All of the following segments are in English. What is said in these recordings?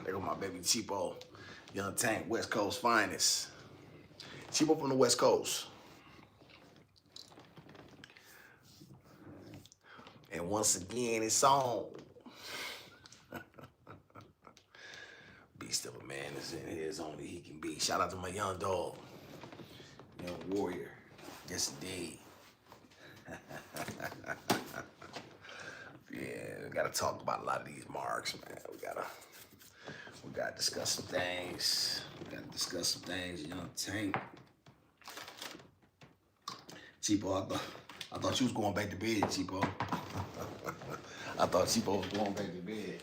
There go my baby Cheapo, Young Tank, West Coast finest. Cheapo from the West Coast. And once again, it's on. Beast of a man is in here as only he can be. Shout out to my young dog, young warrior. Yes, indeed. Yeah, we gotta talk about a lot of these marks, man. We gotta discuss some things. Young Tank. Cheapo, I thought you was going back to bed, Cheapo. I thought Cheapo was going back to bed.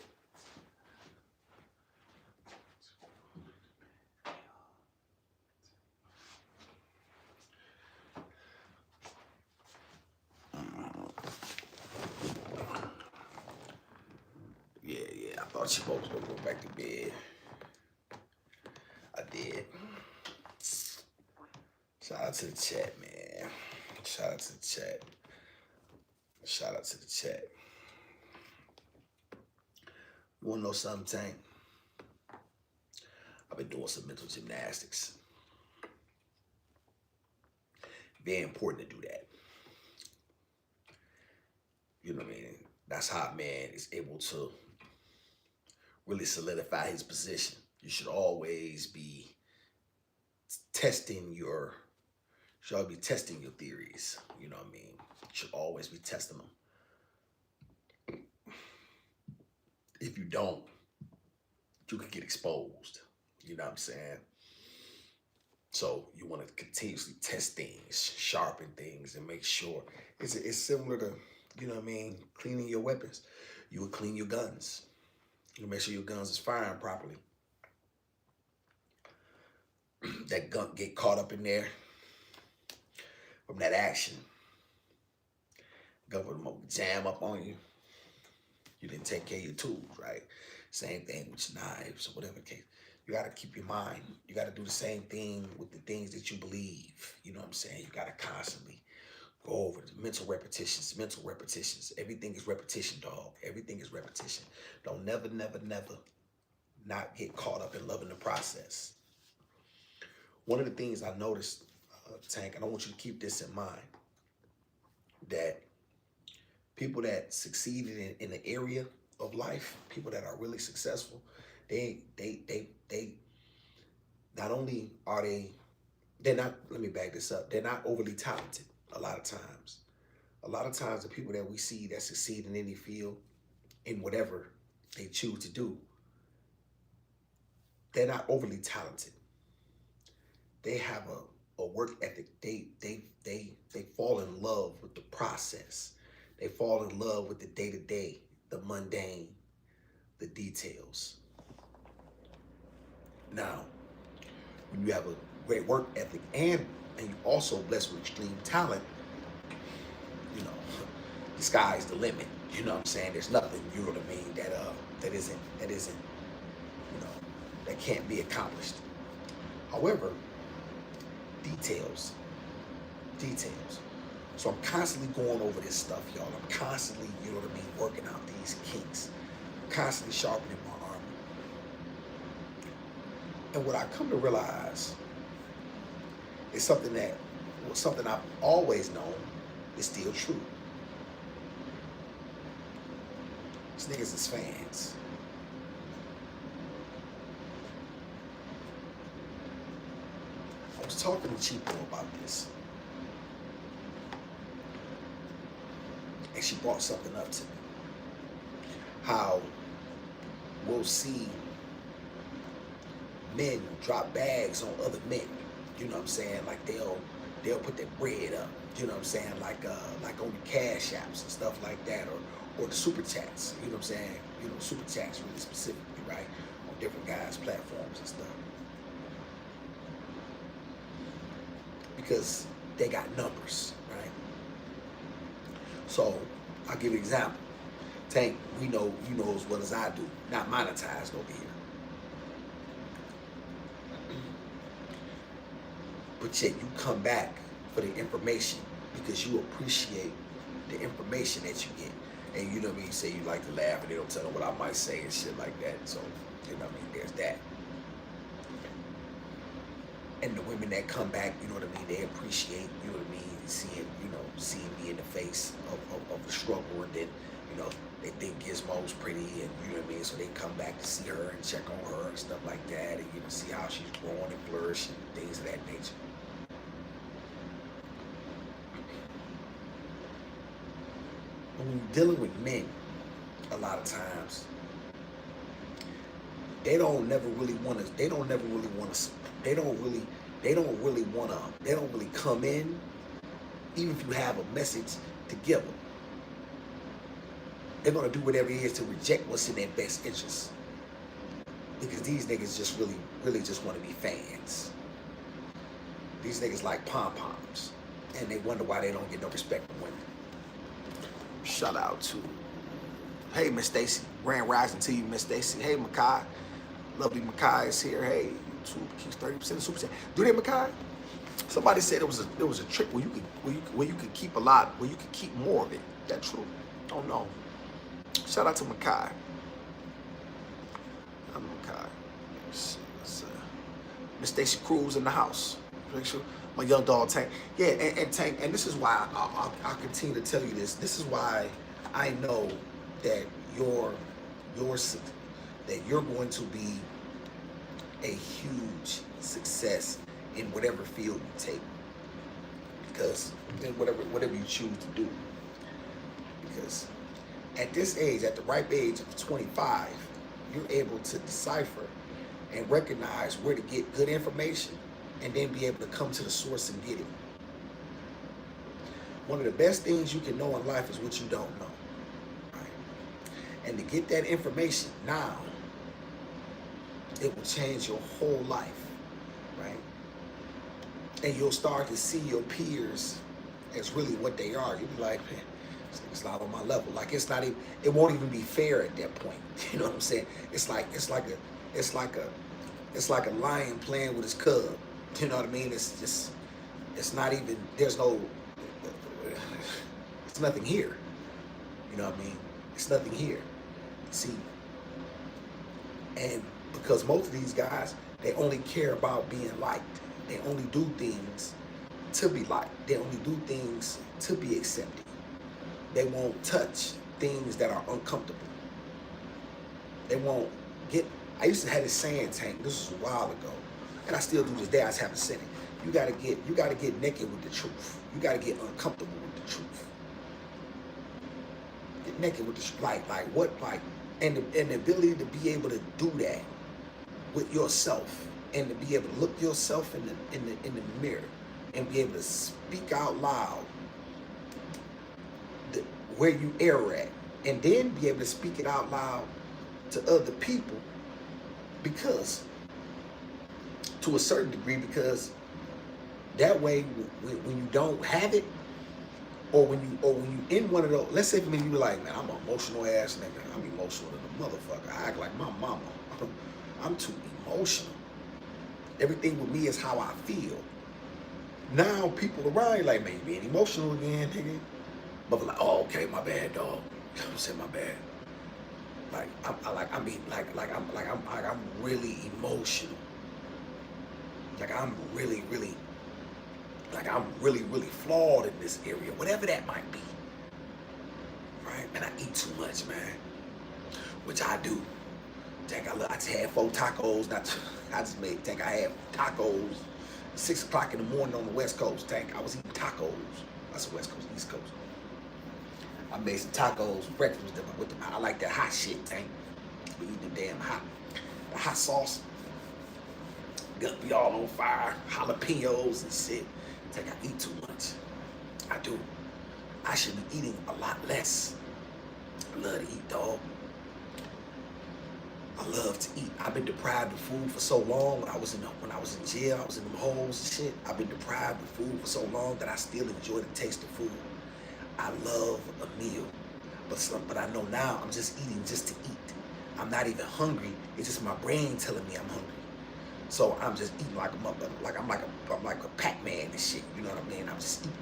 Yeah, I thought Cheapo was gonna go back to bed. I did. Shout out to the chat, man. Shout out to the chat. Shout out to the chat. You wanna know something, Tank? I've been doing some mental gymnastics. Very important to do that. You know what I mean? That's how a man is able to really solidify his position. You should always be testing your theories. You know what I mean? You should always be testing them. If you don't, you can get exposed. You know what I'm saying? So you want to continuously test things, sharpen things, and make sure. It's similar to, you know what I mean, cleaning your weapons. You would clean your guns. You make sure your guns is firing properly. That gun get caught up in there from that action. Government jam up on you. You didn't take care of your tools, right? Same thing with your knives or whatever the case. You got to keep your mind. You got to do the same thing with the things that you believe. You know what I'm saying? You got to constantly go over the mental repetitions. Everything is repetition, dog. Everything is repetition. Don't never not get caught up in loving the process. One of the things I noticed, Tank, and I want you to keep this in mind, that people that succeeded in the area of life, people that are really successful, they not only are they're not, let me back this up, they're not overly talented a lot of times. A lot of times the people that we see that succeed in any field, in whatever they choose to do, they're not overly talented. They have a work ethic. They fall in love with the process. They fall in love with the day-to-day, the mundane, the details. Now, when you have a great work ethic and you also blessed with extreme talent, you know, the sky's the limit. You know what I'm saying? There's nothing, you know what I mean, that isn't, you know, that can't be accomplished. However, details. So I'm constantly going over this stuff, y'all. I'm constantly, you know what I mean, working out these kinks. I'm constantly sharpening my armor. And what I come to realize is something I've always known is still true. These niggas is fans. I was talking to Cheapo about this. And she brought something up to me. How we'll see men drop bags on other men. You know what I'm saying? Like they'll put their bread up. You know what I'm saying? Like on the cash apps and stuff like that, or the super chats. You know what I'm saying? You know, super chats really specifically, right? On different guys' platforms and stuff. Because they got numbers, right? So I'll give you an example. Tank, you know as well as I do, not monetized over here. But yet you come back for the information because you appreciate the information that you get. And you know what I mean, you say you like to laugh and they don't tell them what I might say and shit like that. So, you know what I mean, there's that. And the women that come back, you know what I mean, they appreciate, you know what I mean, seeing me in the face of the struggle, and then, you know, they think Gizmo's pretty, and you know what I mean, so they come back to see her and check on her and stuff like that, and, you know, see how she's growing and flourishing, things of that nature. When you're dealing with men, a lot of times, they don't really come in, even if you have a message to give them. They're gonna do whatever it is to reject what's in their best interest. Because these niggas just really just want to be fans. These niggas like pom-poms. And they wonder why they don't get no respect from women. Shout out to, hey, Miss Stacy. Grand rising to you, Miss Stacy. Hey, Makai. Lovely Makai is here. Hey, YouTube keeps 30% of super chat. Do they, Makai? Somebody said there was a trick where you could keep a lot, where you could keep more of it. Is that true? Don't know. Shout out to Makai. I'm Makai. Let's see. Miss Stacy Cruz in the house. Make sure my young dog Tank. Yeah, and Tank. And this is why I'll continue to tell you this. This is why I know that you're going to be a huge success in whatever field you take, because in whatever you choose to do, because at this age, at the ripe age of 25, you're able to decipher and recognize where to get good information, and then be able to come to the source and get it. One of the best things you can know in life is what you don't know, right? And to get that information now, it will change your whole life, right? And you'll start to see your peers as really what they are. You'll be like, man, it's not on my level. Like, it's not even, it won't even be fair at that point. You know what I'm saying? It's like a lion playing with his cub. You know what I mean? It's not even, it's nothing here. You know what I mean? It's nothing here. See, and because most of these guys, they only care about being liked. They only do things to be liked. They only do things to be accepted. They won't touch things that are uncomfortable. They won't get, I used to have this saying, Tank, this was a while ago, and I still do this day, I just haven't said it. You gotta get naked with the truth. You gotta get uncomfortable with the truth. Get naked with the truth. And the ability to be able to do that with yourself, and to be able to look yourself in the mirror and be able to speak out loud where you err at, and then be able to speak it out loud to other people, because to a certain degree, because that way when you don't have it, or when you in one of those, let's say for me, you be like, man, I'm an emotional ass nigga. I'm emotional than a motherfucker. I act like my mama. I'm too emotional. Everything with me is how I feel. Now people around you like, man, you being emotional again, nigga. But like, oh, okay, my bad, dog. I'm saying my bad. Like I'm really emotional. Like I'm really flawed in this area, whatever that might be. Right? And I eat too much, man. Which I do. I just had 4 tacos. I had tacos 6 o'clock in the morning on the West Coast. I was eating tacos. That's the West Coast, East Coast. I made some tacos for breakfast with them. I like that hot shit, Tank. We eat the damn the hot sauce. Gonna be all on fire, jalapenos and shit. I eat too much. I do. I should be eating a lot less. I love to eat, dog. I love to eat. I've been deprived of food for so long. When I was in jail, I was in them holes and shit. I've been deprived of food for so long that I still enjoy the taste of food. I love a meal, but I know now I'm just eating just to eat. I'm not even hungry. It's just my brain telling me I'm hungry. So I'm just eating like a motherfucker, like I'm like a Pac-Man and shit. You know what I mean? I'm just eating.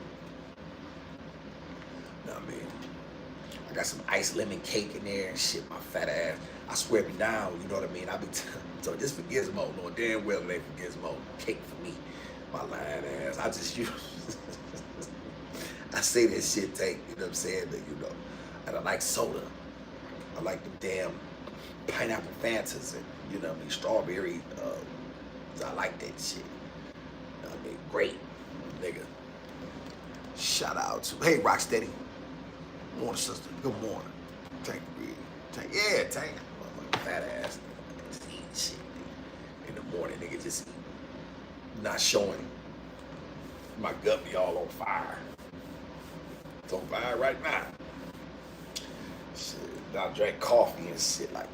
You know what I mean? I got some iced lemon cake in there and shit, my fat ass. I swear me down, you know what I mean? I be so this for Gizmo, knowing damn well it ain't for Gizmo. Cake for me, my lying ass. I just use I say that shit Tank, you know what I'm saying? That, you know. And I like soda. I like them damn pineapple Fantas and you know what I mean, strawberry. I like that shit. You know what I mean? Great, nigga. Shout out to hey Rocksteady. Morning, sister. Good morning. Tank, Tank. Yeah, Tank. Motherfucking fat ass. Just eating shit, nigga. In the morning, nigga, just not showing. My gut be all on fire. It's on fire right now. Shit. I drank coffee and shit. Like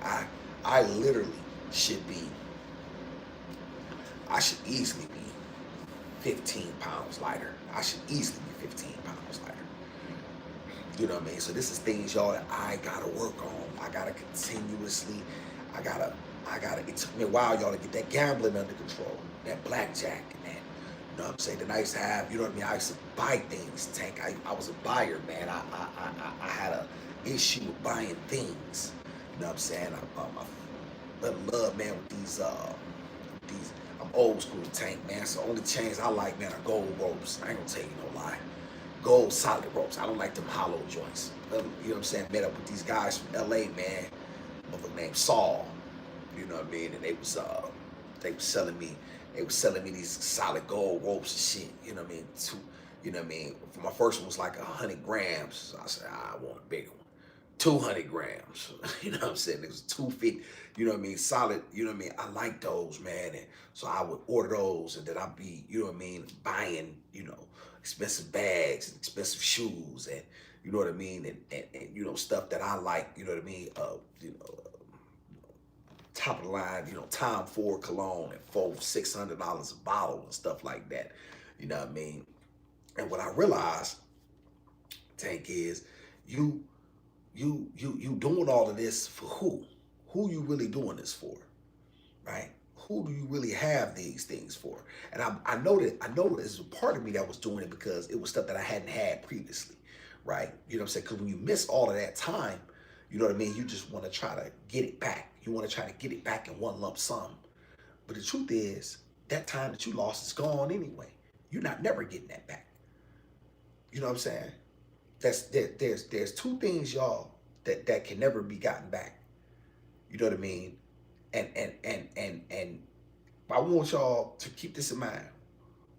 I literally should be. I should easily be 15 pounds lighter. I should easily be 15 pounds lighter. You know what I mean? So this is things, y'all, that I gotta work on. I gotta continuously, I gotta, it took me a while, y'all, to get that gambling under control, that blackjack and that, you know what I'm saying? Then I used to have, you know what I mean? I used to buy things, Tank. I was a buyer, man. I had a issue with buying things. You know what I'm saying? I'm in love, man, with these, I'm old school Tank, man. So only chains I like, man, are gold ropes. I ain't gonna tell you no lie. Gold solid ropes. I don't like them hollow joints. You know what I'm saying? Met up with these guys from LA, man. Motherfucker named Saul. You know what I mean? And they was selling me these solid gold ropes and shit. You know what I mean? You know what I mean? For my first one was like 100 grams. So I said, I want a bigger one. 200 grams. You know what I'm saying? It was 250. You know what I mean? Solid. You know what I mean? I like those, man. And so I would order those, and then I'd be, you know what I mean, buying, you know, expensive bags and expensive shoes, and you know what I mean, and you know, stuff that I like. You know what I mean? You know, top of the line. You know, Tom Ford cologne and $600 a bottle and stuff like that. You know what I mean? And what I realized, Tank, is you doing all of this for who? Who you really doing this for, right? Who do you really have these things for? And I know there's a part of me that was doing it because it was stuff that I hadn't had previously, right? You know what I'm saying? Because when you miss all of that time, you know what I mean? You just want to try to get it back. You want to try to get it back in one lump sum. But the truth is, that time that you lost is gone anyway. You're not never getting that back. You know what I'm saying? There's two things, y'all, that can never be gotten back. You know what I mean? And I want y'all to keep this in mind.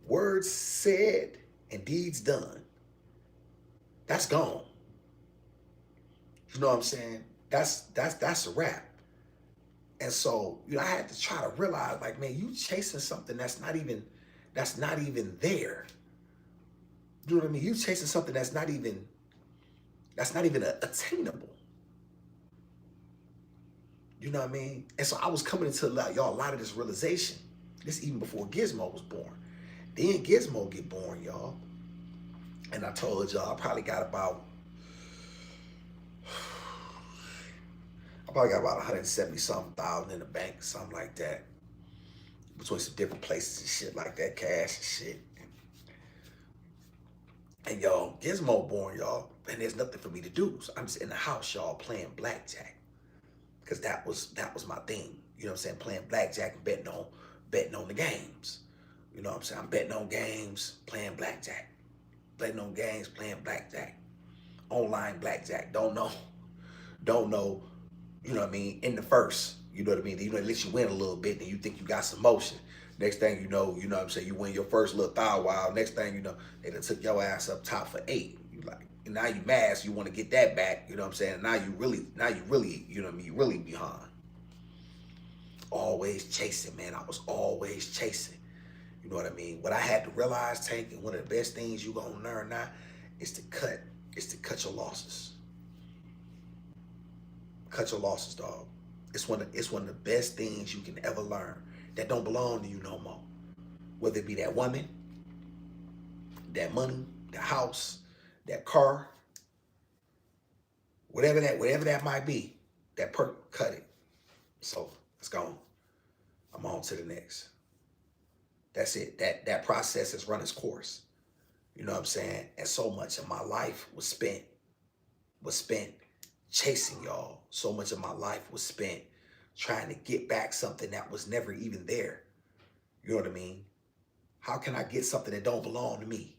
Words said and deeds done. That's gone. You know what I'm saying? That's a wrap. And so, you know, I had to try to realize, like, man, you chasing something that's not even there. You know what I mean? You chasing something that's not even attainable. You know what I mean? And so I was coming into y'all a lot of this realization. This even before Gizmo was born. Then Gizmo get born, y'all. And I told y'all I probably got about 170 something thousand in the bank, something like that. Between some different places and shit like that, cash and shit. And y'all, Gizmo born, y'all, and there's nothing for me to do. So I'm just in the house, y'all, playing blackjack. Because that was my thing. You know what I'm saying? Playing blackjack and betting on the games. You know what I'm saying? I'm betting on games, playing blackjack. Betting on games, playing blackjack. Online blackjack. Don't know. You know what I mean? In the first. You know what I mean? You know, at least you win a little bit, and you think you got some motion. Next thing you know what I'm saying? You win your first little thou wow. Next thing you know, they done took your ass up top for 8. You like, and now you mad, so you want to get that back. You know what I'm saying? And now you really, you know what I mean? You really behind. Always chasing, man. I was always chasing. You know what I mean? What I had to realize, Tank, and one of the best things you gonna learn now is to cut your losses. Cut your losses, dog. It's one of the best things you can ever learn that don't belong to you no more. Whether it be that woman, that money, that house, that car, whatever that might be, cut it. So it's gone. I'm on to the next. That's it. That process has run its course. You know what I'm saying? And so much of my life was spent chasing, y'all. So much of my life was spent trying to get back something that was never even there. You know what I mean? How can I get something that don't belong to me?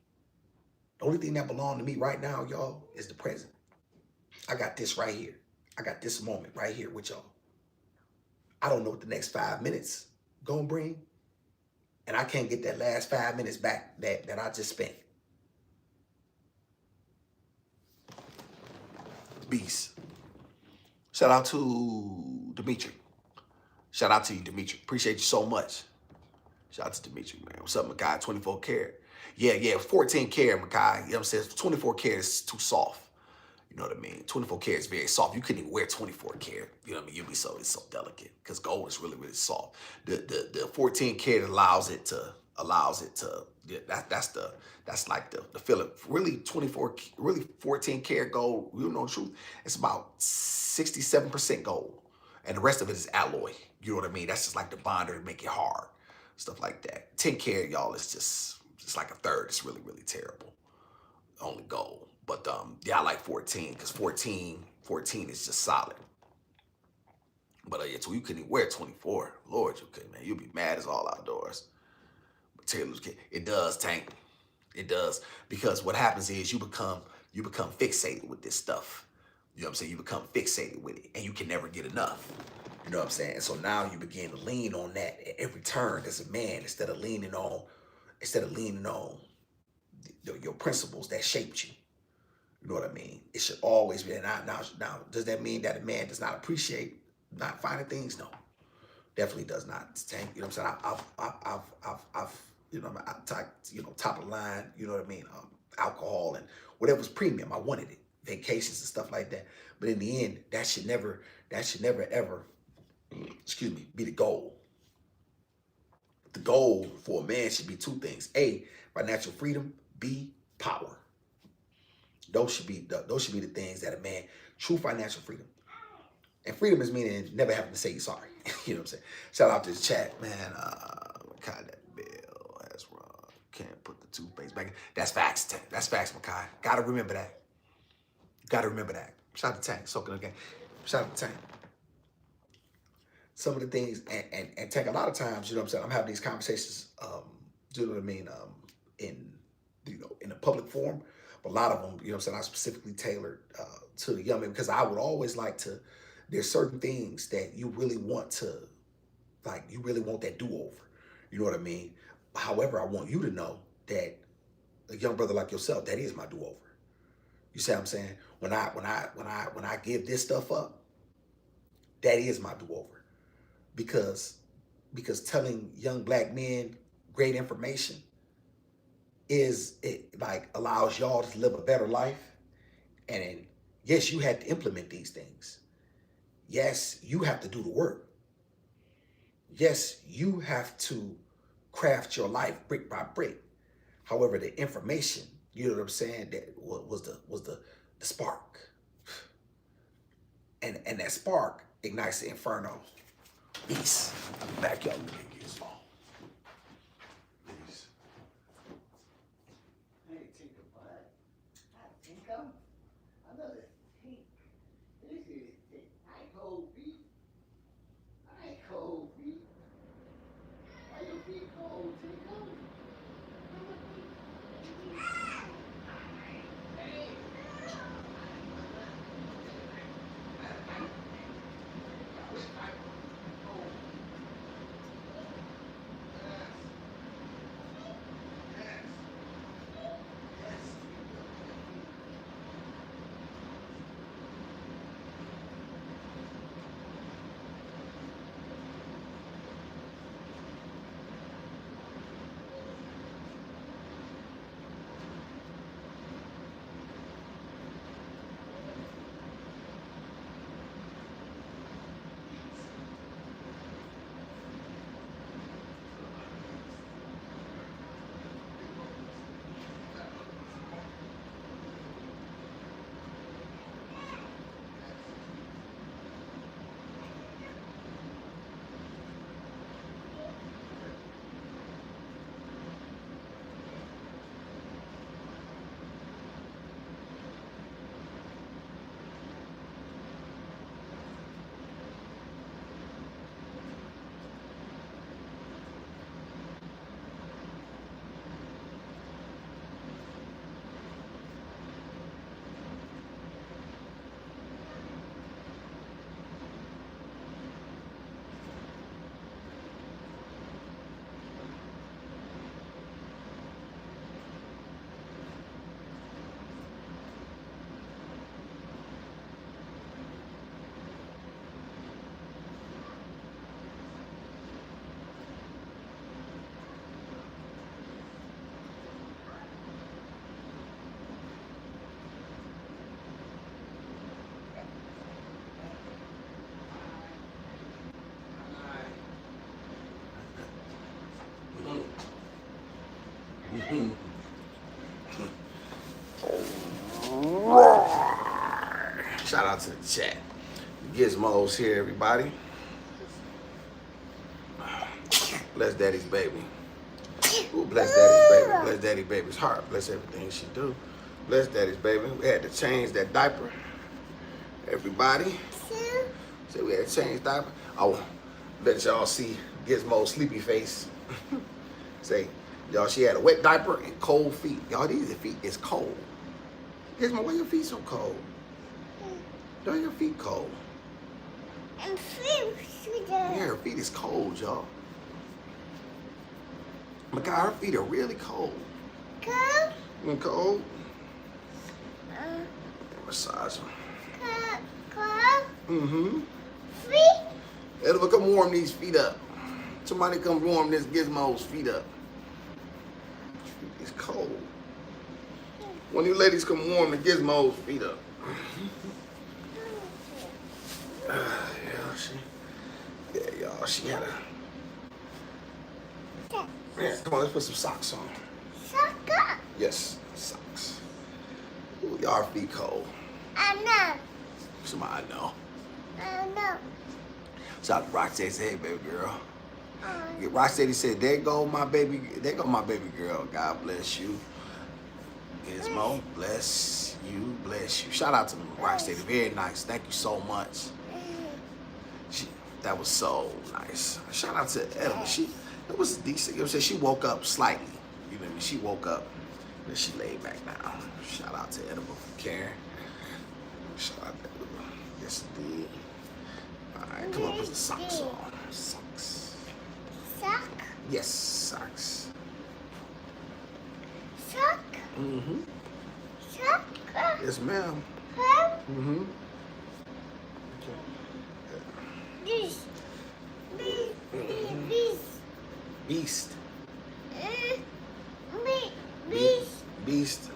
The only thing that belongs to me right now, y'all, is the present. I got this right here. I got this moment right here with y'all. I don't know what the next 5 minutes gonna bring, and I can't get that last 5 minutes back that I just spent. Beast. Shout out to Dimitri. Shout out to you, Dimitri. Appreciate you so much. Shout out to Dimitri, man. What's up, Makai? 24 karat. Yeah, 14 karat, Makai. You know what I'm saying? 24 karat is too soft. You know what I mean? 24 karat is very soft. You couldn't even wear 24 karat. You know what I mean? It's so delicate because gold is really, really soft. The 14 karat yeah, that's like the feeling. Really 14 karat gold, you know the truth, it's about 67% gold. And the rest of it is alloy. You know what I mean? That's just like the bonder to make it hard. Stuff like that. 10 karat, y'all, is just like a third. It's really, really terrible. Only gold. But yeah, I like 14 because 14 is just solid. But yeah, so you couldn't even wear 24. Lord, you couldn't, man. You'll be mad as all outdoors. But Taylor's kid, it does, Tank. It does. Because what happens is you become fixated with this stuff. You know what I'm saying? You become fixated with it and you can never get enough. You know what I'm saying? And so now you begin to lean on that at every turn as a man instead of leaning on your principles that shaped you. You know what I mean? It should always be. Now, does that mean that a man does not appreciate not finding things? No, definitely does not. Tank, you know what I'm saying? I've top of the line. You know what I mean? Alcohol and whatever's premium. I wanted it, vacations and stuff like that. But in the end, that should never ever, be the goal. The goal for a man should be two things: A, financial freedom; B, power. Those should be the things that a man, true financial freedom. And freedom is meaning never having to say you're sorry. You know what I'm saying? Shout out to the chat, man. Makai, that bill has run. Can't put the toothpaste back in. That's facts, Tank. That's facts, Makai. Gotta remember that. Gotta remember that. Shout out to Tank, soaking again. Shout out to Tank. Some of the things, and Tank, a lot of times, you know what I'm saying, I'm having these conversations, you know what I mean, in in a public forum. But a lot of them, you know what I'm saying, I specifically tailored to the young man because I would always like to, there's certain things that you really want you really want that do-over. You know what I mean? However, I want you to know that a young brother like yourself, that is my do-over. You see what I'm saying? When I give this stuff up, that is my do-over. Because telling young black men great information it like allows y'all to live a better life. And yes, you had to implement these things. Yes, you have to do the work. Yes, you have to craft your life brick by brick. However, the information, you know what I'm saying, that was the spark. And that spark ignites the inferno. Peace. Back y'all. Shout out to the chat. Gizmo's here, everybody. Bless Daddy's baby. Ooh, bless Daddy's baby. Bless Daddy baby's heart. Bless everything she do. Bless Daddy's baby. We had to change that diaper. Everybody. So we had to change diaper. Oh, let y'all see Gizmo's sleepy face. Say, y'all, she had a wet diaper and cold feet. Y'all, these feet is cold. Gizmo, why your feet so cold? Why your feet cold? Yeah, her feet is cold, y'all. My God, her feet are really cold. Cold? Cold? Massage them. Mm-hmm. Feet? Edward, come warm these feet up. Somebody come warm this Gizmo's feet up. It's cold. When you ladies come warm the Gizmo's feet up. Y'all, she had a... Yeah, come on, let's put some socks on. Socks? Yes, socks. Ooh, y'all feet cold. I know. Somebody I know. I know. Shout out to Rocksteady, say, hey, baby girl. Rocksteady said, there go my baby girl. God bless you. Gizmo, bless you. Shout out to Rocksteady, very nice. Thank you so much. That was so nice. Shout out to Edna. It was decent. You know what I'm saying? She woke up slightly. You know what I mean? She woke up and then she laid back down. Shout out to Edna for caring. Shout out to Edna. Yes, indeed. All right, come on, put the socks on. Socks. Sock? Yes, socks. Sock? Mm-hmm. Sock? Yes, ma'am. Mm-hmm. Beast. Beast. Beast.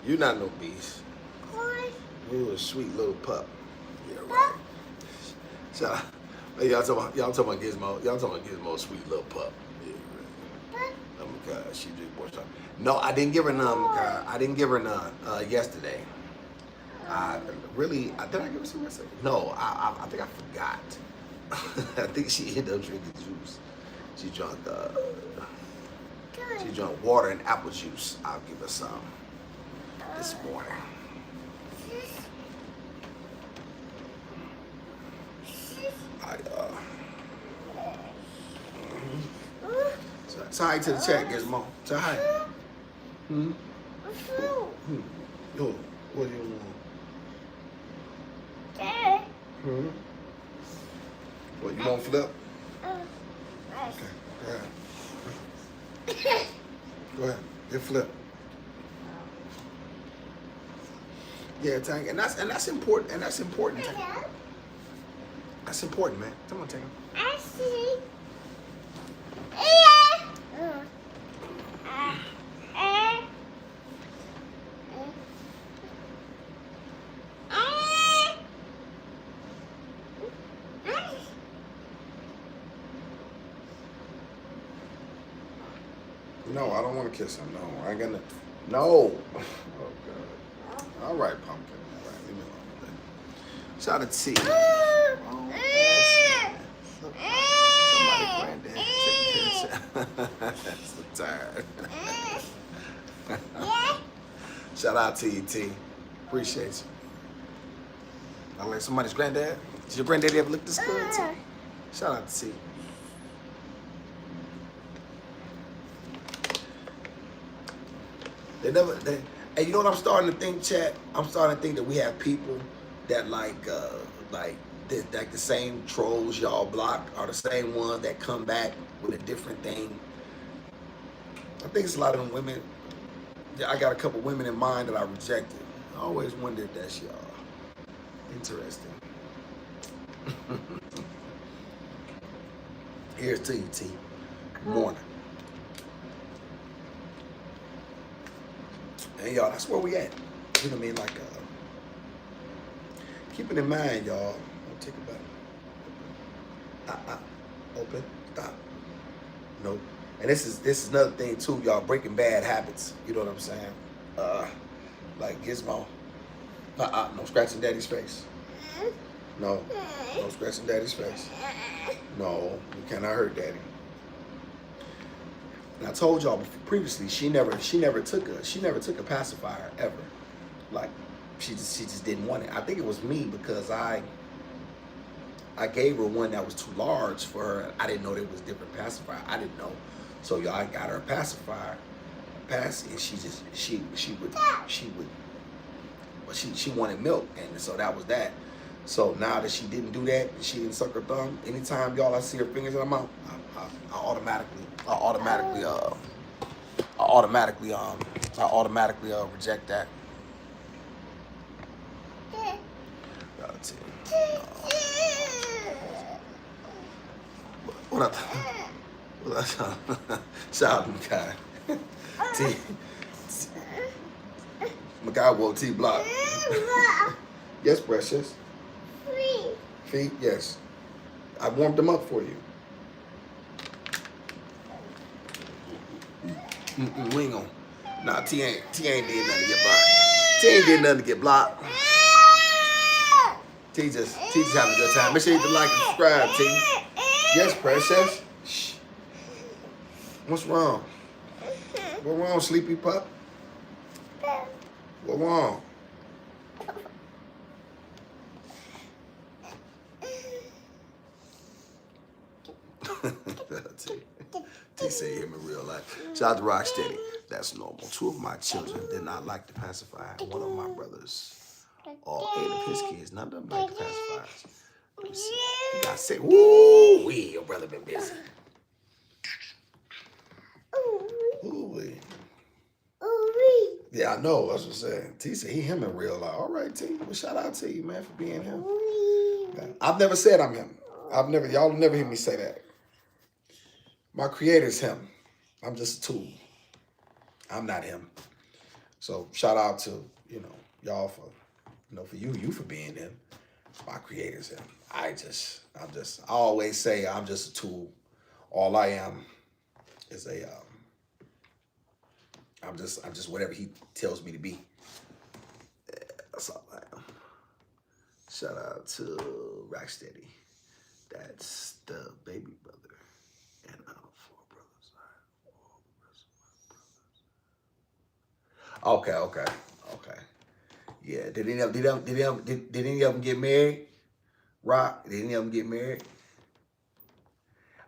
You're not no beast. You a sweet little pup. Yeah, right. So, y'all talking about Gizmo. Y'all talking about Gizmo, sweet little pup. Yeah, right. Oh my God, she just more time. No, I didn't give her none. I didn't give her none yesterday. Did I give her some yesterday? No, I think I forgot. I think she ended up drinking juice. She drank water and apple juice. I'll give her some this morning. Say hi to the chat, Gizmo. Say hi. Yo, what do you want? What, you want flip? Okay, go ahead. Go ahead, get flip. Yeah, Tank, and that's important. And that's important. Tank. That's important, man. Come on, Tank. I see. No, I don't want to kiss him. No, I ain't gonna. No. Oh God. All right, pumpkin. All right, leave me alone with that. Shout out to T. Oh, yes. Somebody granddad. So tired. Shout out to you, T. Appreciate you. I'm like somebody's granddad. Did your granddaddy ever look this good, T? Shout out to T. And you know what I'm starting to think, chat? I'm starting to think that we have people that like the same trolls y'all block are the same ones that come back with a different thing. I think it's a lot of them women. I got a couple women in mind that I rejected. I always wondered if that's y'all. Interesting. Here's to you, T. Good morning. And y'all, that's where we at. You know what I mean? Like, keep it in mind, y'all. Don't take it back. Open. Stop. Nope. And this is another thing too, y'all, breaking bad habits. You know what I'm saying? Uh, like Gizmo. No scratching daddy's face. No. No scratching daddy's face. No, you cannot hurt daddy. And I told y'all previously, she never took a pacifier ever. Like she just didn't want it. I think it was me because I gave her one that was too large for her. I didn't know there was different pacifier. I didn't know. So y'all, I got her a pacifier, and she wanted milk, and so that was that. So now that she didn't do that, she didn't suck her thumb. Anytime y'all I see her fingers in her mouth, I automatically reject that. What up? Shout out to Makai. T. Makai woke T block. Yes, precious. Feet, yes. I warmed them up for you. We ain't gonna. Nah, T ain't did nothing to get blocked. T ain't did nothing to get blocked. T just having a good time. Make sure you hit the like and subscribe, T. Yes, precious. Shh. What's wrong? What wrong, sleepy pup? What wrong? T say him in real life. Shout out to Rocksteady. That's normal. 2 of my children did not like the pacifier. 1 of my brothers, all 8 of his kids, none of them like the pacifiers. Let me see. You got sick. Woo wee, your brother been busy. Ooh wee. Yeah, I know. That's what I'm saying. T said he him in real life. All right, T. Well, shout out to you, man, for being him. Yeah. I've never said I'm him. Y'all never hear me say that. My creator's him. I'm just a tool. I'm not him. So shout out to, y'all for, for you for being him. My creator's him. I always say I'm just a tool. All I am is I'm just whatever he tells me to be. Yeah, that's all I am. Shout out to Rocksteady. That's the baby brother. And I have 4 brothers. All brothers. Okay. Yeah. Did any of them get married? Rock? Did any of them get married?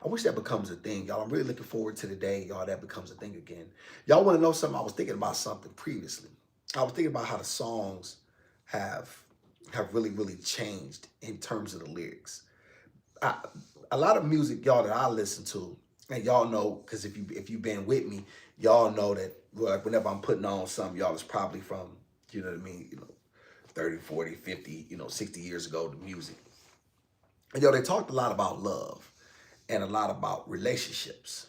I wish that becomes a thing, y'all. I'm really looking forward to the day, y'all, that becomes a thing again. Y'all want to know something? I was thinking about something previously. I was thinking about how the songs have really, really changed in terms of the lyrics. A lot of music, y'all, that I listen to, and y'all know, because if you've been with me, y'all know that whenever I'm putting on something, y'all, it's probably from, 30, 40, 50, 60 years ago, the music. And they talked a lot about love and a lot about relationships.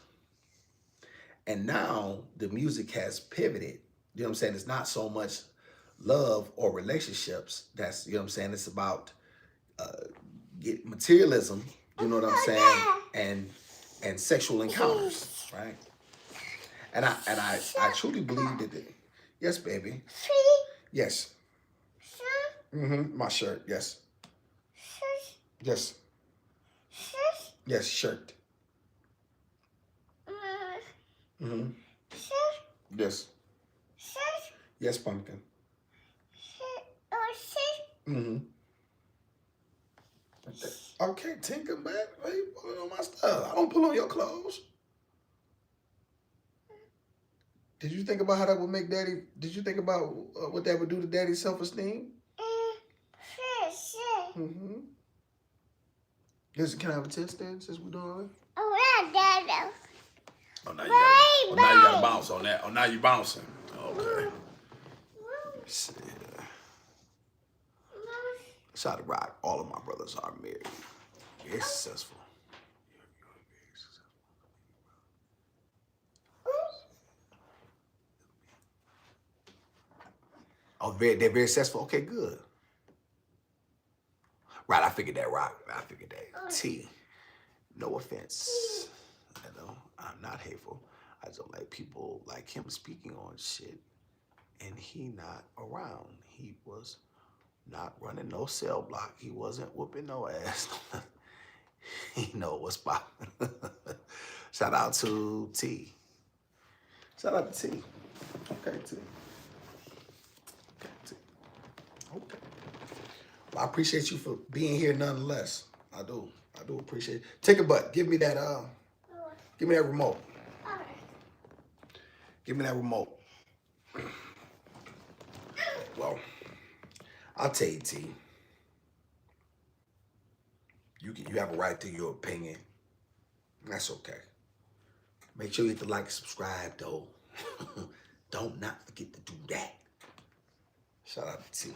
And now the music has pivoted. You know what I'm saying? It's not so much love or relationships. That's, it's about materialism, you know what I'm saying? And sexual encounters, right? And I truly believe that yes, baby. Yes. My shirt, yes. Yes. Yes, shirt. Yes. Yes, pumpkin. Okay, Tinkerbell, why you pulling on my stuff? I don't pull on your clothes. Did you think about how that would make Daddy? Did you think about what that would do to Daddy's self-esteem? Can I have a test then, since we're doing it? Oh, yeah, now you gotta bounce on that. Oh, now you bouncing. Okay. Let's see. Shout out to Rock. All of my brothers are married. Very successful. Oh, they're very successful. Okay, good. Right, I figured that, Rock. I figured that. T. No offense. You know, I'm not hateful. I just don't like people like him speaking on shit and he not around. He was not running no cell block. He wasn't whooping no ass. He know what's poppin'. Shout out to T. Shout out to T. Okay, T. Okay, T. Okay. Well, I appreciate you for being here nonetheless. I do. I do appreciate it. Take a butt. Give me that remote. Give me that remote. Well, I'll tell you, T. You have a right to your opinion. That's okay. Make sure you hit the like and subscribe, though. Don't not forget to do that. Shout out to T.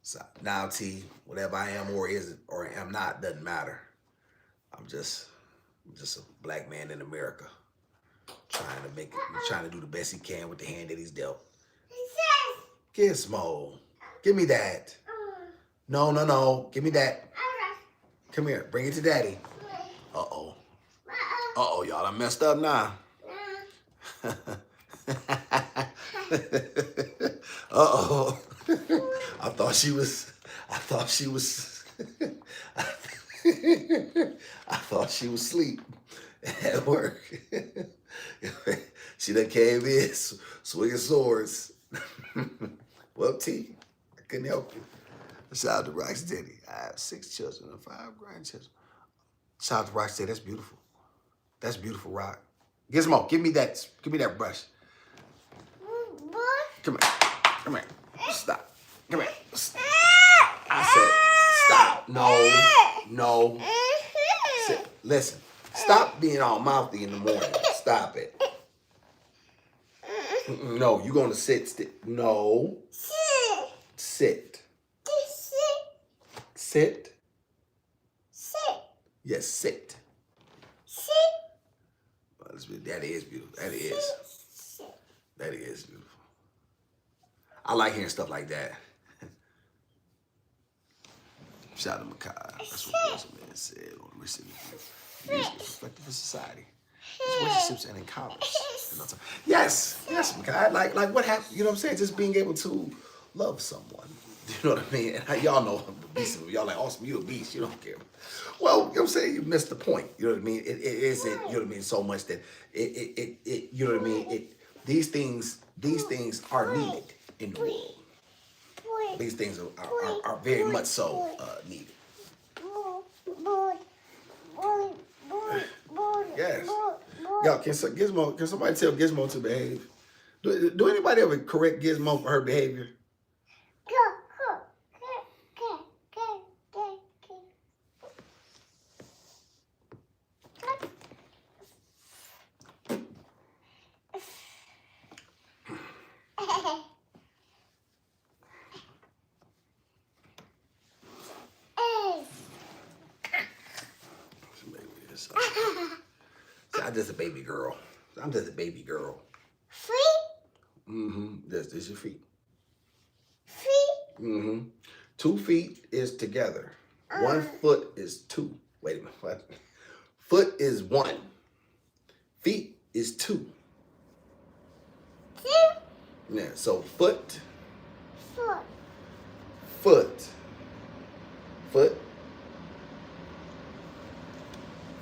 So now, T, whatever I am or am not, doesn't matter. I'm just a black man in America, trying to do the best he can with the hand that he's dealt. Gizmo, give me that. No, give me that. Come here, bring it to Daddy. Uh-oh, y'all, I messed up now. Uh-oh. I thought she was asleep at work. She done came in swinging swords. Well, T, I couldn't help you. Shout out to Rocksteady. I have 6 children and 5 grandchildren. Shout out to Rocksteady. That's beautiful. That's beautiful, Rock. Gizmo, give me that brush. Come here. Stop. Come here. I said, stop. No. Sit. Listen. Stop being all mouthy in the morning. Stop it. No, you're going to sit. No. Sit. Sit. Yes, sit. Well, that is beautiful. That is beautiful. I like hearing stuff like that. Shout out to Makai. That's what Awesum Man said on the recent interview. Perspective of society. Relationships and encounters. Yes, Makai. Like what happened? You know what I'm saying? Just being able to love someone. You know what I mean? And y'all know I'm a beast. Y'all like, Awesum, you a beast. You don't care. Well, you know what I'm saying? You missed the point. You know what I mean? It isn't, you know what I mean, so much that it you know what I mean? These things are needed in the world. These things are very much so needed. Yes. Y'all, can somebody tell Gizmo to behave? Do anybody ever correct Gizmo for her behavior? I'm just a baby girl. Feet? Mm-hmm. This your feet. Feet? Mm-hmm. 2 feet is together. 1 foot is 2. Wait a minute. What? Foot is 1. Feet is 2. 2? Yeah, so foot. Foot.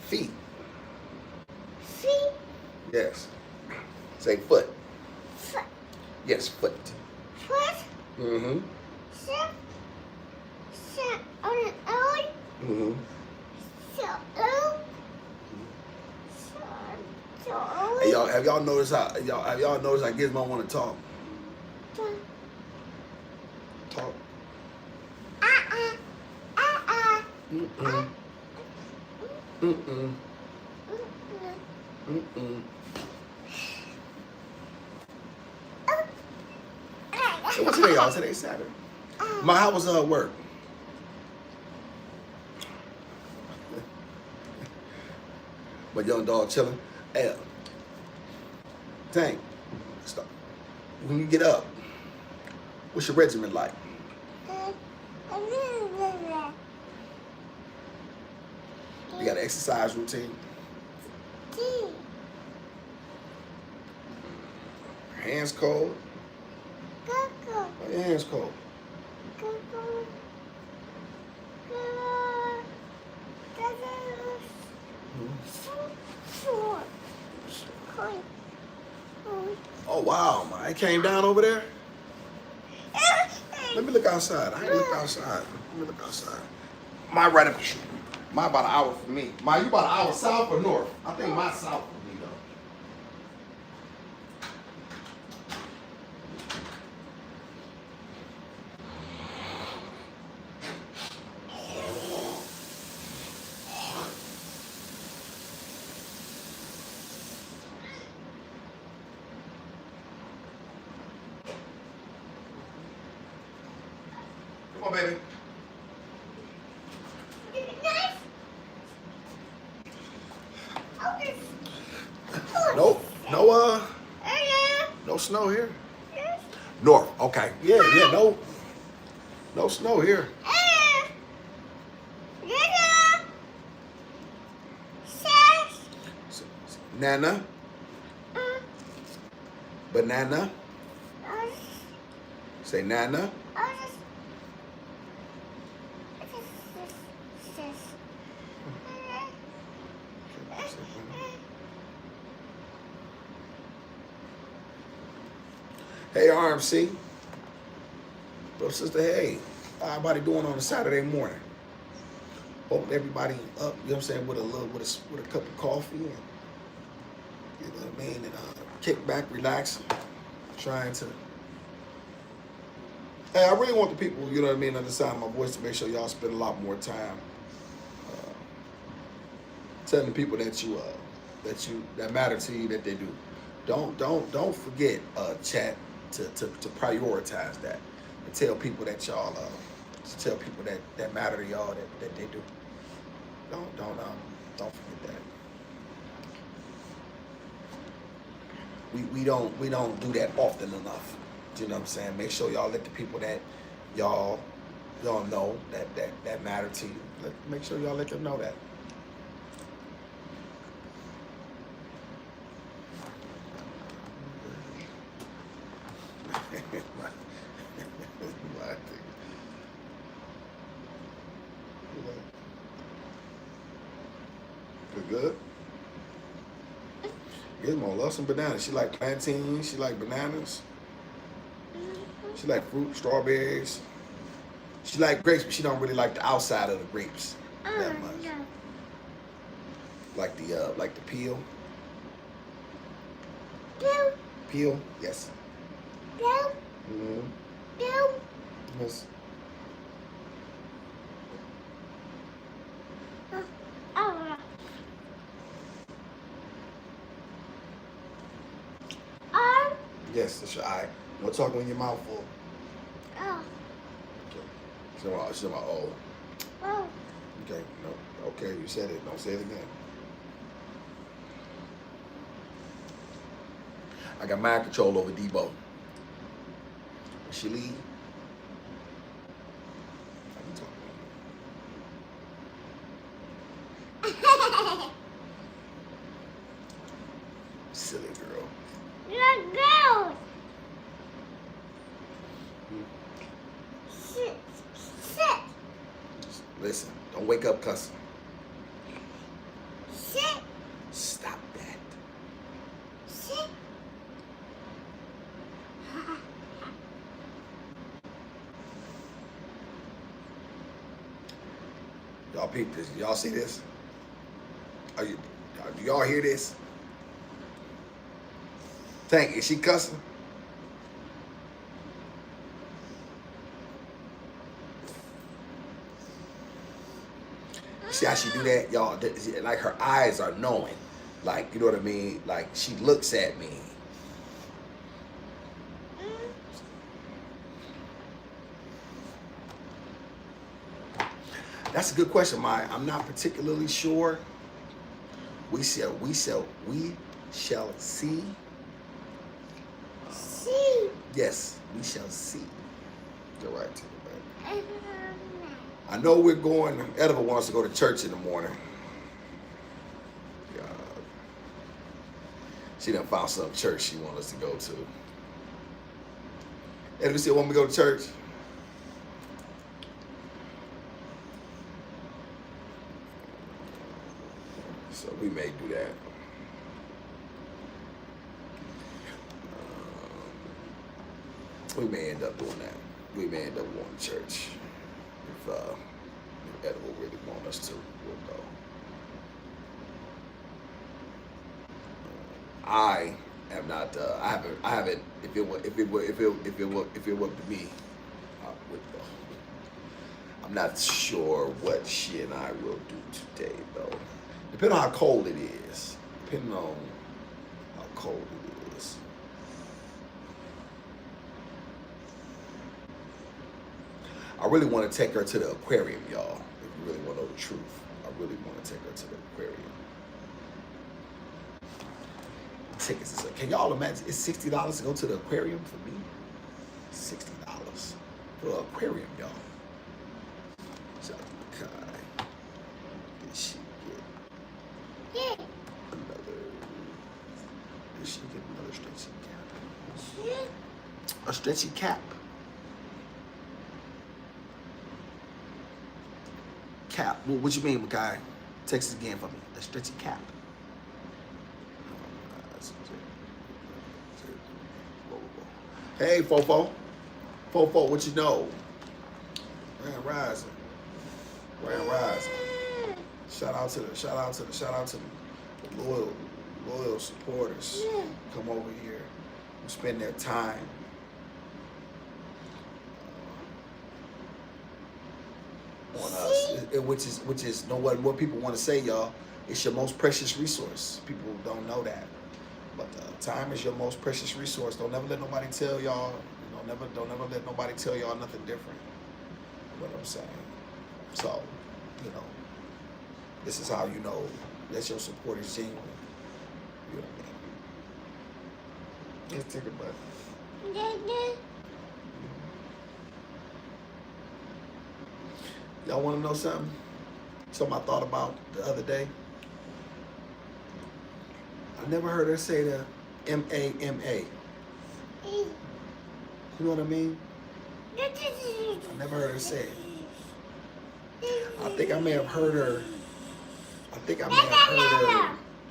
Feet. Yes. Say foot. Yes, foot. Mm-hmm. Mm-hmm. Hey, have y'all noticed how Gizmo want to talk? Talk. Mm-mm. Mm-mm. Mm-mm. So what's today, y'all? Today's Saturday. How was work? My young dog chilling. Hey, Tank, stop. When you get up, what's your regimen like? You got an exercise routine? Hands cold? Why your hands cold? Oh wow, it came down over there? Let me look outside. I ain't look outside. Let me look outside. My right up the street. My about an hour from me. My, you about an hour south or north? I think my south from me though. Come on, baby. Nope. No snow here. North. Okay. Yeah. No snow here. Nana. Banana. Say Nana. Hey, RMC. Bro, sister, hey. How everybody doing on a Saturday morning? Hope everybody up, you know what I'm saying, with a cup of coffee and, you know what I mean, and kick back, relax, trying to. Hey, I really want the people, you know what I mean, on the side of my voice to make sure y'all spend a lot more time telling people that matter to you that they do. Don't forget, chat, to prioritize that and tell people that y'all tell people that matter to y'all that they do. Don't forget that. We don't do that often enough. You know what I'm saying? Make sure y'all let the people that y'all know that matter to you. Make sure y'all let them know that. Good. Gizmo loves some bananas. She like plantains. She like bananas. She like fruit, strawberries. She like grapes, but she don't really like the outside of the grapes that much. No. Like the peel. Peel. Peel. Yes. Peel. Mm-hmm. Peel. Yes. Yes, that's your eye. Don't talk when your mouth full. Oh. Okay. She's about oh. Oh. Okay. No. Okay, you said it. Don't say it again. I got mind control over Debo. When she leave, I can talk about it. Silly girl. You're a girl. Sit. Listen, don't wake up cussing. Sit. Stop that. Sit. Y'all peep this. Y'all see this? Do y'all hear this? Tank, is she cussing? See how she do that? Y'all, like her eyes are knowing. Like, you know what I mean? Like, she looks at me. That's a good question, Maya. I'm not particularly sure. We shall see. See. Yes, we shall see. You're right, baby. I know we're going. Ediva wants to go to church in the morning. She done found some church she wants us to go to. Hey, let me see, want me to go to church? So we may do that. We may end up doing that. We may end up going to church. If Edible really want us to, we'll go. I am not. I haven't. If it were to me, I would go. I'm not sure what she and I will do today, though. Depending on how cold it is. Depending on how cold it is. I really want to take her to the aquarium, y'all. If you really want to know the truth, I really want to take her to the aquarium. Tickets. Can y'all imagine? It's $60 to go to the aquarium for me. $60 for the aquarium, y'all. So, okay. Did she get another? Did she get another stretchy cap? A stretchy cap. Cap. What you mean, Makai? Text it again for me. A stretchy cap. Hey, Fofo. Fofo, what you know? Grand Rising. Grand Rising. Shout out to the loyal supporters. Come over here and spend their time. On us, which is know what people want to say, y'all. It's your most precious resource. People don't know that, but time is your most precious resource. Don't never let nobody tell y'all. Don't never let nobody tell y'all nothing different. You know what I'm saying? So, this is how you know that your support is genuine. You know what I mean? Let's take a breath. Y'all want to know something? Something I thought about the other day. I never heard her say the M-A-M-A. You know what I mean? I never heard her say it. I think I may have heard her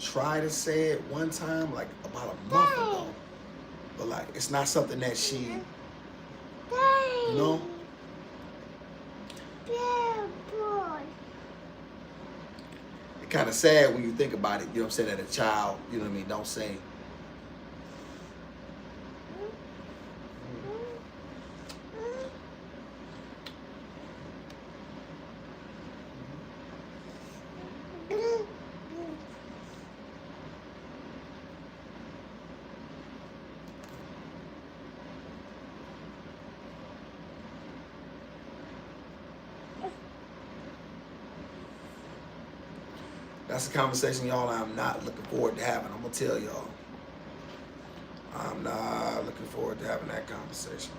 try to say it one time, like about a month ago. But like, it's not something that she, you know? It's kind of sad when you think about it, you know what I'm saying, that a child, you know what I mean, don't say. That's a conversation, y'all, I'm not looking forward to having. I'm going to tell y'all. I'm not looking forward to having that conversation.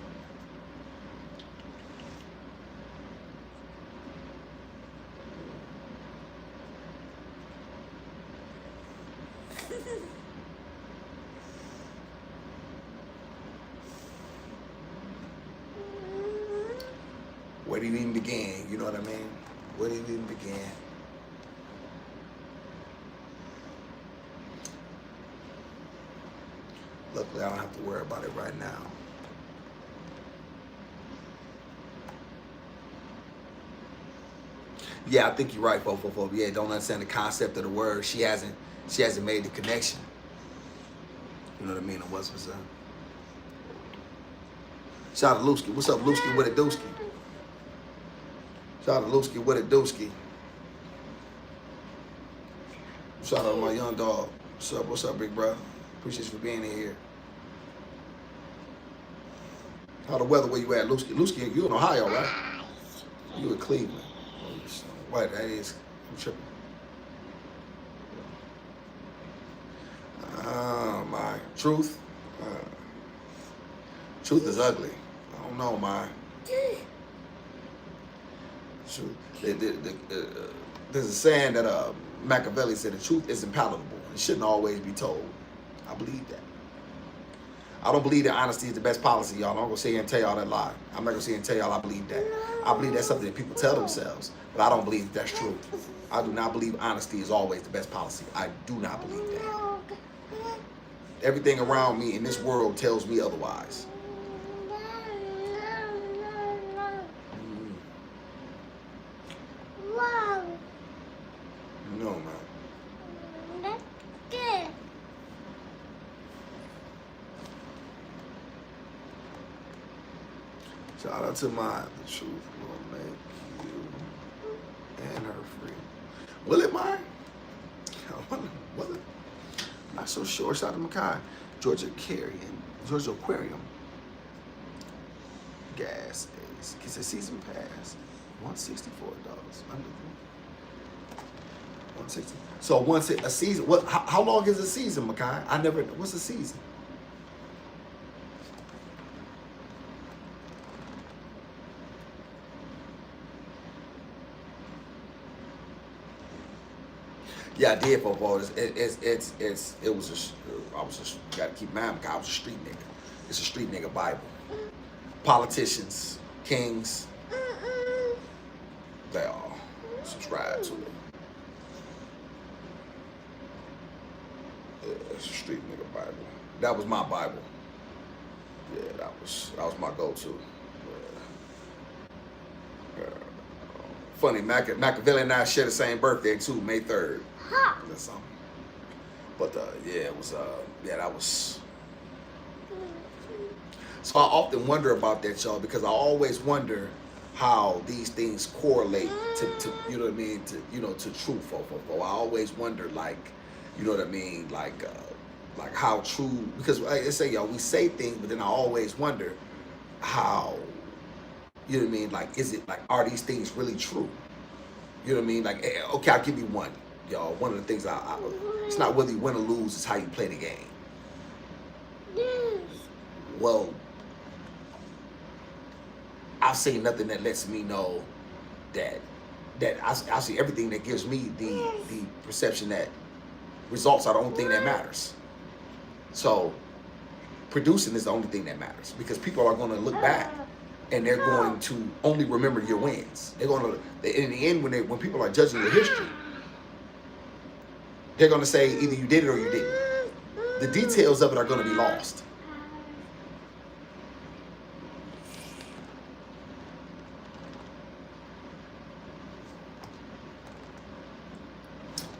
Where did it even begin? You know what I mean? Where did it even begin? Luckily, I don't have to worry about it right now. Yeah, I think you're right, Fofo. Yeah, don't understand the concept of the word. She hasn't made the connection. You know what I mean? What's up? Shout out to Lewski. What's up, Lewski? With a dooski. Shout out to Lewski with a dooski. Shout out to my young dog. What's up, big bro? Appreciate you for being here. How the weather where you at, Lewski? Lewski, you in Ohio, right? You in Cleveland. What, that is, I'm tripping. Oh, my. Truth? Truth is ugly. I don't know, my. Truth. There's a saying that Machiavelli said, the truth isn't palatable. It shouldn't always be told. I believe that. I don't believe that honesty is the best policy, y'all. I'm not gonna sit here and tell y'all that lie. I'm not gonna sit here and tell y'all I believe that. I believe that's something that people tell themselves, but I don't believe that's true. I do not believe honesty is always the best policy. I do not believe that. Everything around me in this world tells me otherwise. No, man. Shout out to the truth will make you and her free. Will it, mine? Will it? Not so sure. Shout out to Makai. Georgia Aquarium. Gas is, it's a season pass. $164. 160. So once a season, what? How long is a season, Makai? I never. What's a season? Yeah, I did football. It was just. I was just got to keep in mind, Makai. I was a street nigga. It's a street nigga Bible. Politicians, kings, they all subscribe to it. Yeah, it's a street nigga Bible. That was my Bible. Yeah, that was my go-to. Yeah. Funny, Machiavelli and I share the same birthday too, May 3rd. That's something. But yeah, it was that was. So I often wonder about that, y'all, because I always wonder how these things correlate to you know what I mean, to truth. I always wonder, like, you know what I mean, like how true, because like I say, y'all, we say things, but then I always wonder how, you know what I mean, like, is it like, are these things really true? You know what I mean? Like, okay, I'll give you one, y'all. One of the things it's not whether you win or lose, it's how you play the game. Well, I've seen nothing that lets me know that I see everything that gives me the perception that results are the only thing that matters. So producing is the only thing that matters, because people are going to look back and they're going to only remember your wins. They're going to, in the end, when people are judging your history, they're going to say either you did it or you didn't. The details of it are going to be lost.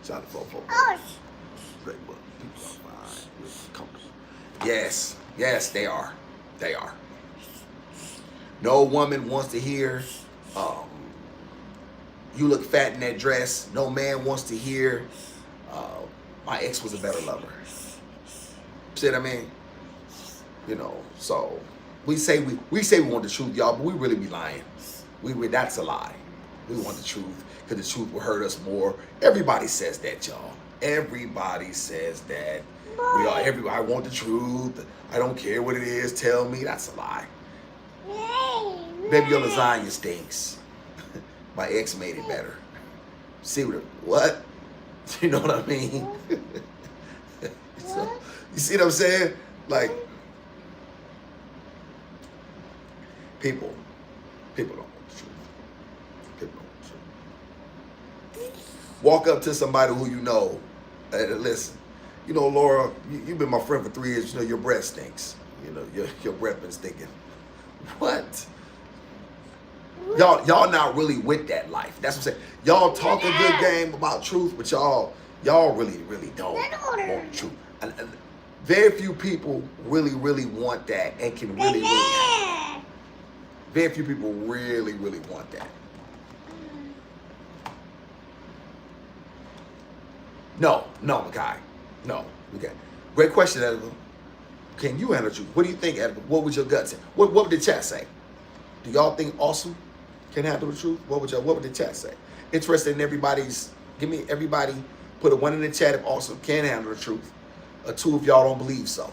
Shout out to Fofo. Great book. People are fine. Comfortable. Yes, they are. They are. No woman wants to hear, you look fat in that dress. No man wants to hear, my ex was a better lover. See what I mean? You know, so we say we want the truth, y'all, but we really be lying. That's a lie. We want the truth because the truth will hurt us more. Everybody says that, y'all. Everybody says that. I want the truth. I don't care what it is. Tell me. That's a lie. Baby, your lasagna stinks. My ex made it better. See what? You know what I mean? So, you see what I'm saying? Like, people don't want the truth. People don't want the truth. Walk up to somebody who you know and listen. You know, Laura, you've been my friend for 3 years. You know, your breath stinks. You know, your breath been stinking. What? Y'all not really with that life. That's what I'm saying. Y'all talk a good game about truth, but y'all really don't want the truth. And very few people really want that and can really. Very few people really want that. No, Makai. No, okay. Great question, Edible. Can you handle the truth? What do you think, Edible? What would your gut say? What would the chat say? Do y'all think Awesum can handle the truth? What would the chat say? Interested in everybody's. Everybody put a 1 in the chat if Awesum can handle the truth. A 2 if y'all don't believe so.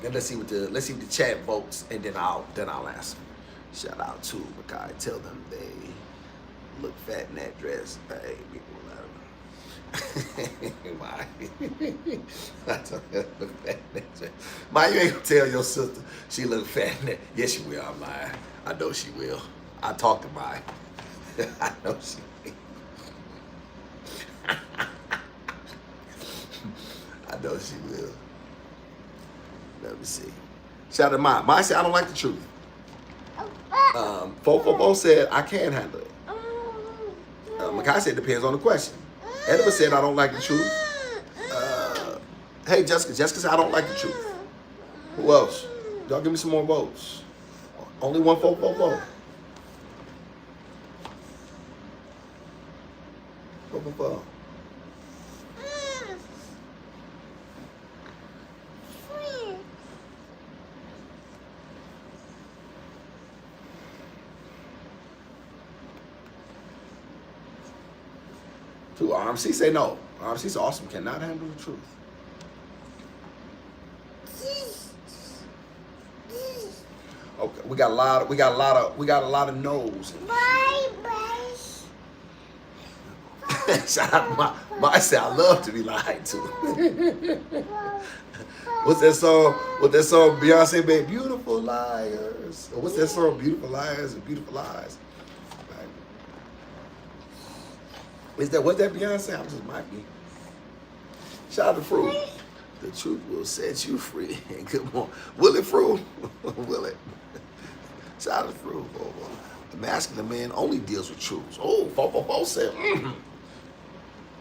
And let's see what the chat votes, and then I'll answer. Shout out to Makai. Tell them they look fat in that dress. Hey, people love them. Why? My, you ain't gonna tell your sister she look fat. Yes, she will. I'm lying. I know she will. I talked to mine. I know she will. I know she will. Let me see. Shout out to mine. Mine said I don't like the truth. Fofo said I can handle it. Makai said depends on the question. Edward said I don't like the truth. Hey, Jessica. Jessica said I don't like the truth. Who else? Y'all give me some more votes. Only one Fofo. Fofo. To RMC say no. RMC said Awesum cannot handle the truth. Okay, we got a lot of no's. Shout out to my say I love to be lied to. What's that song? Beyonce made? Beautiful Liars. Or what's that song? Beautiful Liars and Beautiful Lies. Was that Beyonce? I just might be. Shout out to Fruit. The truth will set you free. Good morning. Will it, Fruit? Will it? Shout out to Fruit. The masculine man only deals with truths. Oh, Fofo said.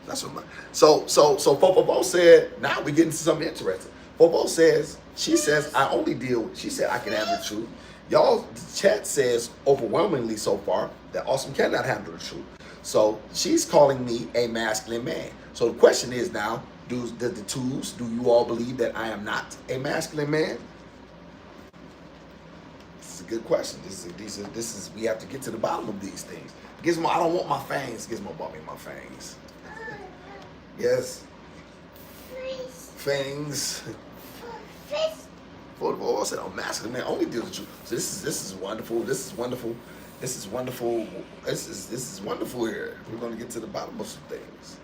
That's what so Fofo said. Now we get into something interesting. Fofo says she says I only deal with. She said I can handle the truth. Y'all, the chat says overwhelmingly so far that Awesum cannot handle the truth. So she's calling me a masculine man. So the question is now, do you all believe that I am not a masculine man? This is a good question. This is we have to get to the bottom of these things. Gizmo, I don't want my fangs. Gizmo bought me my fangs. Yes. Fangs. I said, I'm masculine man only deals with you. So this is wonderful. This is wonderful. This is wonderful. This is wonderful here. We're going to get to the bottom of some things.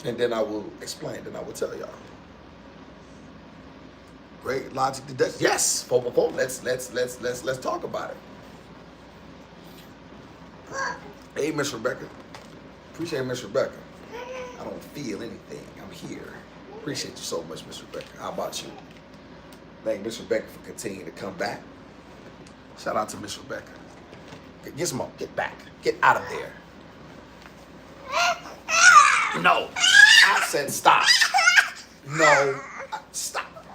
And then I will explain. Then I will tell y'all. Great logic deduction. Yes, let's talk about it. Hey, Miss Rebecca. Appreciate Miss Rebecca. I don't feel anything. I'm here. Appreciate you so much, Miss Rebecca. How about you? Thank Miss Rebecca for continuing to come back. Shout out to Miss Rebecca. Gizmo, get back. Get out of there. No. I said stop. No. Stop.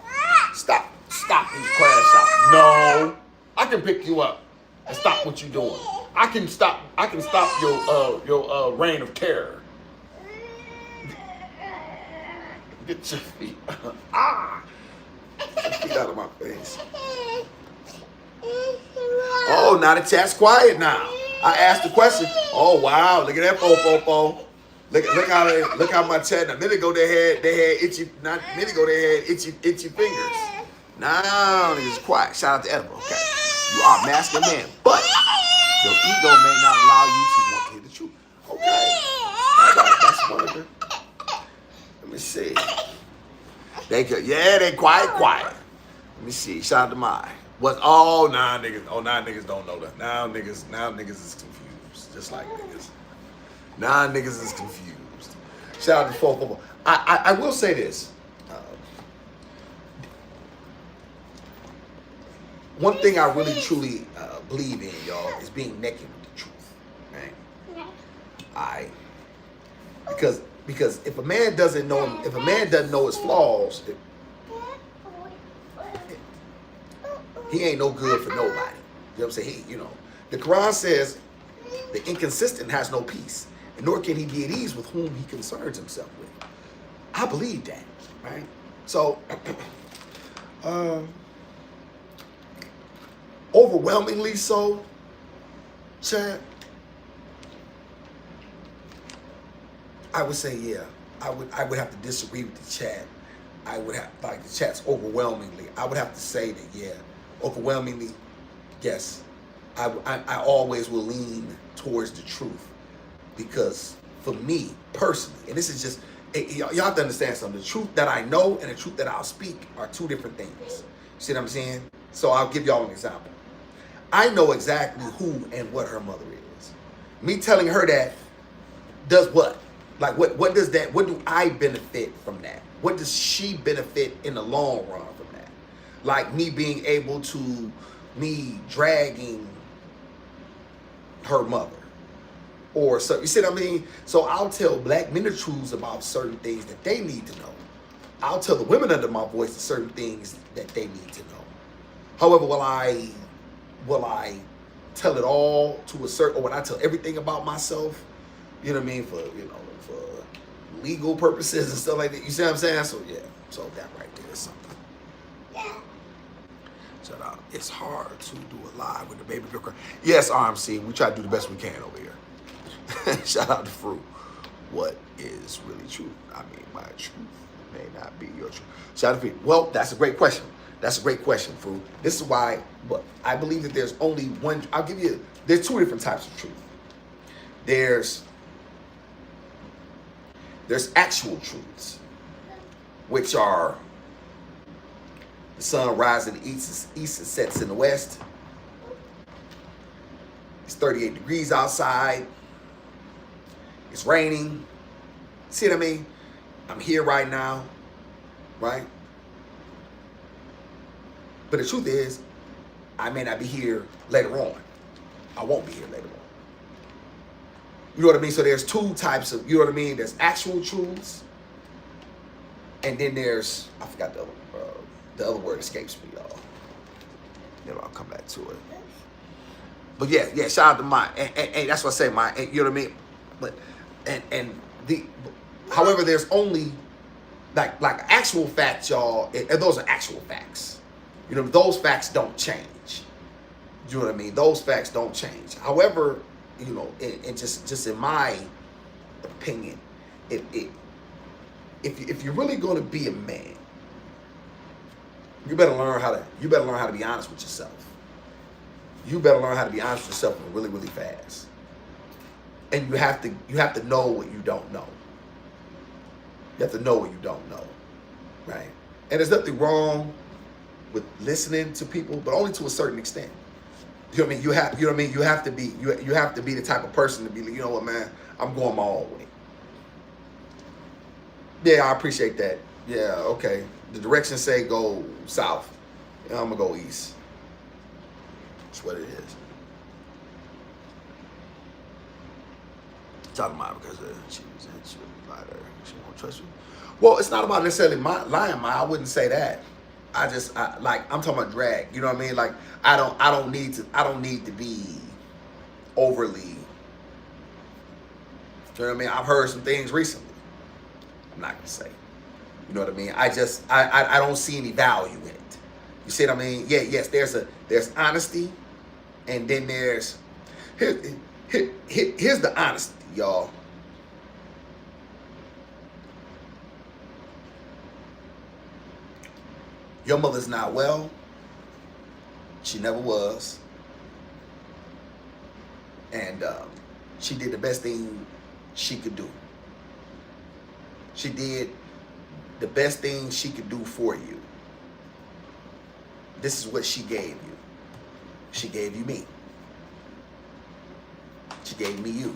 Stop. Stop and crash out. No. I can pick you up and stop what you're doing. I can stop your reign of terror. Get your feet. Get your feet out of my face. Oh, now the chat's quiet now. I asked the question. Oh wow, look at that fofo. Look how my chat. A minute ago they had itchy. Not a minute ago they had itchy fingers. Now niggas quiet. Shout out to Edible. Okay, you are a masculine man, but your ego may not allow you to want to hear the truth. Okay, that's one of them. Let me see. They quiet. Let me see. Shout out to my. Now niggas don't know that. Now niggas is confused. Just like niggas. Now niggas is confused. Shout out to Fofo. I will say this. One thing I really truly believe in, y'all, is being naked with the truth. Right? Because if a man doesn't know his flaws, he ain't no good for nobody. You know what I'm saying? The Quran says the inconsistent has no peace, and nor can he be at ease with whom he concerns himself with. I believe that, right? So, overwhelmingly so, Chad, I would say, yeah. I would have to disagree with the chat. I would have, like, the chat's overwhelmingly. I would have to say that, yeah, overwhelmingly, yes. I always will lean towards the truth. Because for me personally, and this is just, y'all have to understand something. The truth that I know and the truth that I'll speak are two different things. See what I'm saying? So I'll give y'all an example. I know exactly who and what her mother is. Me telling her that does what? Like what does that, what do I benefit from that? What does she benefit in the long run from that? Like me being able to, me dragging her mother. Or so, you see what I mean? So I'll tell black men the truths about certain things that they need to know. I'll tell the women under my voice the certain things that they need to know. However, will I tell it all to a certain, or will I tell everything about myself? You know what I mean? For legal purposes and stuff like that. You see what I'm saying? So yeah, so that right there is something. Yeah. Shout out. It's hard to do a live with the baby girl. Yes, RMC, we try to do the best we can over here. Shout out to Fruit. What is really true? I mean, my truth may not be your truth. Shout out to Fruit. Well, that's a great question. That's a great question, Fruit. This is why, but I believe that there's only one. I'll give you. There's two different types of truth. There's actual truths, which are the sun rises in the east and sets in the west. It's 38 degrees outside. It's raining. See what I mean? I'm here right now, right? But the truth is, I may not be here later on. I won't be here later on. You know what I mean? So there's two types of, you know what I mean? There's actual truths, and then there's, I forgot the other word escapes me, y'all. Then I'll come back to it. But yeah, shout out to mine. And that's what I say, mine. You know what I mean? But however, there's only like actual facts, y'all, and those are actual facts. You know, those facts don't change. You know what I mean? Those facts don't change. However, you know, and just in my opinion, if you're really going to be a man, you better learn how to be honest with yourself. You better learn how to be honest with yourself really, really fast. And you have to know what you don't know. You have to know what you don't know, right? And there's nothing wrong with listening to people, but only to a certain extent. You know what I mean? You know what I mean? You have to be the type of person to be like, you know what, man, I'm going my own way. Yeah, I appreciate that. Yeah, okay. The directions say go south. Yeah, I'm gonna go east. That's what it is. Talking about because she lied to her. She won't trust you. Well, it's not about necessarily lying. I wouldn't say that. I'm talking about drag. You know what I mean? Like I don't need to be overly. You know what I mean? I've heard some things recently. I'm not gonna say. You know what I mean? I don't see any value in it. You see what I mean? Yeah, yes. There's honesty, and then here's the honesty, y'all. Your mother's not well. She never was. And she did the best thing she could do. She did the best thing she could do for you. This is what she gave you. She gave you me. She gave me you.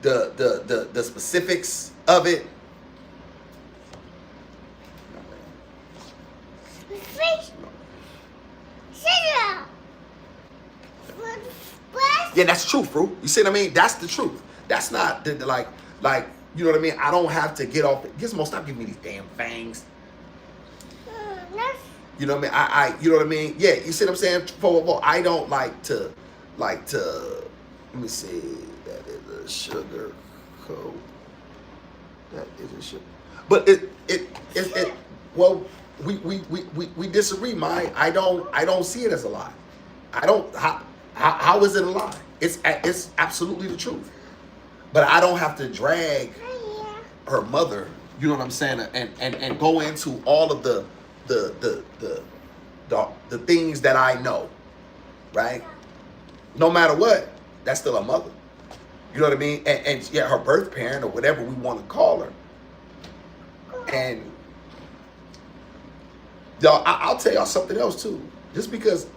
The specifics of it. Yeah, that's the truth, bro. You see what I mean? That's the truth. That's not like you know what I mean? I don't have to get off. Gizmo, stop giving me these damn fangs. You know what I mean? You know what I mean? Yeah, you see what I'm saying? I don't like to. Let me see. That is a sugar coat. That is a sugar. But it. Well, we disagree, Mike. I don't see it as a lie. I don't. How is it a lie? It's absolutely the truth. But I don't have to drag her mother, you know what I'm saying, and go into all of the things that I know. right? No matter what, that's still a mother. You know what I mean? And yeah, her birth parent or whatever we want to call her. And y'all, I'll tell y'all something else too. Just because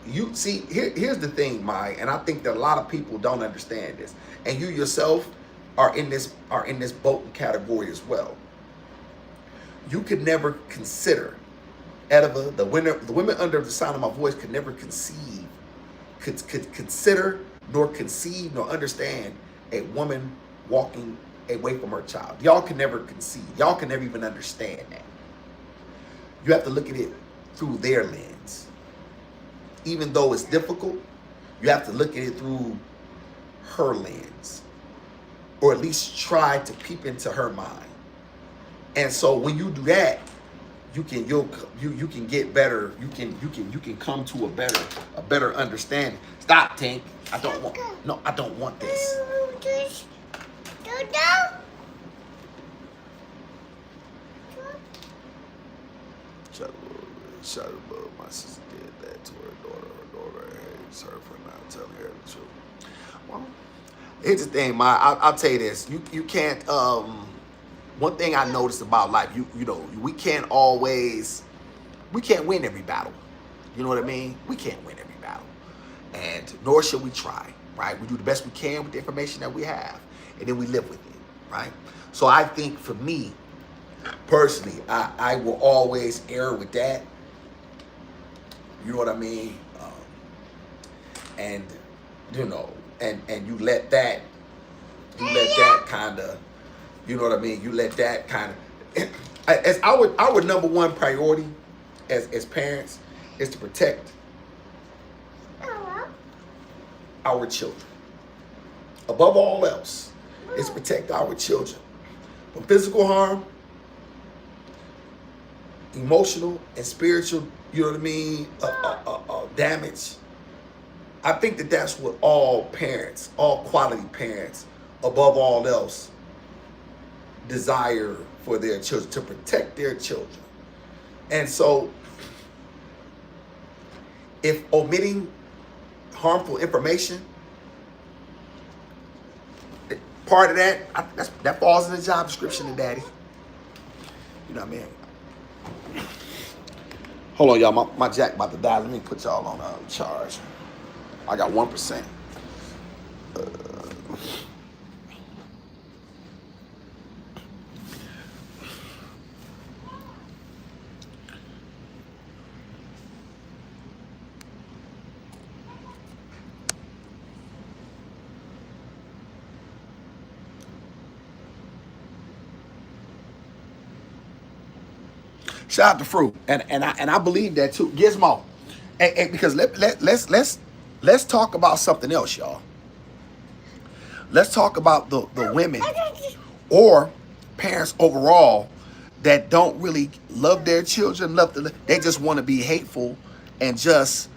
you see, here's the thing, Maya, and I think that a lot of people don't understand this, and you yourself are in this boat and category as well. You could never consider, Edova, the women under the sound of my voice could never could consider, nor conceive, nor understand a woman walking away from her child. Y'all can never conceive. Y'all can never even understand that. You have to look at it through their lens. Even though it's difficult, you have to look at it through her lens, or at least try to peep into her mind. And so when you do that, you can get better. You can come to a better understanding. Stop, Tink. I don't want this. Shut up, my sister did that to her daughter. Her daughter hates her for not telling her the truth. Well, here's the thing, I'll tell you this. You can't. One thing I noticed about life, you know, we can't win every battle. You know what I mean? We can't win every battle, and nor should we try. Right? We do the best we can with the information that we have, and then we live with it. Right? So I think for me personally, I will always err with that. You know what I mean? And you know, and you let that kind of, you know what I mean? You let that kind of, as our number one priority as parents is to protect our children. Above all else, is protect our children from physical harm, emotional and spiritual, you know what I mean, damage. I think that that's what all parents, all quality parents, above all else, desire for their children, to protect their children. And so, if omitting harmful information, part of that, that falls in the job description of daddy. You know what I mean? Hold on, y'all. My jack about to die. Let me put y'all on charge. I got 1%. Shout out to Fruit, and I believe that too, Gizmo, and because let's talk about something else, y'all. Let's talk about the women or parents overall that don't really love their children. They just want to be hateful, and just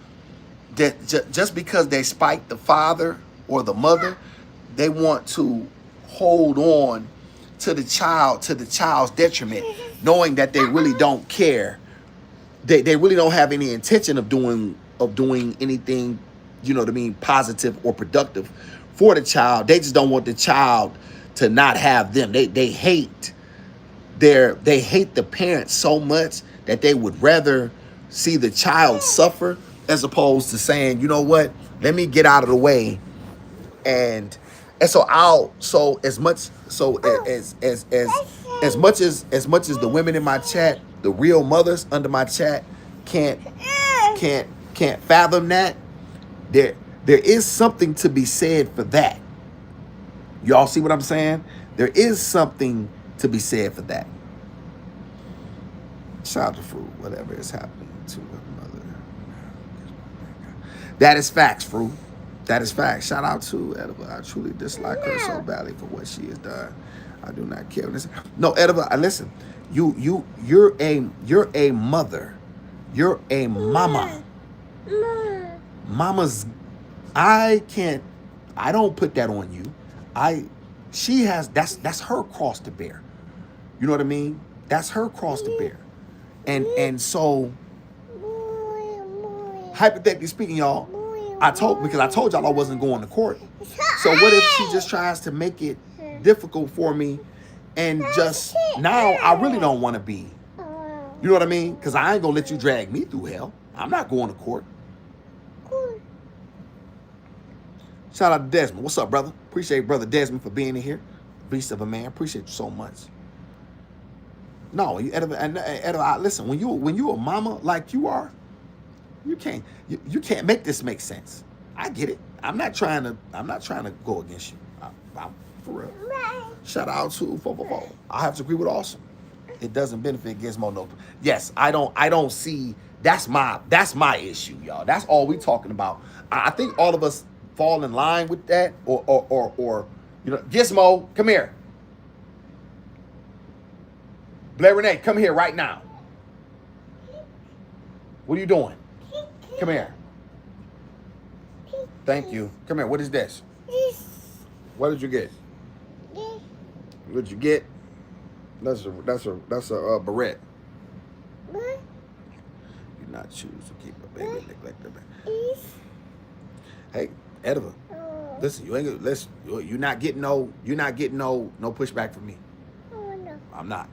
because they spite the father or the mother, they want to hold on to the child's detriment, knowing that they really don't care. They really don't have any intention of doing anything, you know what I mean, positive or productive for the child. They just don't want the child to not have them. They hate the parents so much that they would rather see the child suffer, as opposed to saying, you know what, let me get out of the way. And so as much as the women in my chat, the real mothers under my chat can't fathom that, there is something to be said for that. Y'all see what I'm saying? There is something to be said for that. Shout out to Fruit, whatever is happening to her mother. That is facts, Fruit. That is facts. Shout out to Edova. I truly dislike her so badly for what she has done. I do not care. Listen, no, Edova. Listen, you're a mother. You're a mama. Mamas. I don't put that on you. That's her cross to bear. You know what I mean? That's her cross to bear. And so hypothetically speaking, y'all, because I told y'all I wasn't going to court. So what if she just tries to make it difficult for me, and just now I really don't want to be. You know what I mean? Because I ain't gonna let you drag me through hell. I'm not going to court. Shout out to Desmond. What's up, brother? Appreciate brother Desmond for being in here. Beast of a man. Appreciate you so much. No, listen. When you a mama like you are, you can't make this make sense. I get it. I'm not trying to go against you. I'm for real. Shout out to 444. I have to agree with Awesum. It doesn't benefit Gizmo no. Yes, I don't see. That's my issue, y'all. That's all we talking about. I think all of us fall in line with that, or Gizmo, come here. Blair Renee, come here right now. What are you doing? Come here. Thank you. Come here. What is this? What did you get? What did you get? That's a barrette. You not choose to keep a baby like that. Hey, Edva, listen. You're not getting no pushback from me. I'm not.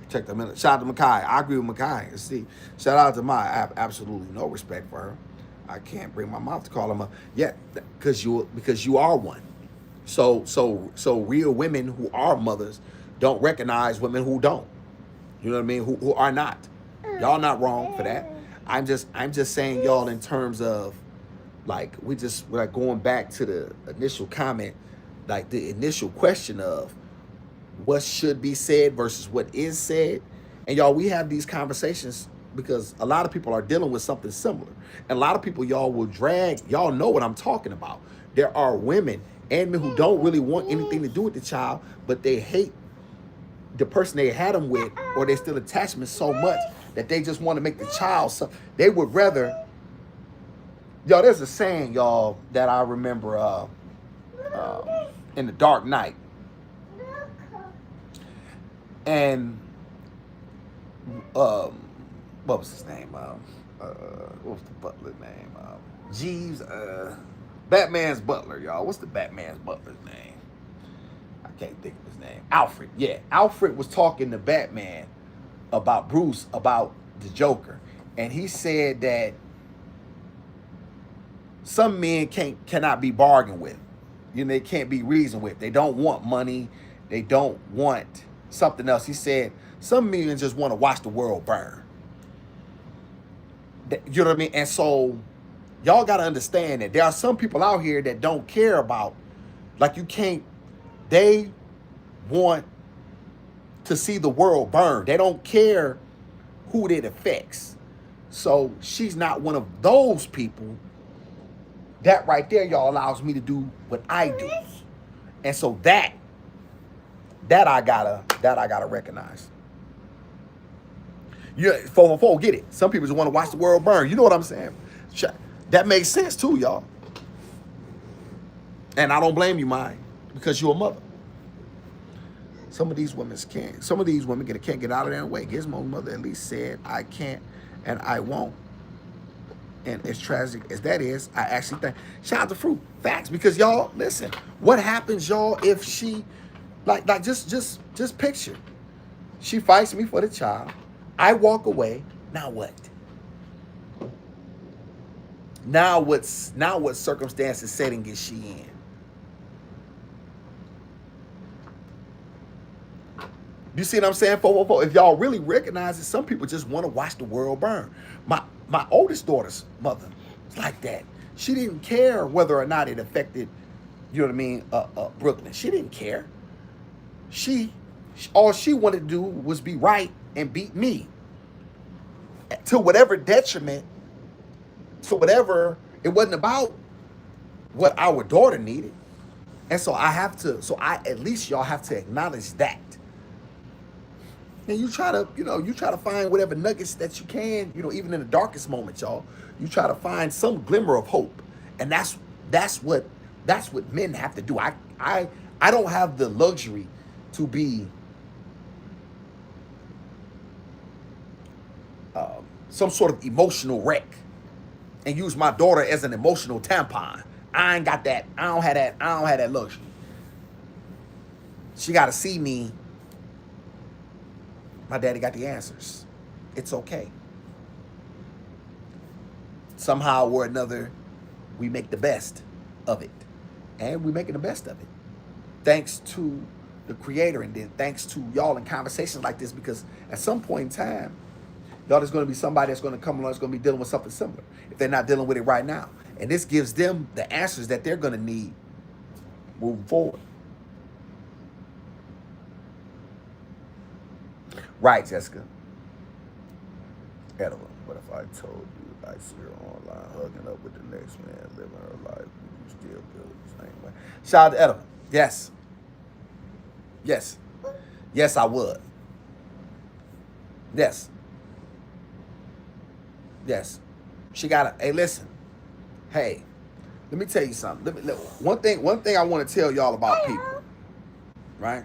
Check the minute. Shout out to Makai. I agree with Makai. See, shout out to Mai. I have absolutely no respect for her. I can't bring my mouth to call him because you are one. So real women who are mothers don't recognize women who don't. You know what I mean? Who are not. Y'all not wrong for that. I'm just saying, y'all, in terms of like we're like going back to the initial comment, like the initial question of what should be said versus what is said. And y'all, we have these conversations because a lot of people are dealing with something similar. And a lot of people, y'all will drag, y'all know what I'm talking about. There are women and men who don't really want anything to do with the child, but they hate the person they had them with, or they still attachment so much that they just want to make the child they would rather. Y'all, there's a saying, y'all, that I remember in The Dark Knight. And what was his name? What was the butler's name? Jeeves, Batman's butler, y'all. What's the Batman's butler's name? I can't think of his name. Alfred. Yeah, Alfred was talking to Batman about Bruce, about the Joker, and he said that some men cannot be bargained with. You know, they can't be reasoned with. They don't want money. They don't want something else. He said some men just want to watch the world burn. You know what I mean? And so y'all got to understand that there are some people out here that don't care about, like, they want to see the world burn. They don't care who it affects. So she's not one of those people. That right there, y'all, allows me to do what I do. And so that I gotta recognize. Yeah, 444, get it. Some people just want to watch the world burn. You know what I'm saying? That makes sense too, y'all. And I don't blame you, mine, because you're a mother. Some of these women can't. Some of these women can't get out of their way. Gizmo's mother at least said, I can't and I won't. And as tragic as that is, I actually think, shout out to Fruit, facts, because y'all, listen, what happens, y'all, if she, like just picture, she fights me for the child, I walk away, now what? Now what circumstances, setting is she in? You see what I'm saying? If y'all really recognize it, some people just want to watch the world burn. My oldest daughter's mother was like that. She didn't care whether or not it affected, you know what I mean, Brooklyn. She didn't care. All she wanted to do was be right and beat me. To whatever detriment, to whatever, it wasn't about what our daughter needed. And so at least y'all have to acknowledge that. And you try to find whatever nuggets that you can, even in the darkest moments, y'all. You try to find some glimmer of hope. And that's what men have to do. I don't have the luxury to be some sort of emotional wreck and use my daughter as an emotional tampon. I ain't got that. I don't have that. I don't have that luxury. She got to see me. My daddy got the answers. It's okay. Somehow or another, we make the best of it. And we're making the best of it. Thanks to the creator, and then thanks to y'all in conversations like this, because at some point in time, y'all, there's going to be somebody that's going to come along that's going to be dealing with something similar if they're not dealing with it right now. And this gives them the answers that they're going to need moving forward. Right, Jessica. Edible. What if I told you I see her online hugging up with the next man, living her life? You still feel the same way? Shout out to Edible. Yes. Yes. Yes, I would. Yes. Yes. She got to, hey, listen. Hey, let me tell you something. One thing I want to tell y'all about people, right?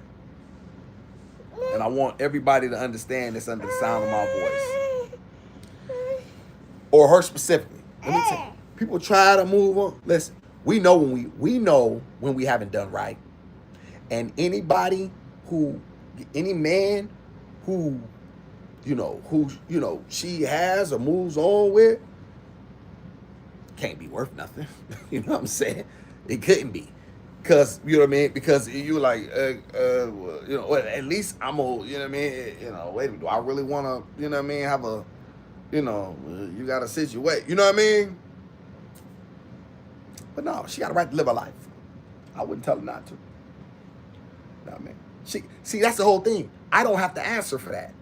And I want everybody to understand this under the sound of my voice. Or her specifically. Let me tell you. People try to move on. Listen, we know when we haven't done right. And any man who she has or moves on with can't be worth nothing. You know what I'm saying? It couldn't be. Because, you know what I mean? Because you like, at least I'm you know what I mean? Wait a minute, do I really want to, you know what I mean, have a, you got to situate, you know what I mean? But no, she got a right to live her life. I wouldn't tell her not to. You know what I mean? See, that's the whole thing. I don't have to answer for that.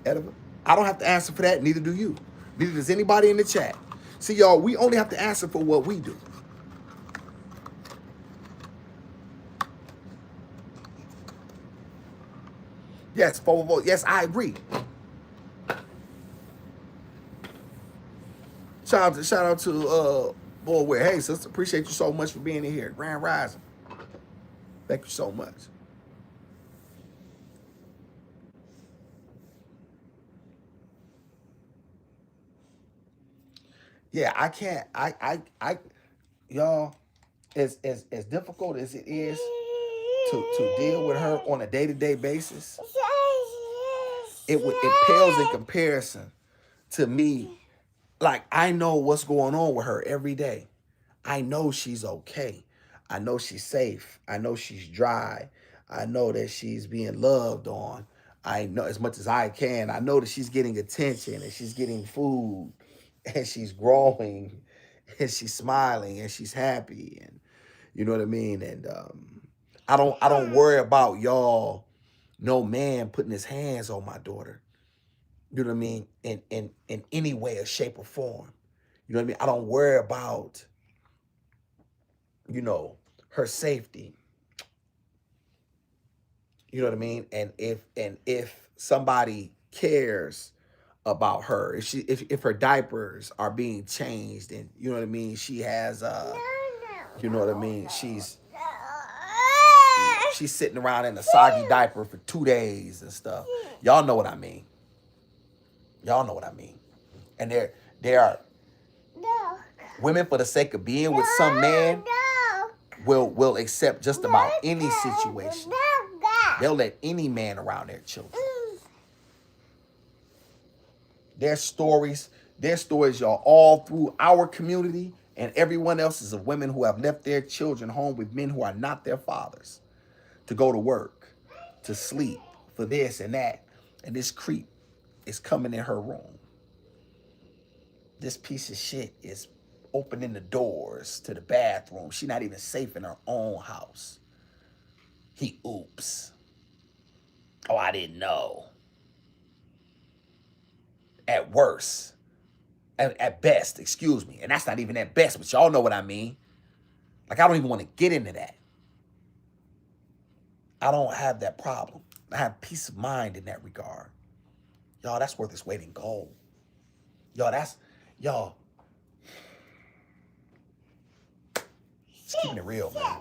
Edible. I don't have to answer for that, neither do you. Neither does anybody in the chat. See, y'all, we only have to answer for what we do. Yes, yes, I agree. Shout out to boy, where, hey, sister, appreciate you so much for being in here. Grand Rising. Thank you so much. Yeah, I can't. Y'all, as difficult as it is to deal with her on a day-to-day basis, it pales in comparison to me. Like, I know what's going on with her every day. I know she's okay. I know she's safe. I know she's dry. I know that she's being loved on. I know as much as I can. I know that she's getting attention and she's getting food and she's growing and she's smiling and she's happy, and you know what I mean? And I don't worry about y'all, no man putting his hands on my daughter. You know what I mean? In any way or shape or form. You know what I mean? I don't worry about, her safety. You know what I mean? And if somebody cares about her, if her diapers are being changed, and you know what I mean, she has you know what I mean, she's sitting around in a soggy diaper for 2 days and stuff. Y'all know what I mean. Y'all know what I mean. And there are women, for the sake of being with some man, will accept just about any situation. They'll let any man around their children. There's stories, y'all, all through our community and everyone else's, of women who have left their children home with men who are not their fathers, to go to work, to sleep, for this and that. And this creep is coming in her room. This piece of shit is opening the doors to the bathroom. She's not even safe in her own house. He oops. Oh, I didn't know. At worst. At best, excuse me. And that's not even at best, but y'all know what I mean. Like, I don't even want to get into that. I don't have that problem. I have peace of mind in that regard. Y'all, that's worth its weight in gold. Y'all, it's keeping it real, man.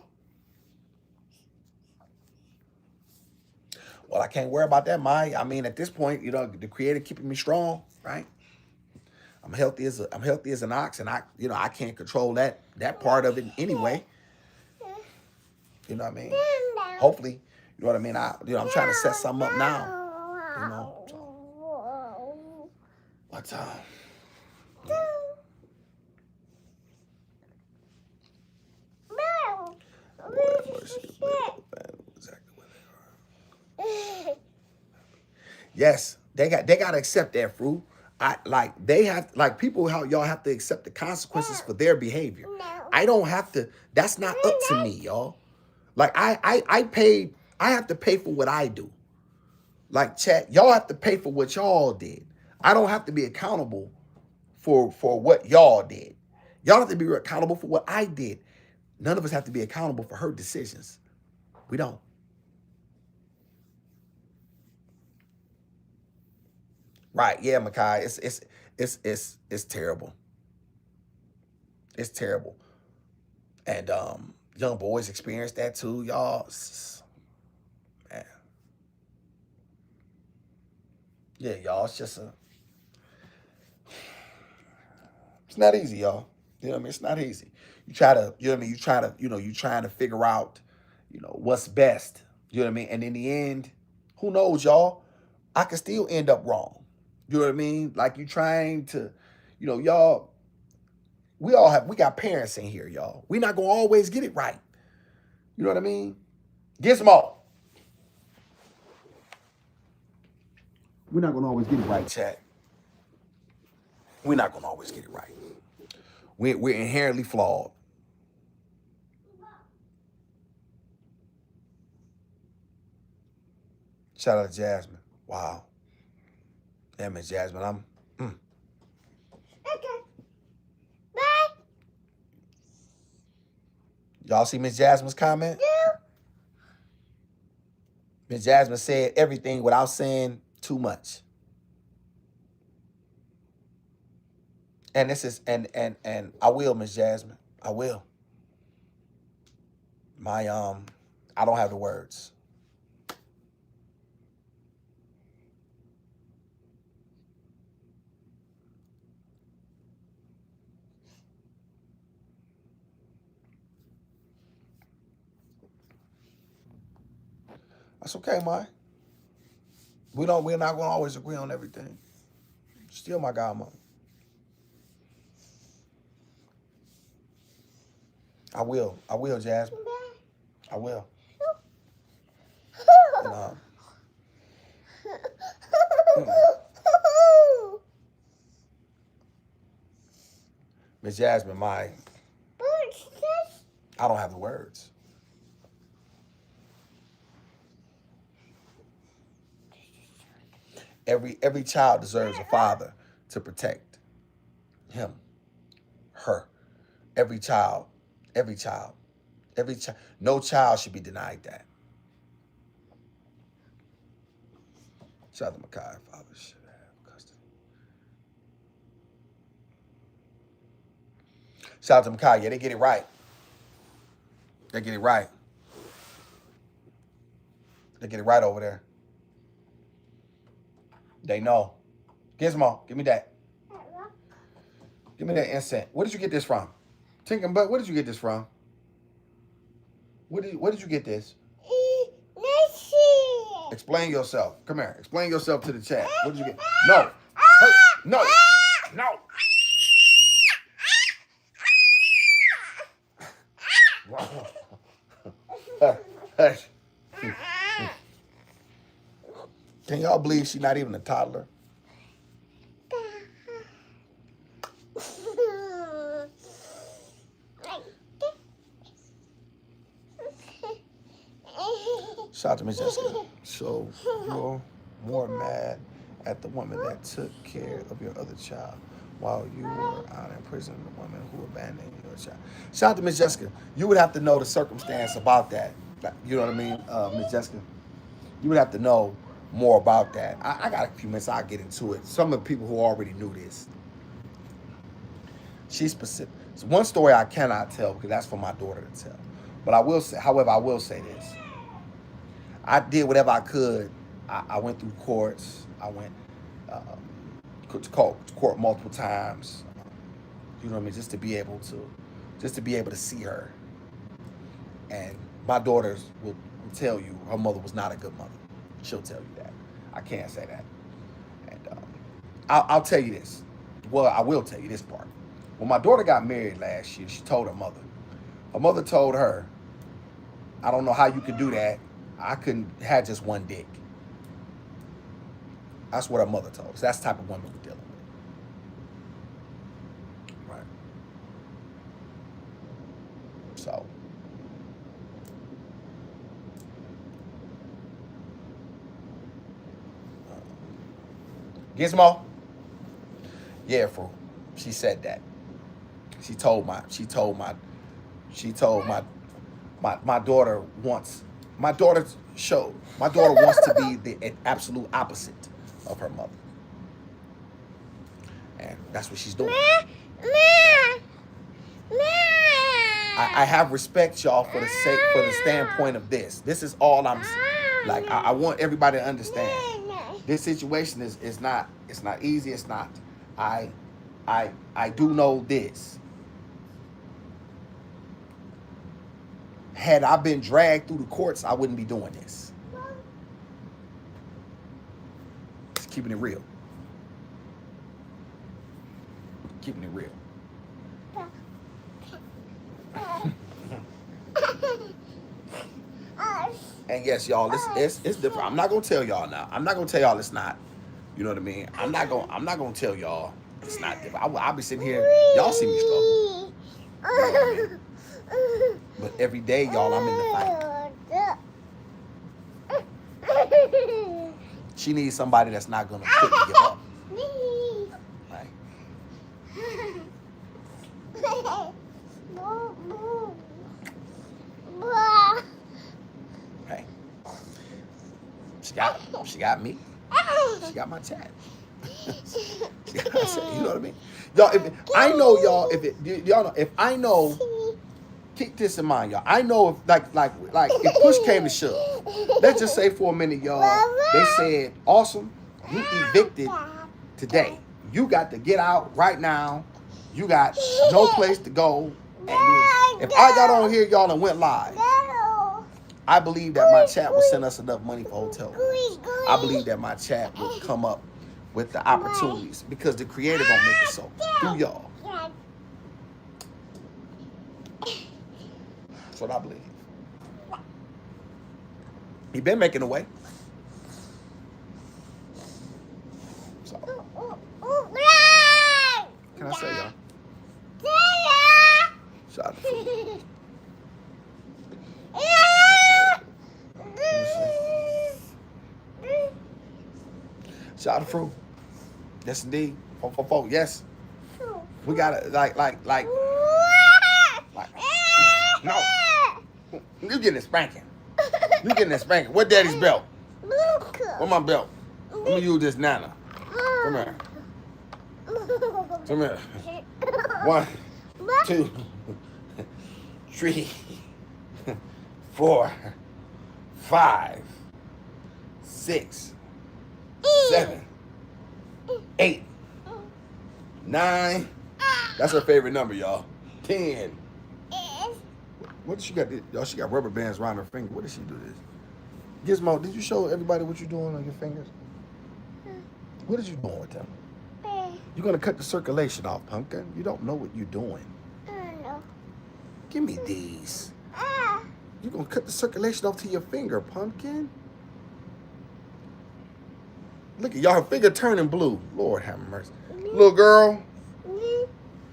Well, I can't worry about that, Maya. I mean, at this point, the creator keeping me strong, right? I'm healthy as an ox, and I can't control that part of it anyway. You know what I mean? Hopefully, you know what I mean. I'm trying to set something up now. You know, so, but exactly where they are. Yes, they gotta accept that, fruit. They have people how y'all have to accept the consequences for their behavior. I don't have to. That's not up to me, y'all. Like I have to pay for what I do. Like chat, y'all have to pay for what y'all did. I don't have to be accountable for what y'all did. Y'all have to be accountable for what I did. None of us have to be accountable for her decisions. We don't. Right? Yeah, Makai. It's terrible. It's terrible. And young boys experience that too, y'all. Man. Yeah, y'all. It's not easy, y'all. You know what I mean? It's not easy. You try to, you know what I mean? You trying to figure out, what's best. You know what I mean? And in the end, who knows, y'all? I can still end up wrong. You know what I mean? Like you trying to, y'all, we got parents in here, y'all. We not gonna always get it right. You know what I mean? Gizmo. We're not gonna always get it right, chat. We're not gonna always get it right. We're inherently flawed. Shout out to Jasmine. Wow. Yeah, Miss Jasmine, Okay. Bye. Y'all see Miss Jasmine's comment? Yeah. Miss Jasmine said everything without saying too much. And this is and I will, Miss Jasmine. I will. I don't have the words. That's okay, Mike. We're not gonna always agree on everything. Still my godmother. I will. I will, Jasmine. I will. And, Miss Jasmine, I don't have the words. Every child deserves a father to protect him, her. Every child, every child, every child. No child should be denied that. Shout out to Makai, father should have custody. Shout out to Makai, yeah, they get it right. They get it right. They get it right over there. They know. Gizmo, give me that. Give me that incense. Where did you get this from? Tinkin' Butt, where did you get this from? Where did you get this? Explain yourself. Come here. Explain yourself to the chat. What did you get? No. Hey, no. No. Hush. Can y'all believe she's not even a toddler? Shout out to Miss Jessica. So you're more mad at the woman that took care of your other child while you were out in prison, the woman who abandoned your child. Shout out to Miss Jessica. You would have to know the circumstance about that. You know what I mean, Miss Jessica? You would have to know more about that. I got a few minutes. I'll get into it. Some of the people who already knew this. She's specific. It's one story I cannot tell because that's for my daughter to tell. But I will say, however, I will say this. I did whatever I could. I went through courts. I went to court multiple times. You know what I mean? Just to be able to see her. And my daughters will tell you her mother was not a good mother. She'll tell you that. I can't say that. And I'll tell you this. Well, I will tell you this part. When my daughter got married last year, she told her mother. Her mother told her, I don't know how you could do that. I couldn't have just one dick. That's what her mother told us. That's the type of woman we're dealing with. Right. So. Gizmo? Yeah, fool. She said that. She told my daughter wants, my daughter wants to be the absolute opposite of her mother. And that's what she's doing. I have respect, y'all, for the standpoint of this. This is all I'm like. I want everybody to understand. This situation is not. It's not easy. It's not. I do know this. Had I been dragged through the courts, I wouldn't be doing this. Just keeping it real. Keeping it real. And yes, y'all, it's different. I'm not gonna tell y'all now. I'm not gonna tell y'all it's not. You know what I mean? I'm not gonna tell y'all it's not different. I'll be sitting here. Y'all see me struggle. You know what I mean? But every day, y'all, I'm in the fight. She needs somebody that's not gonna quit and give up. Right? Right. She got me. She got my chat. You know what I mean? Y'all, if I know, keep this in mind, y'all. I know if like if push came to shove, let's just say for a minute, y'all, they said, Awesum, you evicted today. You got to get out right now. You got no place to go. And if I got on here, y'all, and went live, I believe that my chat will send us enough money for hotel rooms. I believe that my chat will come up with the opportunities because the creator gonna make it so through y'all. That's what I believe. He been making a way. So, can I say, y'all? Shout out to Fruit. Shout out to Fruit. Yes, indeed. 444. Yes. We got it. Like. No. You getting a spanking. You getting a spanking. What daddy's belt? Where my belt? Let me use this nana. Come here. Come here. 1, 2, 3, 4, 5, 6, 7, 8, 9. That's her favorite number, y'all. 10. What did she got? Y'all, she got rubber bands around her finger. What did she do this? Gizmo, did you show everybody what you're doing on your fingers? What are you doing with them? You're going to cut the circulation off, Pumpkin. You don't know what you're doing. No. Give me these. You're going to cut the circulation off to your finger, Pumpkin. Look at y'all, her finger turning blue. Lord have mercy. Little girl,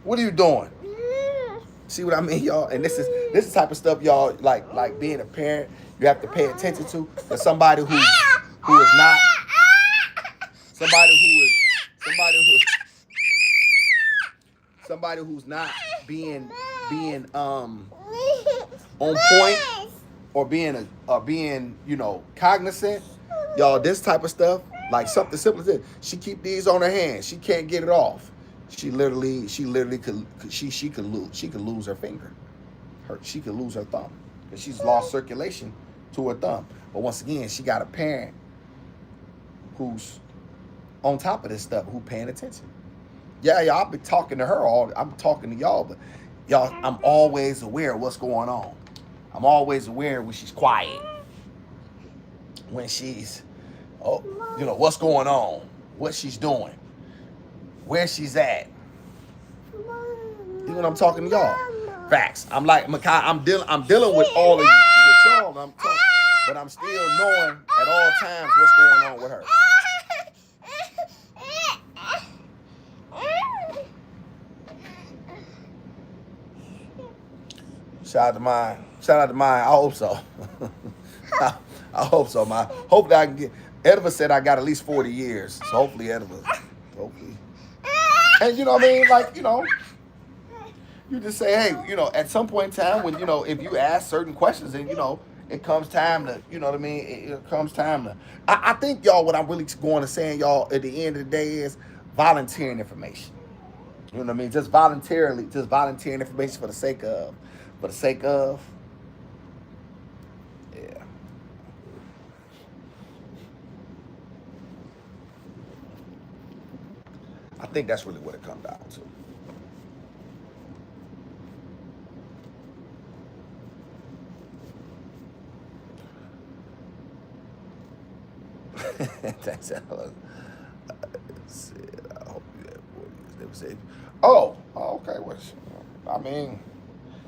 what are you doing? See what I mean, y'all? And this is the type of stuff, y'all, like being a parent, you have to pay attention to. There's somebody who is not, somebody who's not being on point or being cognizant. Y'all, this type of stuff, like something simple as this. She keep these on her hand. She can't get it off. She literally could lose her finger. She could lose her thumb because she's lost circulation to her thumb. But once again, she got a parent who's on top of this stuff, who paying attention. Yeah, y'all, I've been talking to her all. I'm talking to y'all, but y'all, I'm always aware of what's going on. I'm always aware when she's quiet, when she's, oh, what's going on, what she's doing, where she's at. You know what I'm talking to y'all? Facts. I'm like Makai. I'm dealing with all of you, with y'all. But I'm still knowing at all times what's going on with her. Shout out to mine. I hope so. I hope so, man. Hopefully I can get. Edva said I got at least 40 years. So hopefully Edva. Hopefully. And you know what I mean? Like, you just say, hey, at some point in time when, if you ask certain questions and, it comes time to, you know what I mean? It comes time to. I think, y'all, what I'm really going to say, y'all, at the end of the day is volunteering information. You know what I mean? Just volunteering information for the sake of. Yeah. I think that's really what it comes down to. Thanks, Ella. I hope you have 40 years. Never say. Oh, okay. Well, I mean,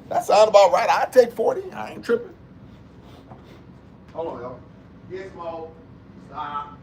that sounds about right. I'd take 40. I ain't tripping. Hold on, y'all. Gizmo, stop.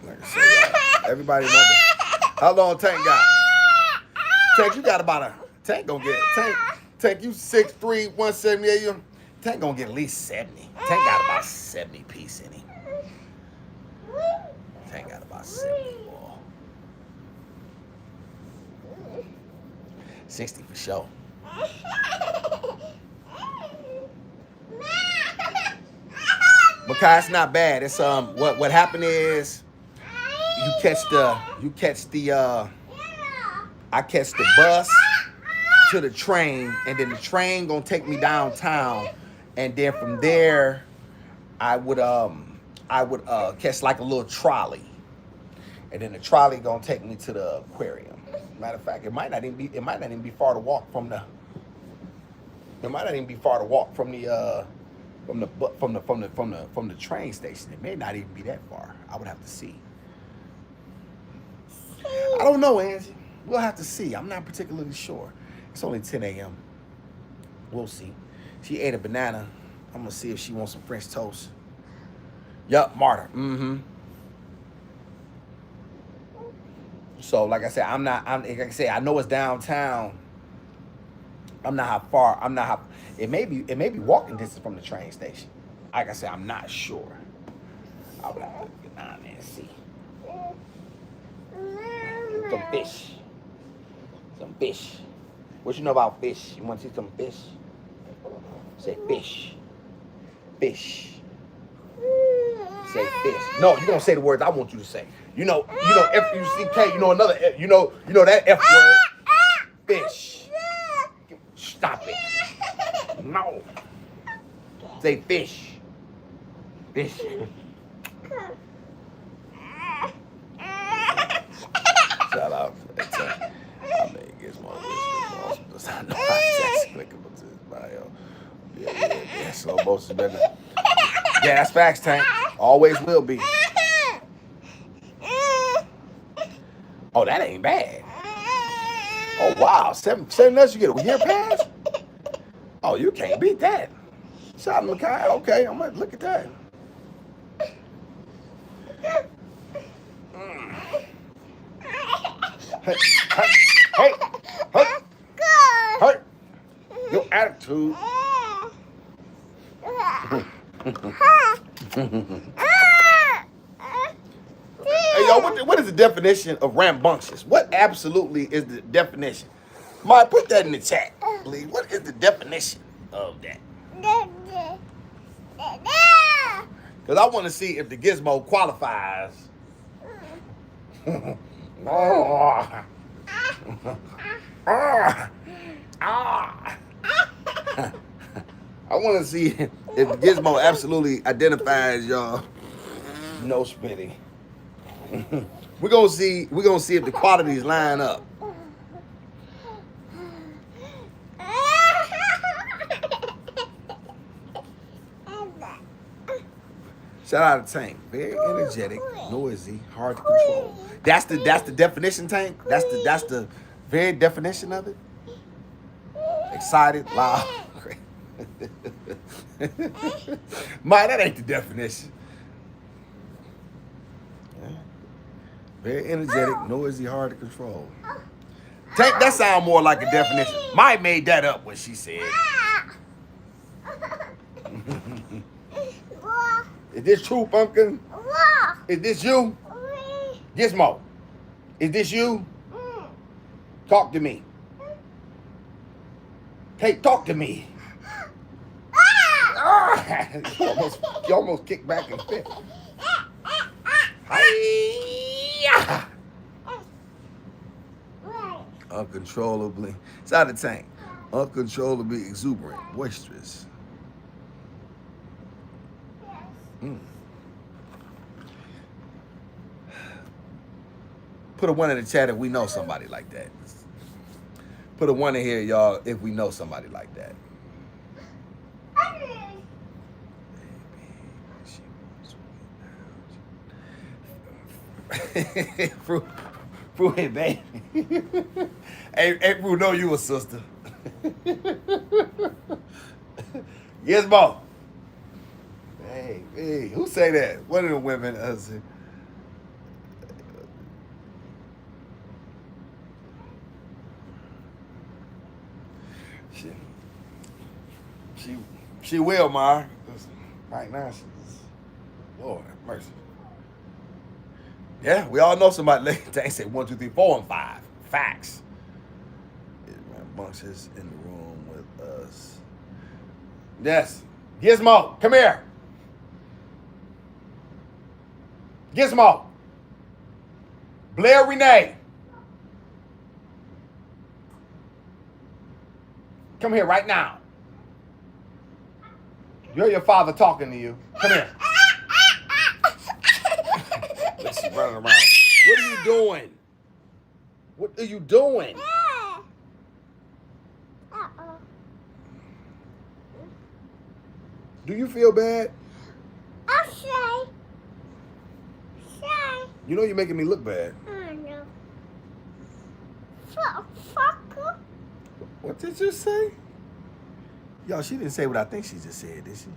Like I said, everybody wonder how long Tank got. Tank, you got about a Tank gonna get Tank. You 6'3", 178. Tank gonna get at least 70. Tank got about 70 piece in him. Tank got about 70 more. 60 for sure. Because it's not bad. It's what happened is I catch the bus to the train, and then the train gonna take me downtown, and then from there I would catch like a little trolley, and then the trolley gonna take me to the aquarium. Matter of fact, it might not even be far to walk from the. It might not even be far to walk from the train station. It may not even be that far. I would have to see. I don't know, Angie. We'll have to see. I'm not particularly sure. It's only 10 a.m. We'll see. She ate a banana. I'm gonna see if she wants some French toast. Yup, Marta. Mm-hmm. So, like I said, I know it's downtown. It may be walking distance from the train station. Like I said, I'm not sure. I would have to get down there and see. Some fish. Some fish. What you know about fish? You want to see some fish? Say fish. Fish. Say fish. No, you're gonna say the words I want you to say. You know F-U-C-K, you know another you know that F word. Fish. Stop it. No. Say fish. Fish. Shout out. I mean, Gizmo. I know I just clickable to his bio. Yeah. Slow motion better. Yeah, that's facts, Tank. Always will be. Oh, that ain't bad. Oh, wow. Seven nuts, you get a year pass? Oh, you can't beat that. Shout out to Makai. Okay, I'm going to look at that. Hey. Your attitude. Hey, yo, what is the definition of rambunctious? What absolutely is the definition? Mike, put that in the chat, please. What is the definition of that? Because I want to see if the gizmo qualifies. I want to see if the gizmo absolutely identifies y'all. No spitting. We're gonna see if the qualities line up. Shout out to Tank. Very energetic, noisy, hard to control. That's the definition, Tank. That's the very definition of it. Excited, loud. Mike, that ain't the definition. Very energetic, noisy, hard to control. Tank, that sound more like a definition. Mike made that up when she said. Is this true, Pumpkin? Is this you? Gizmo, is this you? Talk to me. Hey, talk to me. You almost kicked back and fit. Hi-ya! Uncontrollably. It's out of Tank. Uncontrollably exuberant, boisterous. Put a 1 in the chat if we know somebody like that. Put a 1 in here, y'all, if we know somebody like that. Fruit, hey, baby. hey, Fruit, know you a sister. Gizmo. Hey, who say that? One of the women. She will, Mar. Right now, she's Lord have mercy. Yeah, we all know somebody. They say 1, 2, 3, 4, and 5. Facts. Rambunctious in the room with us. Yes, Gizmo, come here. Gizmo. Blair Renee. Come here right now. You hear your father talking to you. Come here. She's running around. What are you doing? What are you doing? Do you feel bad? You know you're making me look bad. No. What did you say? Yo, she didn't say what I think she just said, did she?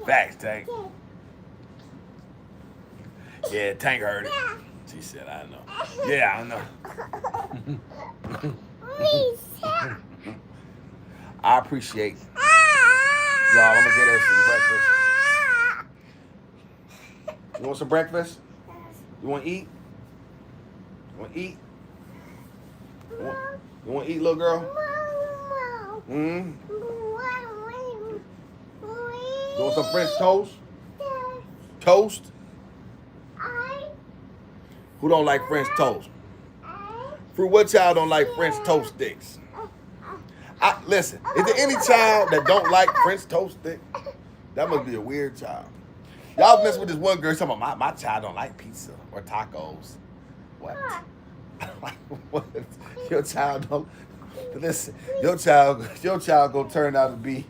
Facts, Tank. Yeah, Tank heard it. She said, I know. Yeah, I know. I appreciate y'all. I'm gonna get her some breakfast. You want some breakfast? You want to eat? You want to eat? You want to eat, little girl? Hmm? You want some French toast? Toast? Who don't like French toast? Fruit, what child don't like French toast sticks? Listen, is there any child that don't like French toast sticks? That must be a weird child. Y'all mess with this one girl talking about my child don't like pizza or tacos. What? What? Your child don't listen. Your child gonna turn out to be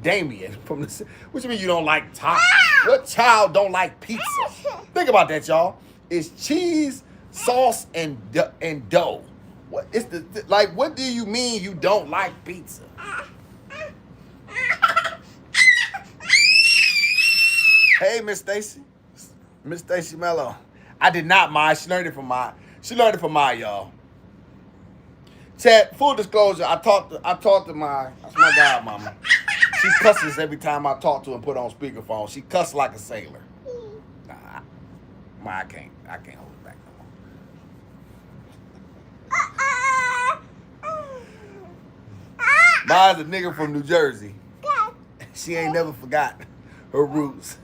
Damien from the. What you mean you don't like tacos? What child don't like pizza? Think about that, y'all. It's cheese, sauce, and dough. What is like? What do you mean you don't like pizza? Hey, Miss Stacy. Miss Stacy Mello. I did not mind. She learned it from my. She learned it from my y'all. Chad, full disclosure, I talked to my godmama. She cusses every time I talk to her and put on speakerphone. She cuss like a sailor. Nah, I can't hold it back no more. Mine's a nigga from New Jersey. She ain't never forgot her roots.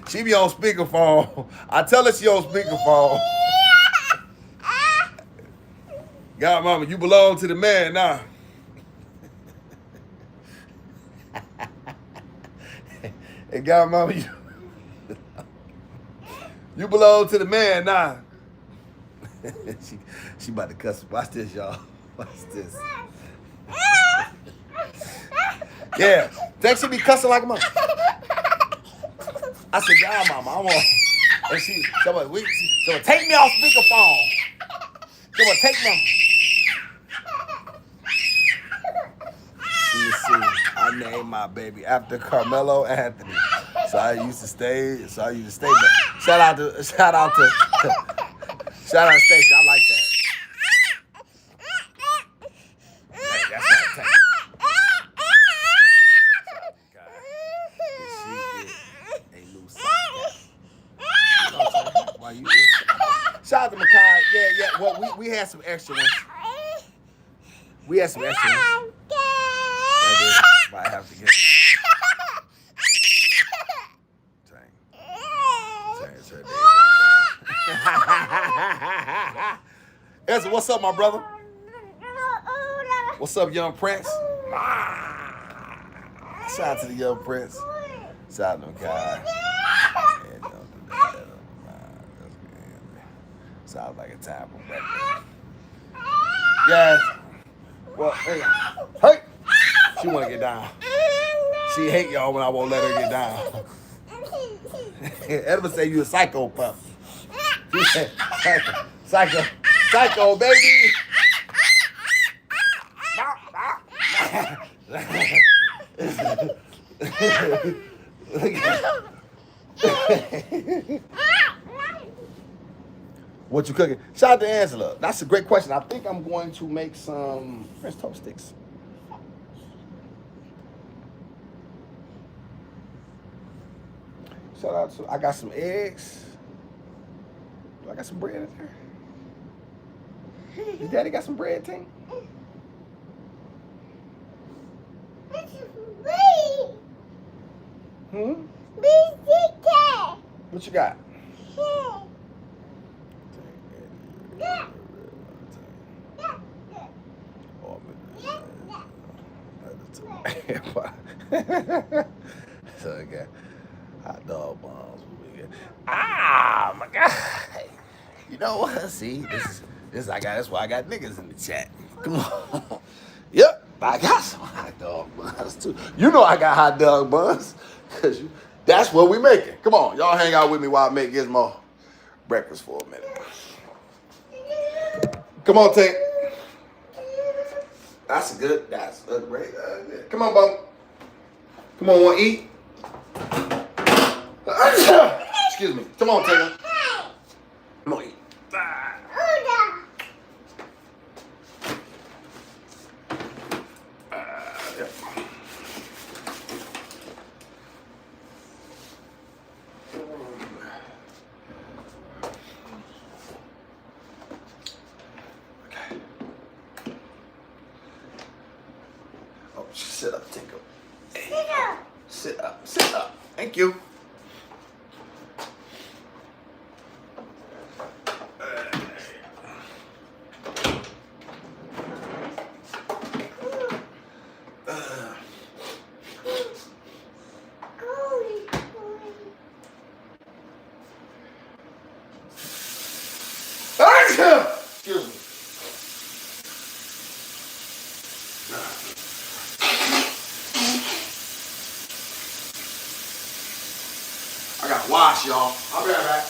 She be on speakerphone. I tell her she on speakerphone. Godmama, you belong to the man now. Hey, Godmama, you belong to the man now. she about to cuss. Watch this, y'all. Watch this. Yeah, think she be cussing like a mother. I said, Godmama, I want. And she take me off speakerphone. Take me. You see, I named my baby after Carmelo Anthony. So I used to stay back. Shout out to Stacey. I like that. That's not Tank. She get a new sock. Why you just... Shout out to Makai. Yeah. Well, we had some extra ones. Might have to get Ezra, what's up, my brother? What's up, young prince? Shout out to the young prince. Shout out to Makai. Sounds like a time for breakfast. Yeah. Well, hey. She want to get down. She hate y'all when I won't let her get down. Edmund say you a psychopath. Psycho, baby. What you cooking? Shout out to Angela. That's a great question. I think I'm going to make some French toast sticks. Shout out to, I got some eggs. Do I got some bread in there? Your daddy got some bread, Ting? What you got? So okay. Hot dog bombs. Ah, my God. You know what? See, this I got. That's why I got niggas in the chat. Come on. Yep, I got some hot dog buns too. You know I got hot dog buns, cause that's what we making. Come on, y'all hang out with me while I make Gizmo breakfast for a minute. Come on, Tank. That's a great. Come on, bum. Come on, want to eat? Excuse me. Come on, Taylor. Come on, eat. Yeah. Okay. Oh, sit up, Tinker. Sit up. Thank you. Excuse me. I gotta wash, y'all. I'll be right back.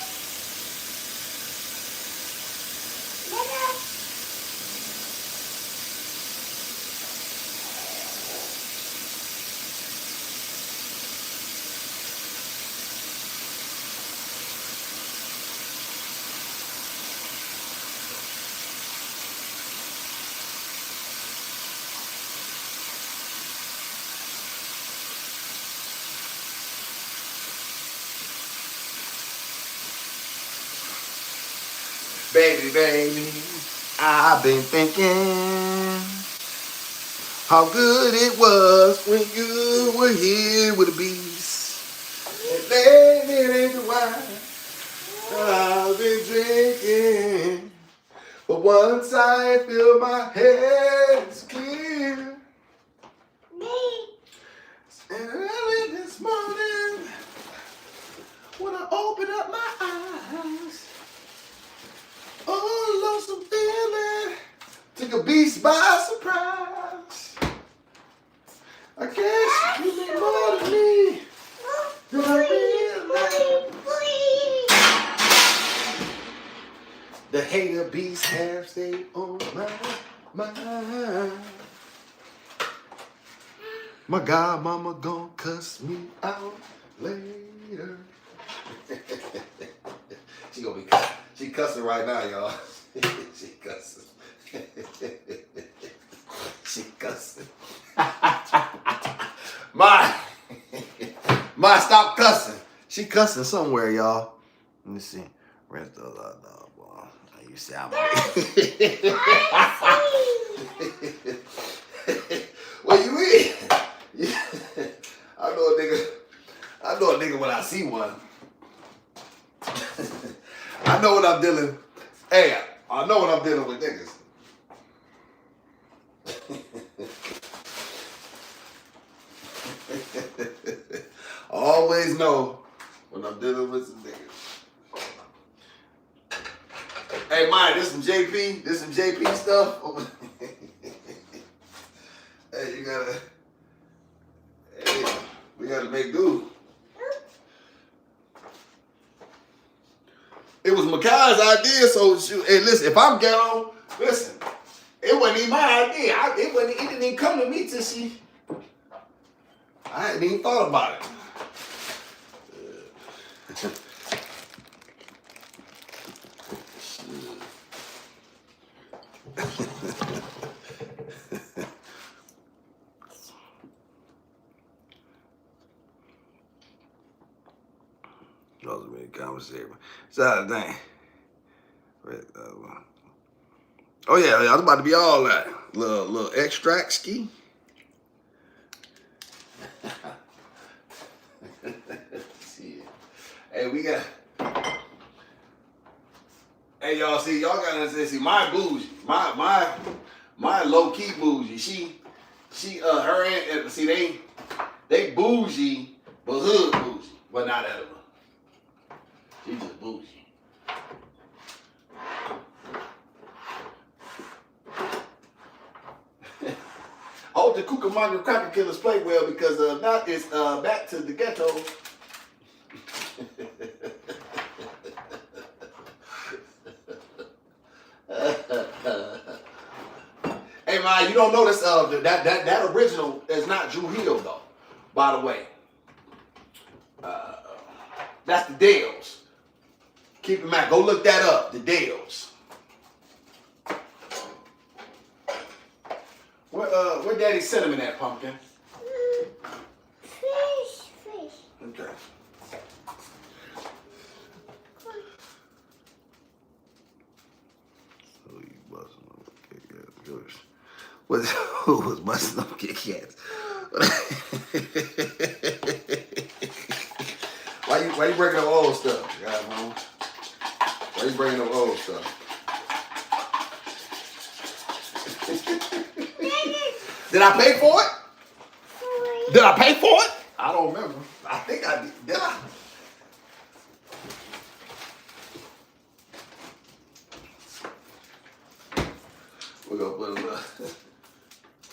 baby, I've been thinking how good it was when you were here with the beast. And baby, it ain't the wine I've been drinking. But once I feel my head is clear. And early this morning, when I open up my eyes, oh, lonesome feeling took a beast by surprise. I guess you mean more to me than I realize. The hater beast have stayed on my mind. My godmama gon' cuss me out later. She cussing right now, y'all. She cussing. She cussing. My, stop cussing. She cussing somewhere, y'all. Let me see. Rest of the boy. You see I'm Where you in? I know a nigga when I see one. I know what I'm dealing. Hey, I know what I'm dealing with niggas. I always know when I'm dealing with some niggas. Hey, Maya, this some JP. This some JP stuff. Hey, we gotta make do. It was Makai's idea, so shoot. Hey, listen, if I'm ghetto, listen, it wasn't even my idea. It didn't even come to me till she. I hadn't even thought about it. Awesome and conversation. It's out of thing. Oh yeah, I was about to be all that. Little extract ski. Hey, we got. Hey, y'all see, y'all gotta understand. See, my bougie, my low key bougie. She, her and see they bougie, but hood bougie, but not edible. She just bougie. I hope the Cucamonga Cracker Killers play well because now it's back to the ghetto. Hey man, you don't notice that original is not Drew Hill though. By the way, that's the Dales. Keep in mind, go look that up. The Dales. Where Daddy Cinnamon at, Pumpkin? Fish. Okay. Who was busting up Kit Kats? Why you breaking up old stuff, guys, mama? Why you bringing up old stuff? Did I pay for it? Did I pay for it? I don't remember. I think I did. Did I? We're gonna put it up.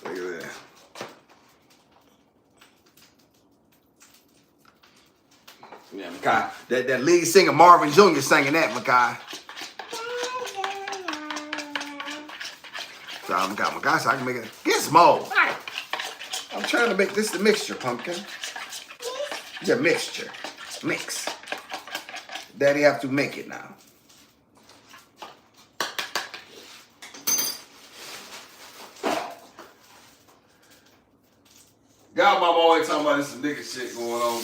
Look at that. Yeah, Makai. That lead singer Marvin Jr. singing that, Makai. So Makai, so I can make it. Gizmo. I'm trying to make this the mixture, Pumpkin. The mixture. Mix. Daddy have to make it now. Godmama always talking about this some nigga shit going on.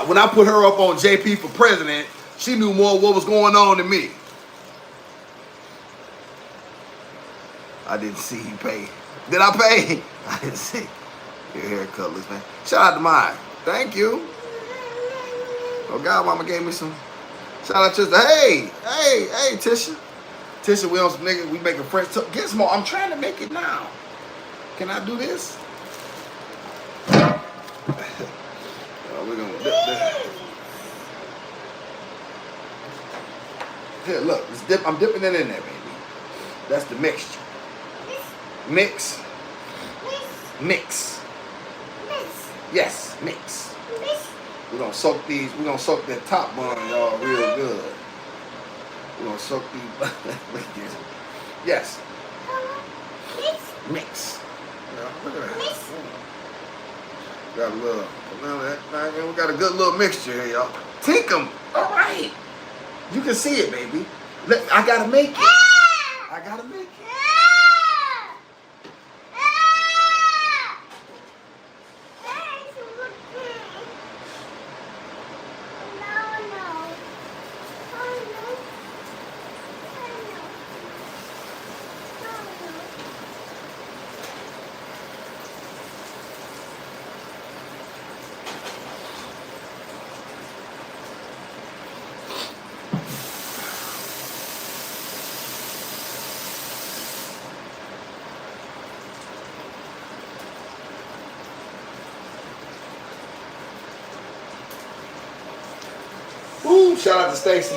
When I put her up on JP for president, she knew more what was going on than me. I didn't see you pay. Did I pay? I didn't see. Your hair colors, man. Shout out to mine. Thank you. Oh, God, mama gave me some. Shout out to Tisha. Hey, Tisha. Tisha, we on some niggas. We making French toast. Gizmo, I'm trying to make it now. Can I do this? We're going to dip this. Here, look. Let's dip. I'm dipping it in there, baby. That's the mixture. Mix. Mix. Yes, mix. We're gonna soak these. We're gonna soak that top bun, y'all, real good. We're gonna soak these. Look at this. Yes. Mix. Look at that. Got a little. We got a good little mixture here, y'all. Tink them. All right. You can see it, baby. I gotta make it. I gotta make it. Ooh, shout out to Stacy.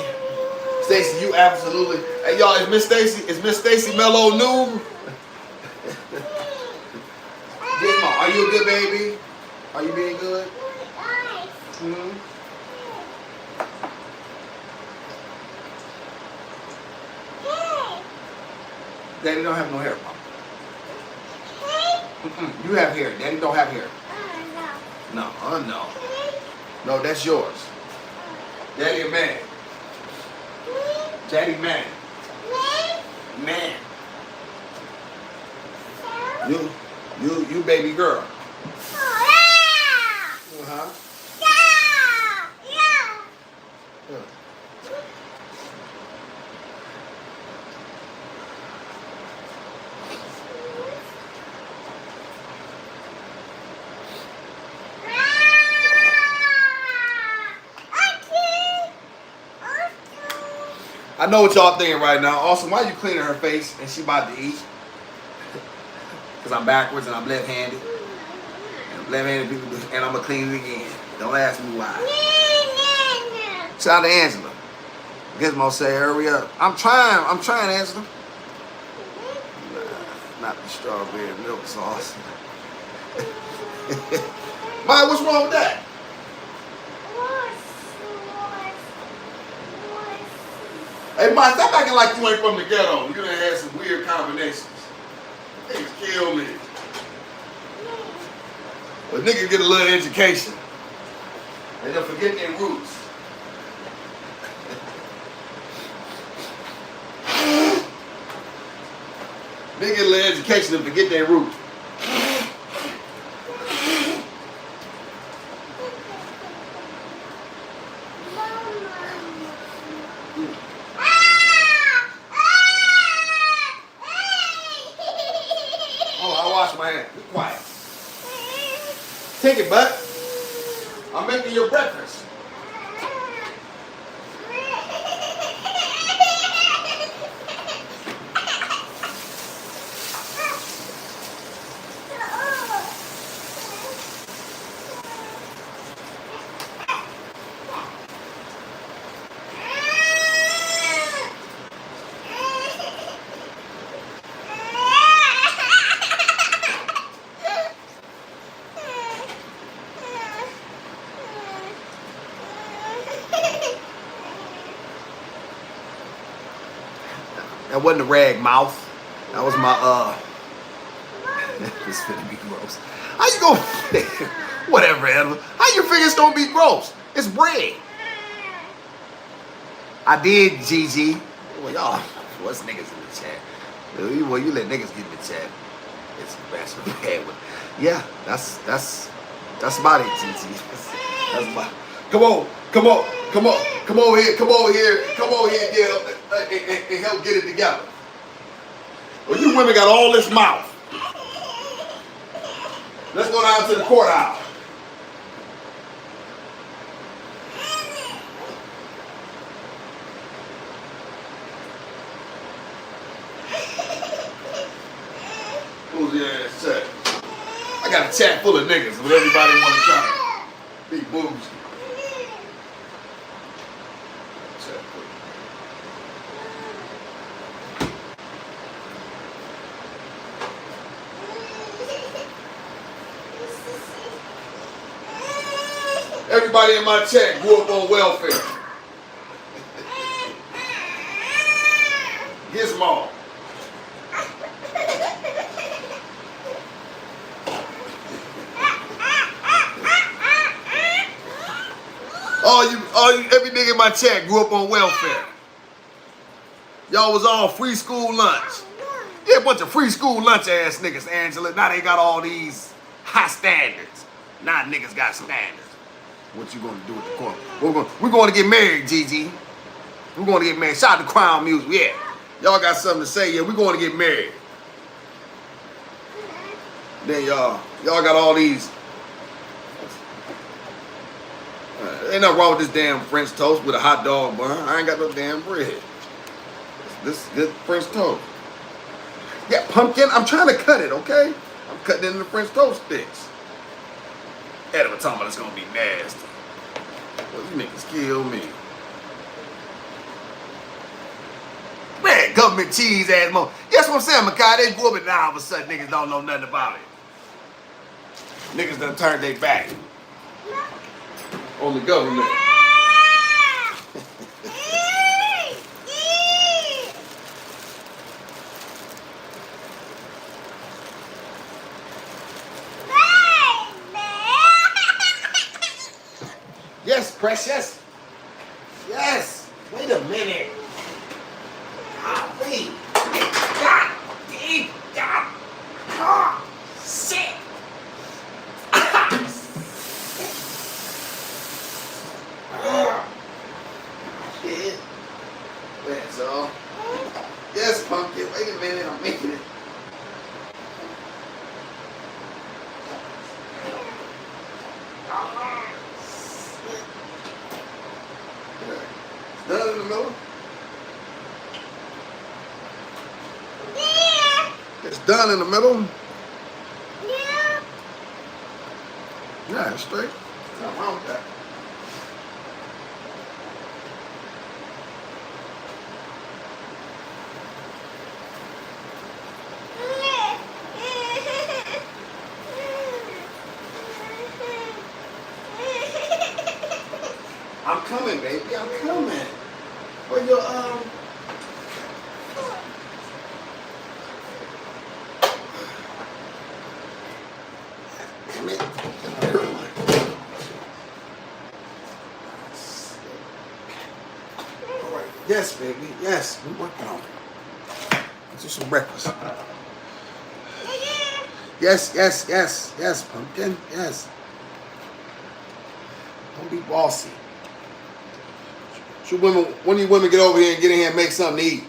Stacy, you absolutely. Hey, y'all, is Miss Stacy Mellow Noob? Gizmo, are you a good baby? Are you being good? Mm-hmm. Daddy don't have no hair, Mom. You have hair. Daddy don't have hair. No. No. No, that's yours. Daddy a man. Daddy man. Man. You baby girl. Uh-huh. I know what y'all thinking right now. Awesome, why you cleaning her face and she about to eat? Because I'm backwards and I'm left-handed. And I'm left-handed people do, and I'm going to clean it again. Don't ask me why. Shout out to Angela. Gizmo say, hurry up. I'm trying, Angela. Nah, not the strawberry milk sauce. Maya, what's wrong with that? Hey, Mike, stop acting like you ain't from the ghetto. You done had some weird combinations. Niggas kill me. But niggas get a little education. They don't forget their roots. Niggas get a little education and forget their roots. My hand. Be quiet. Take it, bud. I'm making your breakfast. That wasn't a rag mouth. That was my This finna be gross. How you gonna whatever, Edward. How you figure it's gonna be gross? It's bread. I did, Gigi. Well, y'all, what's niggas in the chat? Well, you let niggas get in the chat. It's bastard bad one. Yeah, that's about it, Gigi. That's about Come on, come on, come over here, come over here, come over here and help get it together. Well, you women got all this mouth. Let's go down to the courthouse. Who's the ass chat? I got a chat full of niggas, but everybody want to try to be bougie. Everybody in my chat grew up on welfare. Gizmo. Every nigga in my chat grew up on welfare. Y'all was all free school lunch. Yeah, a bunch of free school lunch ass niggas, Angela. Now they got all these high standards. Now niggas got standards. What you gonna do at the court? We're going to get married, Gigi. We're going to get married. Shout out to Crown Music. Yeah. Y'all got something to say? Yeah, we're going to get married. Then y'all got all these. Ain't nothing wrong with this damn French toast with a hot dog bun. I ain't got no damn bread. This is good French toast. Yeah, pumpkin. I'm trying to cut it, okay? I'm cutting it into French toast sticks. Adam talking about it's gonna be nasty. Well, you niggas kill me. Man, government cheese ass mo. That's what I'm saying, Makai. They grew up and now all of a sudden niggas don't know nothing about it. Niggas done turned their back on the government. Yes, precious. Yes. Wait a minute. Wait. God. God. Oh, shit. Shit. That's all. Yes, pumpkin. Wait a minute. I'm making it. Done in the middle? Yeah. It's done in the middle? Yeah. Yeah, it's straight. Nothing wrong with that. I'm coming, baby. I'm coming. For your Damn it. All right. Yes, baby. Yes, we're working on it. Let's do some breakfast. Yes, pumpkin. Yes. Don't be bossy. Should women, when you women get over here and get in here and make something to eat?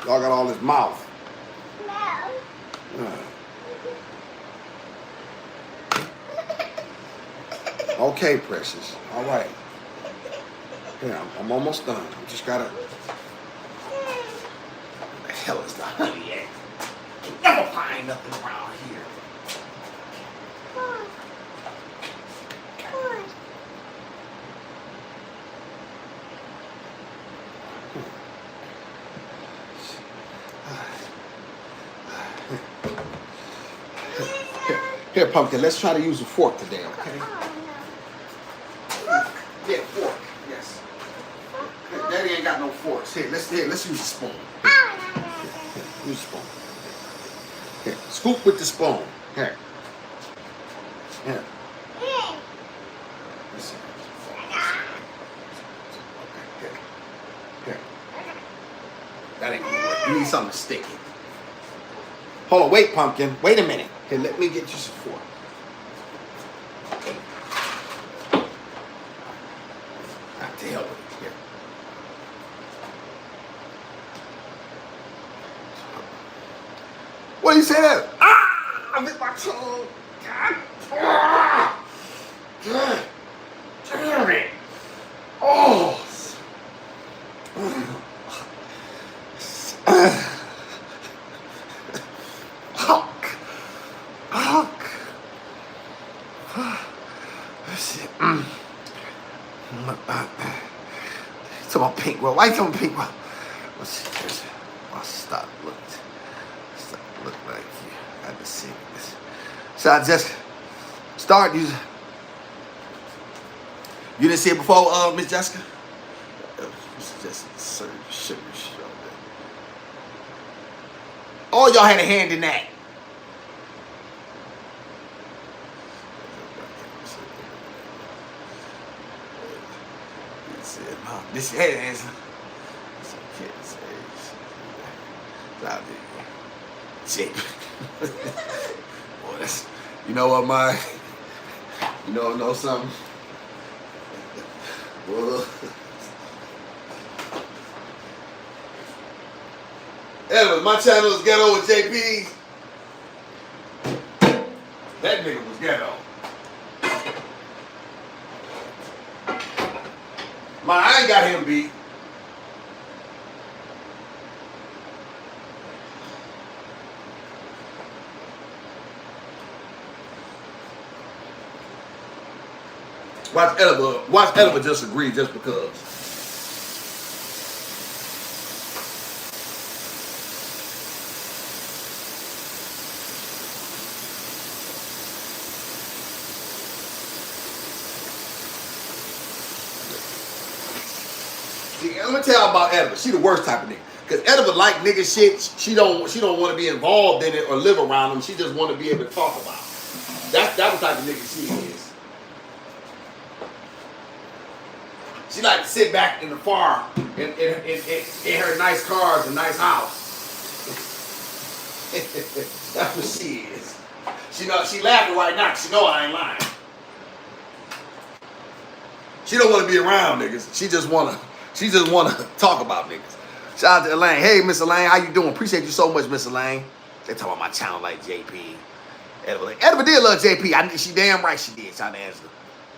Y'all got all this mouth. Okay, precious. All right. Yeah, I'm almost done. I just gotta. Where the hell is the honey at? You never find nothing around here. Here, pumpkin, let's try to use a fork today, okay? Yeah, fork, yes. Daddy ain't got no forks. Here, let's use a spoon. Here, use a spoon. Here, scoop with the spoon. Here. Here. Listen. Okay, here. That ain't gonna work. You need something sticky. Hold on, wait, pumpkin. Wait a minute. Here, let me get you some fork. The hell with it. Here. What do you say that? Ah! I bit my tongue. God. God. Damn it. Oh. Fuck. Fuck. Shit. It's about pink roll. Why you talking pink roll? Stop. Look. Stop. Look like you. I had to see this. So I just start using. You didn't see it before, Miss Jessica? It's just sugar shit on there. All y'all had a hand in that. This head answer. Shit. Boy, that's, you know what, my, you know something? Well, anyway, my channel is Ghetto with JP. That nigga was ghetto. I ain't got him beat. Watch Edible just agree just because. See, let me tell you about Edible. She the worst type of nigga. Cause Edible like nigga shit. She don't want to be involved in it or live around them. She just want to be able to talk about it. That's the type of nigga she is. She like to sit back in the farm in her nice cars and nice house. That's what she is. She laughing right now. She know I ain't lying. She don't want to be around niggas. She just wanna talk about niggas. Shout out to Elaine. Hey, Miss Elaine, how you doing? Appreciate you so much, Miss Elaine. They talking about my channel like JP. Edible did love JP. She damn right she did. Shout out to Angela.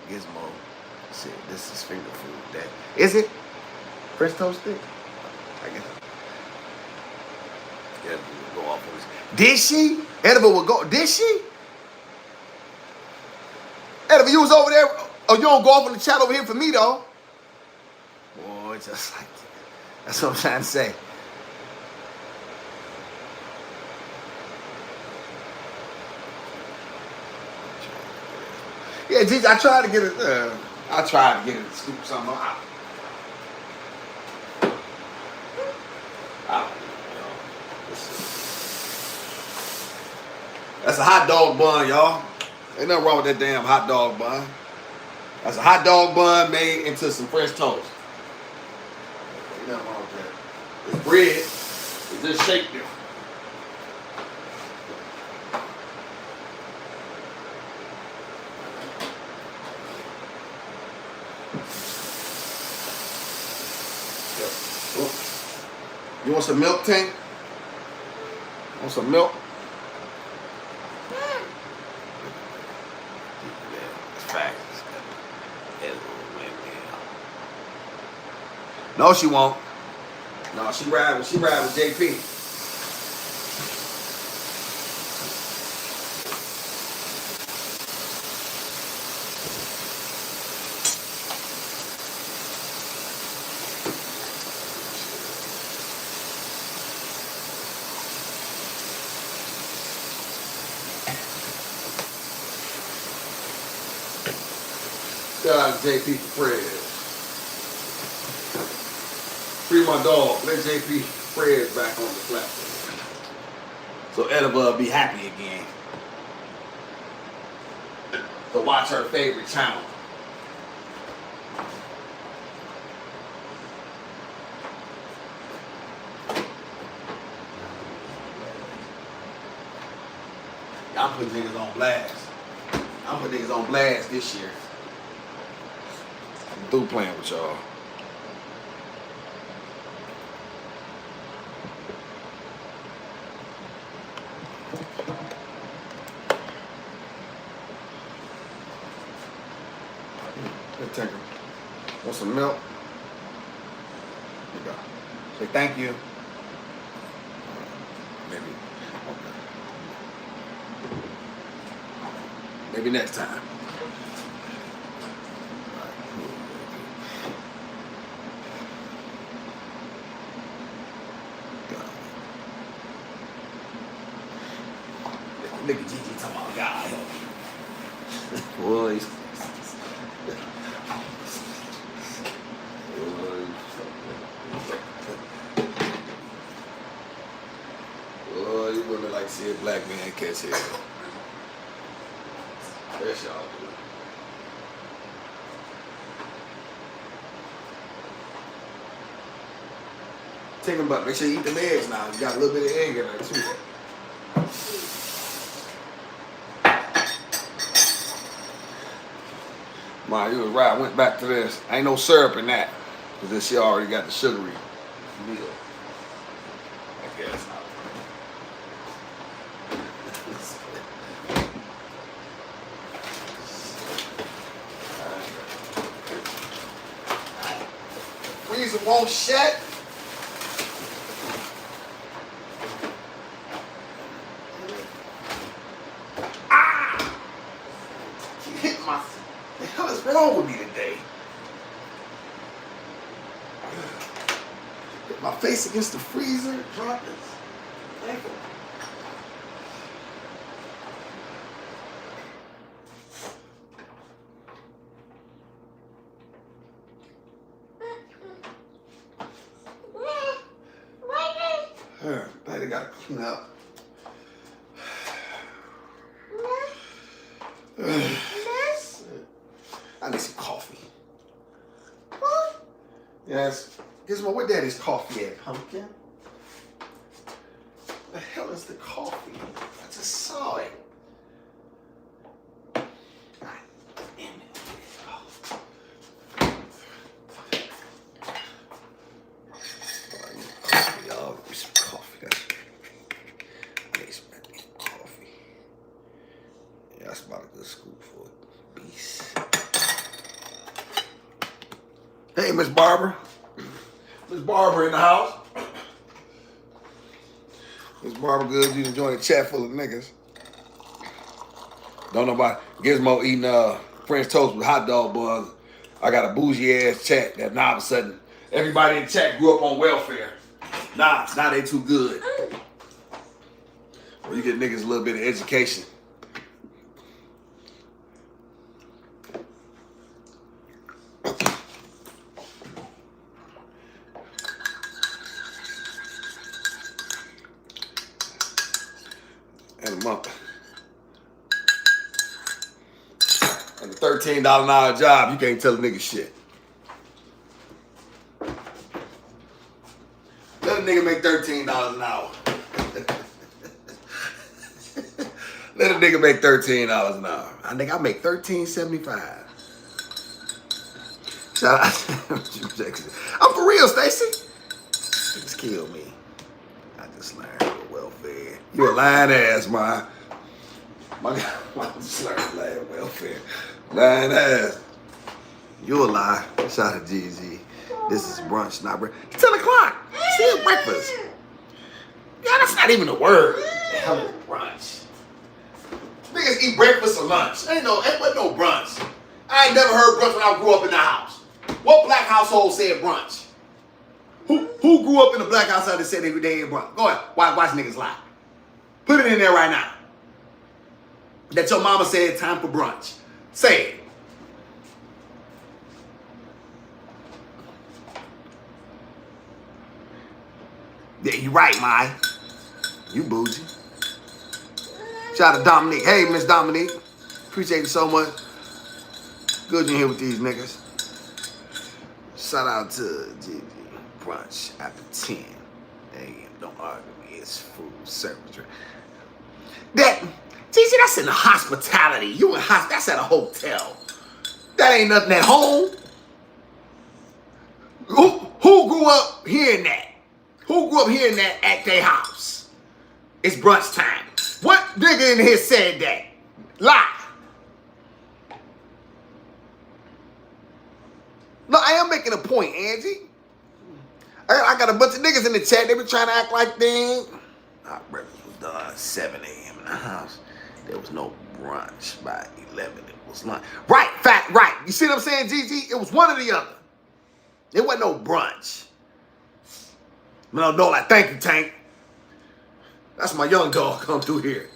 Gizmo. Shit, this is finger food. Is it? French toast stick? I guess. Edible will go off on this. Did she? Edible will go. Did she? Edible, you was over there. Oh, you don't go off on the chat over here for me though. Boy, just like that. That's what I'm trying to say. Yeah, geez, I tried to get it. To scoop something out. That's a hot dog bun, y'all. Ain't nothing wrong with that damn hot dog bun. That's a hot dog bun made into some French toast. Ain't nothing wrong with that. It's bread. It's just shaped different. You want some milk, Tank? Want some milk? No, she won't. No, she ride with JP. Shout out to JP for prayers. Free my dog. Let JP prayers back on the platform. So Edible will be happy again. To watch her favorite channel. Y'all put niggas on blast. I'm putting niggas on blast this year. I'm through playing with y'all. Hey, Tinker. Want some milk? Here you go. Say thank you. Maybe. Okay. Maybe next time. Look at Gigi talking about God. Boys. Oh, you women like to see a black man catch hell. Yes, y'all do. Take them, but make sure you eat them eggs now. You got a little bit of egg in there too. Ma, you was right. I went back to this. Ain't no syrup in that. Because this shit already got the sugary meal. I guess. Freezer won't shut. Ah! You hit my... What the hell is wrong with me today? Hit my face against the freezer. Drop this. Thank you. They gotta clean up. I need some coffee. What? Yes. Gizmo, where daddy's coffee at, pumpkin? The hell is the coffee? I just saw it. God damn it. Y'all, give me some coffee. I need some coffee. Yeah, that's about a good scoop for a beast. Hey, Miss Barber. Miss Barber in the house. Miss Barber good. You enjoying a chat full of niggas. Don't know about Gizmo eating French toast with hot dog buns. I got a bougie ass chat that now all of a sudden everybody in the chat grew up on welfare. Nah, now they too good. Well, you get niggas a little bit of education. And a month. And a $13 an hour job, you can't tell a nigga shit. Let a nigga make $13 an hour. Let a nigga make $13 an hour. I think I make $13.75. Shout out. I'm for real, Stacy. Just kill me. I just learned welfare. You a lying ass, man. My God, I just learned lying welfare. Lying ass. You a lie. Shout out to GG. This is brunch, not breakfast. 10 o'clock. Still breakfast. Yeah, that's not even a word. The hell is brunch? Niggas eat breakfast or lunch. Ain't no brunch. I ain't never heard brunch when I grew up in the house. What black household said brunch? Who grew up in a black household that said every day ate brunch? Go ahead, watch niggas lie. Put it in there right now. That your mama said time for brunch. Say it. Yeah, you right, Mai. You bougie. Shout out to Dominique. Hey, Miss Dominique. Appreciate you so much. Good you here with these niggas. Shout out to Gigi. Brunch after 10 a.m. Don't argue with me. It's food service. That, Gigi, that's in the hospitality. You in that's at a hotel. That ain't nothing at home. Who grew up hearing that? Who grew up hearing that at their house? It's brunch time. What nigga in here said that? Lie. No, I am making a point, Angie. I got a bunch of niggas in the chat. They been trying to act like they ain't. Our breakfast was done at 7 a.m. in the house. There was no brunch by 11. It was lunch. Right, fact, right. You see what I'm saying, Gigi? It was one or the other. It wasn't no brunch. No, like, thank you, Tank. That's my young dog come through here.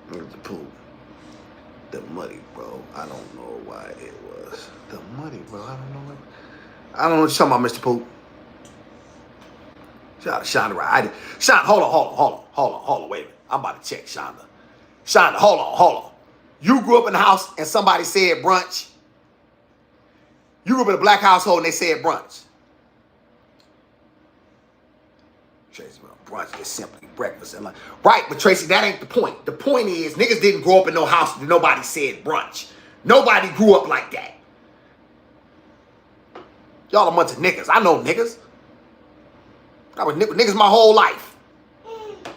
Look at the pool. The muddy, bro. I don't know why it was. The muddy, bro. I don't know what. I don't know what you're talking about, Mr. Poop. Shout out to Shonda, right? Shonda, hold on. Wait a minute. I'm about to check Shonda. Shonda, hold on. You grew up in the house and somebody said brunch. You grew up in a black household and they said brunch. Tracy, brunch is simply breakfast and lunch. Right, but Tracy, that ain't the point. The point is, niggas didn't grow up in no house that nobody said brunch. Nobody grew up like that. Y'all a bunch of niggas. I know niggas. I was niggas my whole life.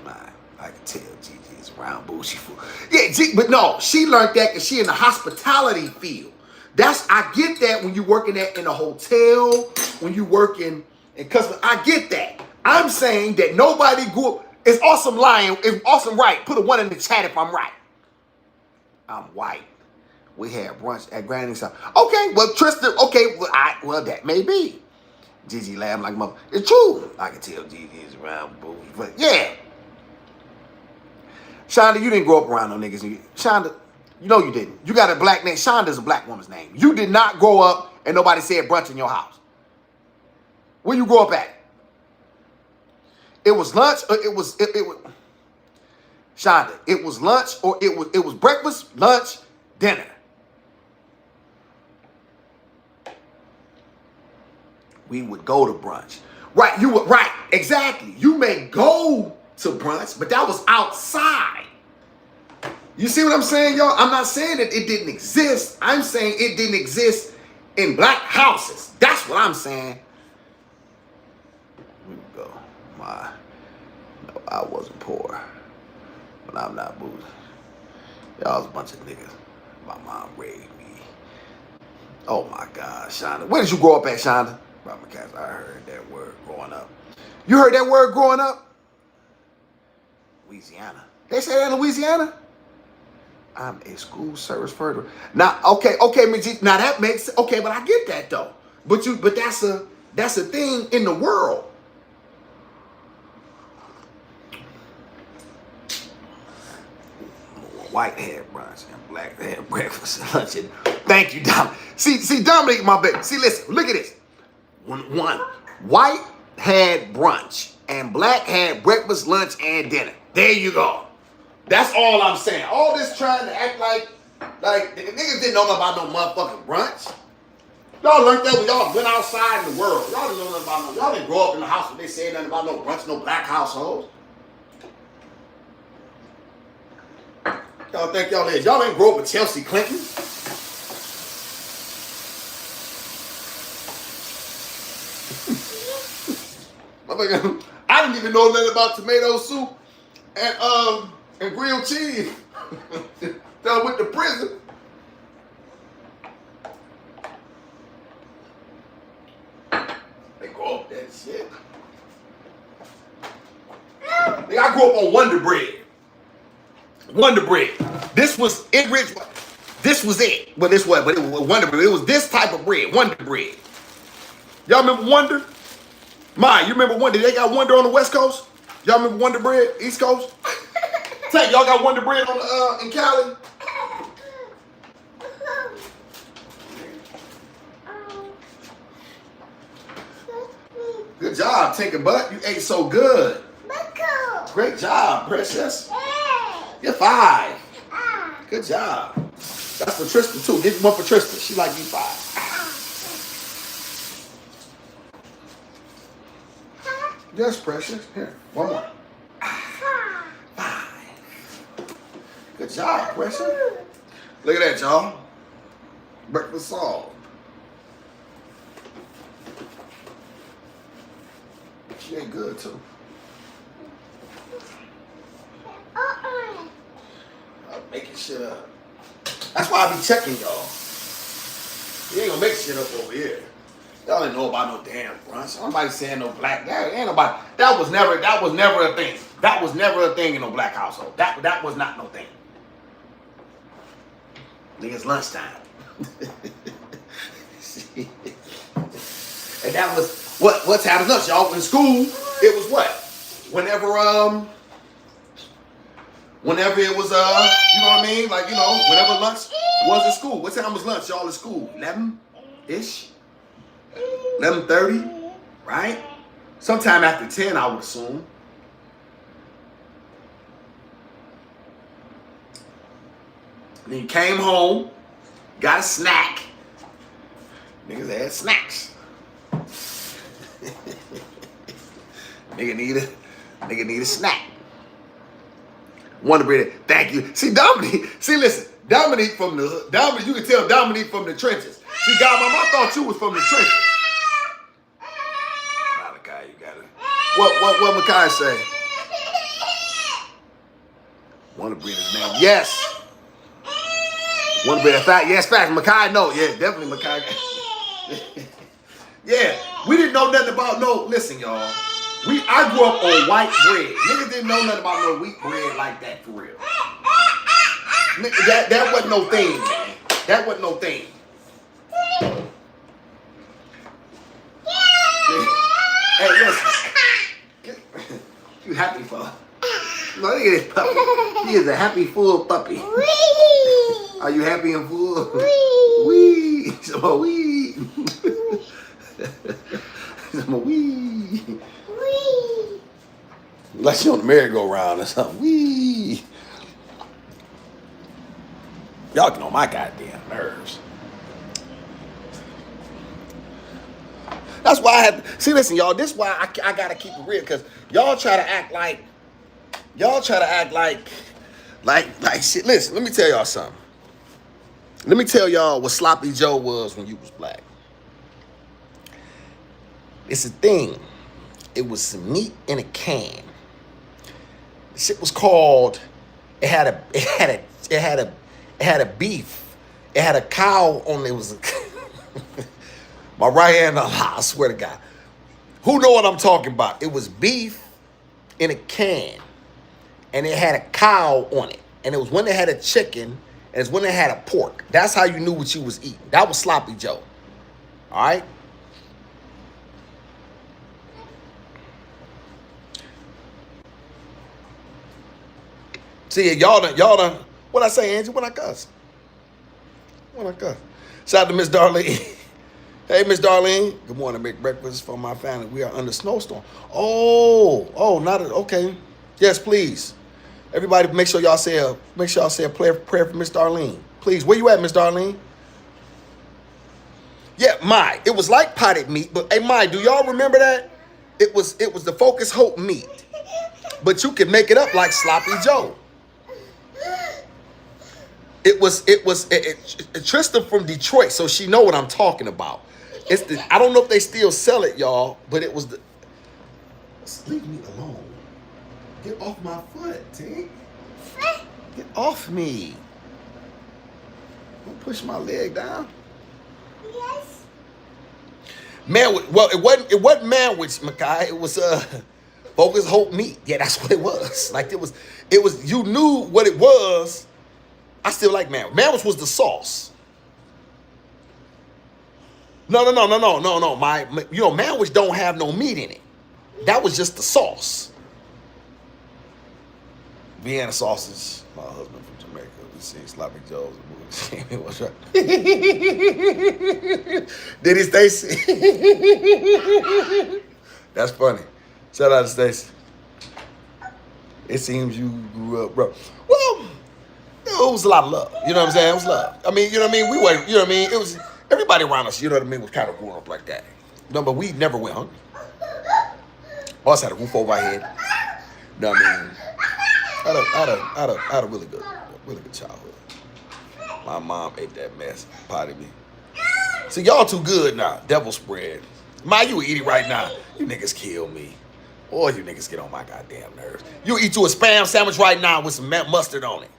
Nah, I can tell Gigi's around bullshit fool. Yeah, but no, she learned that because she in the hospitality field. I get that when you working in a hotel, when you working in customer. I get that. I'm saying that nobody grew up. It's Awesome lying. It's Awesome right. Put a 1 in the chat if I'm right. I'm white. We had brunch at Granny's house. Okay, well, Tristan, okay, well, that may be. Gigi laughed like mother. It's true. I can tell Gigi is around booze. But yeah. Shonda, you didn't grow up around no niggas. Shonda, you know you didn't. You got a black name. Shonda's a black woman's name. You did not grow up and nobody said brunch in your house. Where you grow up at? It was lunch or it was Shonda, it was lunch or it was breakfast, lunch, dinner. We would go to brunch. Right, you would, right, exactly. You may go to brunch, but that was outside. You see what I'm saying, y'all? I'm not saying that it didn't exist. I'm saying it didn't exist in black houses. That's what I'm saying. We would go. No, I wasn't poor, but I'm not boozing. Y'all was a bunch of niggas. My mom raised me. Oh my God, Shonda. Where did you grow up at, Shonda? Because I heard that word growing up. You heard that word growing up? Louisiana. They say that in Louisiana? I'm a school service further. Now, okay, now that makes sense. Okay, but I get that though. But that's a thing in the world. White had brunch and black had breakfast and lunch. Thank you, Dominic. See, Dominic, my baby. See, listen, look at this. One, white had brunch and black had breakfast, lunch, and dinner. There you go. That's all I'm saying. All this trying to act like the niggas didn't know nothing about no motherfucking brunch. Y'all learned that when y'all went outside in the world. Y'all didn't know nothing about y'all didn't grow up in the house where they said nothing about no brunch, no black households. Y'all think y'all is. Y'all ain't grow up with Chelsea Clinton. I didn't even know nothing about tomato soup and grilled cheese. Till I went to prison. They grow up that shit. I grew up on Wonder Bread. Wonder Bread. This was enriched. This was it. Well, this was, but it was Wonder Bread. It was this type of bread, Wonder Bread. Y'all remember Wonder? Ma, you remember Wonder? They got Wonder on the West Coast? Y'all remember Wonder Bread, East Coast? Tank, y'all got Wonder Bread on in Cali? Good job, Tinker Butt. You ate so good. Great job, Precious. You're 5. Good job. That's for Trista too. Get one for Trista. She like you 5. Yes, Precious. Here, one more. 5. Good job, Precious. Look at that, y'all. Breakfast solved. She ate good too. I'm making shit up. That's why I be checking y'all. You ain't gonna make shit shit up over here. Y'all didn't know about no damn brunch. Nobody saying no black. That ain't nobody. That was never a thing. That was never a thing in no black household. That was not no thing. Niggas lunchtime. And that was what time is lunch, y'all? In school, it was what? Whenever it was you know what I mean? Like, you know, whenever lunch was in school. What time was lunch, y'all, in school? 11-ish? 11:30, right? Sometime after 10, I would assume. And then you came home, got a snack. Niggas had snacks. Nigga need a snack. Wonder Bread, thank you. See, Dominique, listen, Dominique from the hood. Dominique, you can tell Dominique from the trenches. See, Godmama, I thought you was from the trenches. Malachi, you got it. What Makai say? Wonder Bread is name. Yes. Wonder Bread, yes, fact. Makai, no. Yeah, definitely Makai. Yeah, we didn't know nothing about listen, y'all. I grew up on white bread. Niggas didn't know nothing about no wheat bread like that, for real. That wasn't no thing, man. That wasn't no thing. Hey, listen. You happy for? No, look at this puppy. He is a happy, full puppy. Are you happy and full? Wee. Some more wee. Some more wee. Like she on the merry-go-round or something. Wee. Y'all get on my goddamn nerves. That's why I had to, see, listen, y'all, this is why I gotta keep it real, because y'all try to act like shit. Listen, let me tell y'all something. Let me tell y'all what Sloppy Joe was when you was black. It's a thing. It was some meat in a can. The shit was called. It had a beef. It had a cow on it. Was my right hand. I swear to God. Who know what I'm talking about? It was beef in a can, and it had a cow on it. And it was when they had a chicken, and it's when they had a pork. That's how you knew what you was eating. That was Sloppy Joe. All right. See, y'all done, what I say, Angie? When I cuss. Shout out to Miss Darlene. Hey, Miss Darlene. Good morning, make breakfast for my family. We are under snowstorm. Okay. Yes, please. Everybody, make sure y'all say a prayer for Miss Darlene. Please, where you at, Miss Darlene? Yeah, it was like potted meat, but hey, do y'all remember that? It was the Focus Hope meat. But you can make it up like Sloppy Joe. It was Tristan from Detroit, so she know what I'm talking about. I don't know if they still sell it, y'all, but it was the. Leave me alone. Get off my foot, Tink. Get off me. Don't push my leg down. Yes. It wasn't manwich, Makai. It was Focus Hope meat. Yeah, that's what it was. Like it was. You knew what it was. I still like manwich. Manwich was the sauce. No. Manwich don't have no meat in it. That was just the sauce. Vienna sausage. My husband from Jamaica. We seen Sloppy Joe's movie. What's right? Did he, Stacy? That's funny. Shout out to Stacy. It seems you grew up, bro. Well, it was a lot of love. You know what I'm saying? It was love. I mean, you know what I mean? We were, you know what I mean? It was everybody around us, you know what I mean, was kind of growing up like that. No, but we never went hungry. Us had a roof over our head. You know what I mean? I had a really good childhood. My mom ate that mess, potted me. See, y'all too good now. Devil spread. You eat it right now. You niggas kill me. Boy, you niggas get on my goddamn nerves. You eat you a Spam sandwich right now with some mustard on it.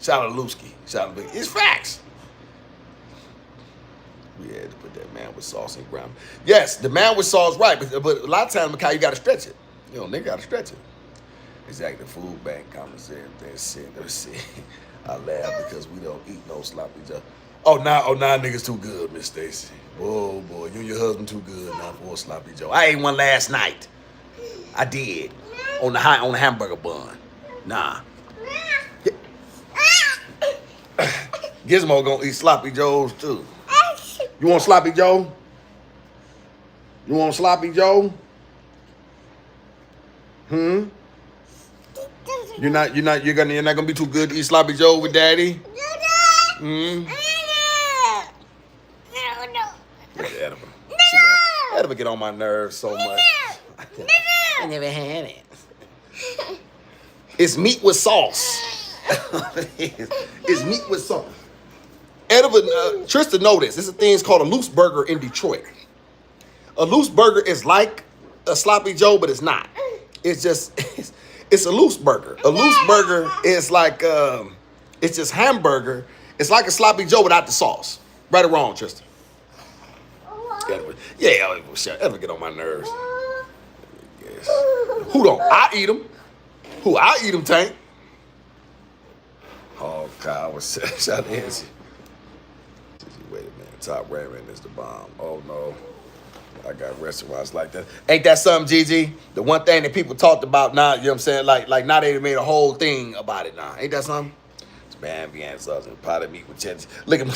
Shout out to Lusky. Shout out to Big. It's facts. We had to put that man with sauce in ground. Yes, the man with sauce, right. But a lot of times, Makai, you got to stretch it. You know, nigga got to stretch it. Exactly. The food bank comments there. Let's see. I laugh because we don't eat no sloppy joe. Oh, now niggas too good, Miss Stacy. Whoa, boy, you and your husband too good now for a sloppy joe. I ate one last night. I did. On the hamburger bun. Nah. Gizmo gonna eat sloppy joes too. You want sloppy joe? You want sloppy joe? Hmm? You're not gonna be too good to eat sloppy joe with daddy? Hmm? Edible get on my nerves so much. I never had it. It's meat with sauce. It's meat with sauce. Edible, Tristan know this. This is a thing called a loose burger in Detroit. A loose burger is like a sloppy joe, but it's not. It's just it's a loose burger. A loose burger is like it's just hamburger. It's like a sloppy joe without the sauce. Right or wrong, Tristan? Yeah, ever get on my nerves. Yes. Who don't? I eat them. Who? I eat them, Tank. Oh, God, what's that? Shout Nancy. Wait a minute. Top ramen is the bomb. Oh, no. I got restaurants like that. Ain't that something, Gigi? The one thing that people talked about now, you know what I'm saying? Like now they made a whole thing about it now. Ain't that something? It's Bambi sauce and potted meat with cheddar. Look at me.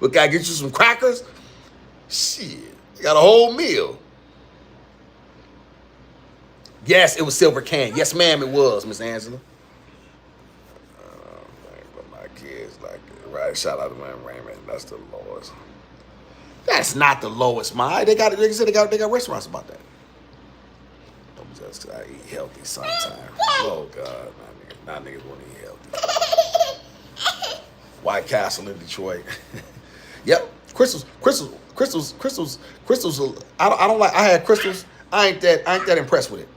Look, I get you some crackers. Shit, you got a whole meal. Yes, it was silver can. Yes, ma'am, it was, Miss Angela. But my kids like it. Right, shout out to my Raymond. That's the lowest. That's not the lowest, my. They got restaurants about that. Just I eat healthy sometimes. Oh God, now niggas want to eat healthy. White Castle in Detroit. Yep, crystals. I don't like. I had crystals. I ain't that impressed with it.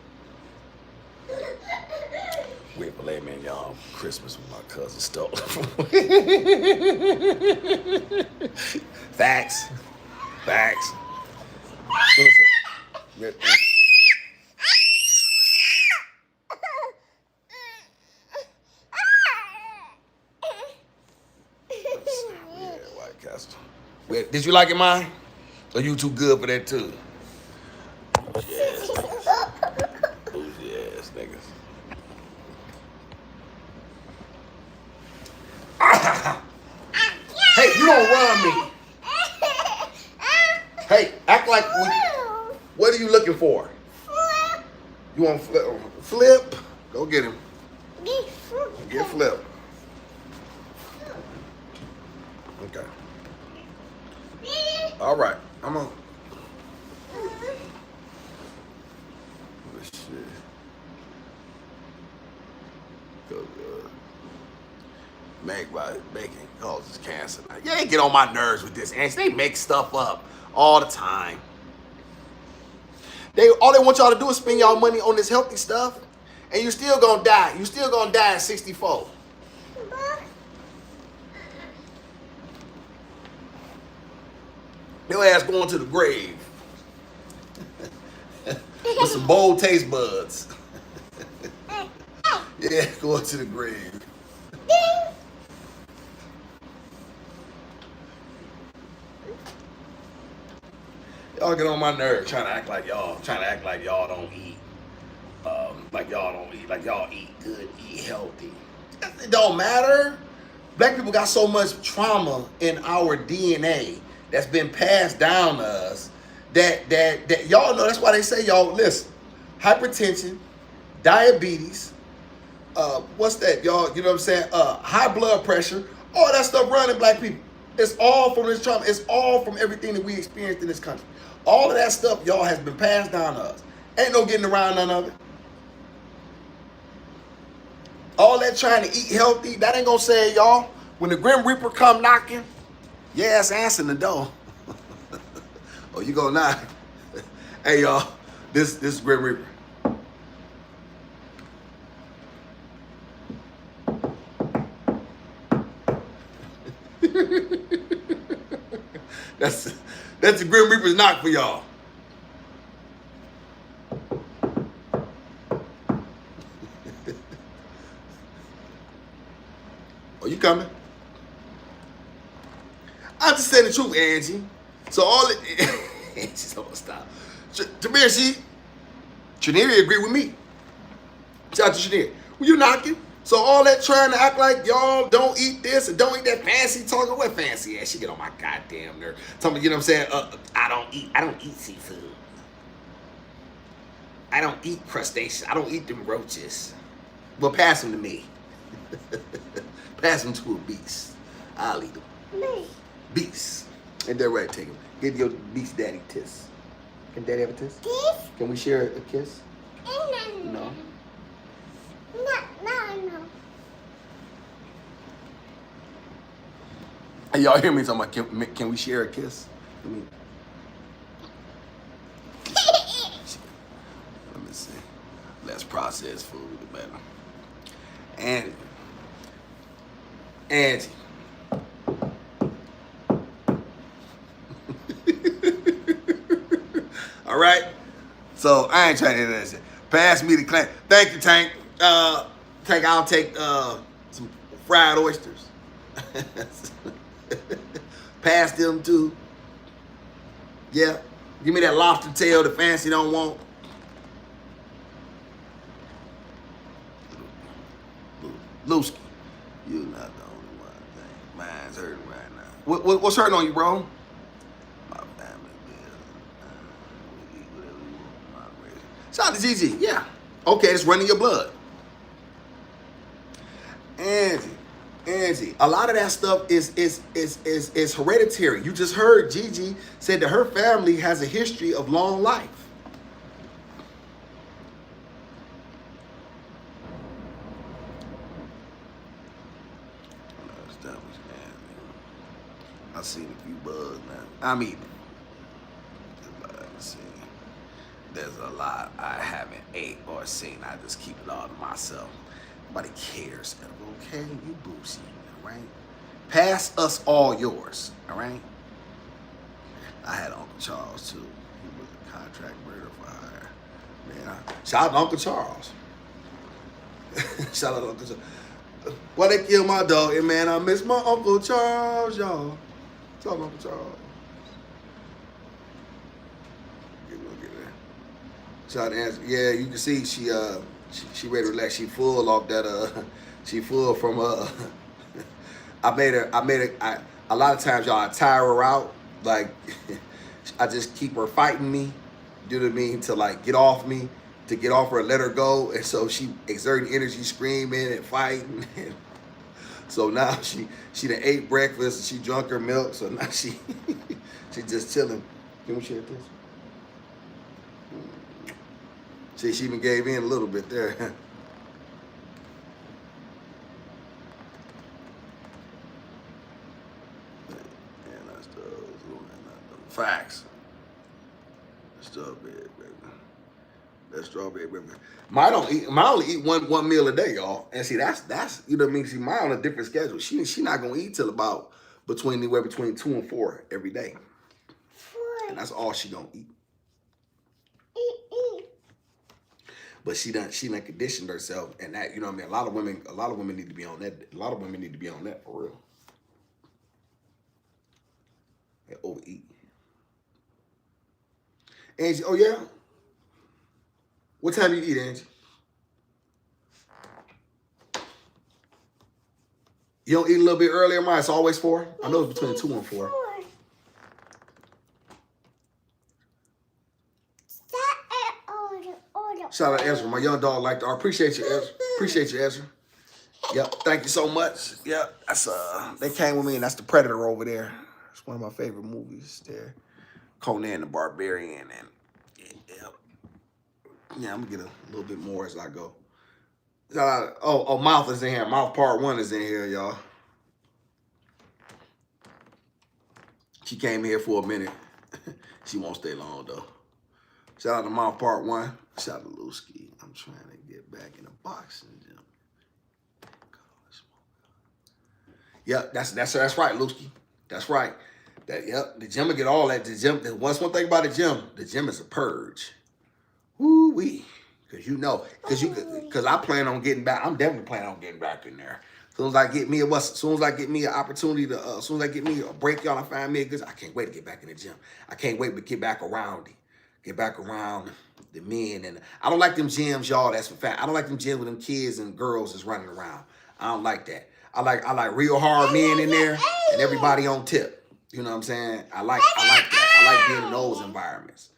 Weird filet mignon Christmas when my cousin stole it from me. Facts. White Castle. Wait, did you like it, mine? Or you too good for that too? Yes, bougie ass niggas. Hey, you don't run me. Hey, act like what are you looking for? You want flip? Go get him. Get flip. Okay. All right. I'm on. Shit. Making causes cancer. You ain't get on my nerves with this, and they make stuff up all the time. All they want y'all to do is spend y'all money on this healthy stuff, and you still gonna die. You still gonna die at 64. Your ass going to the grave with some bold taste buds. Yeah, going to the grave. Y'all get on my nerves trying to act like y'all don't eat. Like y'all eat good, eat healthy. It don't matter. Black people got so much trauma in our DNA that's been passed down to us that y'all know. That's why they say, y'all, listen, hypertension, diabetes, what's that, y'all, you know what I'm saying, high blood pressure, all that stuff running black people. It's all from this trauma. It's all from everything that we experienced in this country. All of that stuff, y'all, has been passed down to us. Ain't no getting around none of it. All that trying to eat healthy, that ain't gonna save y'all. When the Grim Reaper come knocking, your ass answering the door. Oh, you gonna knock? Hey, y'all, this is Grim Reaper. That's the Grim Reaper's knock for y'all. Are you coming? I'm just saying the truth, Angie. So all it, Angie's gonna stop. Tamir, Trineri agreed with me. Shout out to Trineri. Were you knocking? So all that trying to act like y'all don't eat this and don't eat that fancy talking. What fancy ass? She get on my goddamn nerve. Tell me, you know what I'm saying? I don't eat seafood. I don't eat crustaceans. I don't eat them roaches. Well, pass them to me. Pass them to a beast. I'll eat them. Me. Beast. Ain't that right? Take him. Give your beast daddy a kiss. Can daddy have a kiss? Kiss? Can we share a kiss? No. No. Hey, y'all hear me talking about can we share a kiss? Let me see. Less processed food, the better. Angie. All right. So I ain't trying to do that shit. Pass me the clan. Thank you, Tank. Tank, I'll take some fried oysters. Pass them too. Yeah. Give me that lobster tail the fancy don't want. Lusky, you're not the only one. Thing. Mine's hurting right now. What's hurting on you, bro? My family we eat whatever you want. Shout out to Gigi. Yeah. Okay, it's running your blood. Angie, a lot of that stuff is hereditary. You just heard Gigi said that her family has a history of long life. I've seen a few bugs now. I'm eating. Let's see. There's a lot I haven't ate or seen. I just keep it all to myself. Nobody cares. Okay, you boozy, all right? Pass us all yours, all right? I had Uncle Charles too. He was a contract murder for hire. Man, shout out to Uncle Charles. Shout out to Uncle Charles. Why they kill my dog? And man, I miss my Uncle Charles, y'all. Shout out to Uncle Charles. Shout out to Angie. Yeah, you can see she ready to relax. She full off that she full from I made her a lot of times y'all I tire her out. Like I just keep her fighting me. You know what I mean? To like get off me, to get off her and let her go. And so she exerting energy, screaming and fighting. So now she done ate breakfast and she drunk her milk. So now she just chilling. Can we share this? See, she even gave in a little bit there. Facts. Strawberry, baby. That's strawberry, baby. Mine only eat one meal a day, y'all. And see, that's you know what I mean. See, mine on a different schedule. She not gonna eat till about anywhere between 2 and 4 every day. And that's all she gonna eat. But she done conditioned herself, and that, you know what I mean. A lot of women need to be on that. A lot of women need to be on that for real. They overeat. Angie, oh yeah. What time do you eat, Angie? You don't eat a little bit earlier, mine. It's always 4. I know it's between 2 and 4. Shout out to Ezra. My young dog liked it. I appreciate you, Ezra. Appreciate you, Ezra. Yep. Thank you so much. Yep. That's they came with me, and that's the Predator over there. It's one of my favorite movies there. Conan the Barbarian, and yeah, I'm gonna get a little bit more as I go. Mouth is in here. Mouth part 1 is in here, y'all. She came here for a minute. She won't stay long though. Shout out to Mouth part 1. Shout out to Lusky. I'm trying to get back in the boxing gym. Yeah, that's right, Lusky. That's right. Yep, the gym will get all that. The gym. What's one thing about the gym is a purge. Woo wee. Cause I plan on getting back. I'm definitely planning on getting back in there. As soon as I get me an opportunity to, as soon as I get me a break, y'all, and find me a good, I can't wait to get back in the gym. I can't wait to get back around it. Get back around the men. And I don't like them gyms, y'all, that's for fact. I don't like them gyms with them kids and girls that's running around. I don't like that. I like real hard men in there and everybody on tip. You know what I'm saying? I like that. I like being in those environments.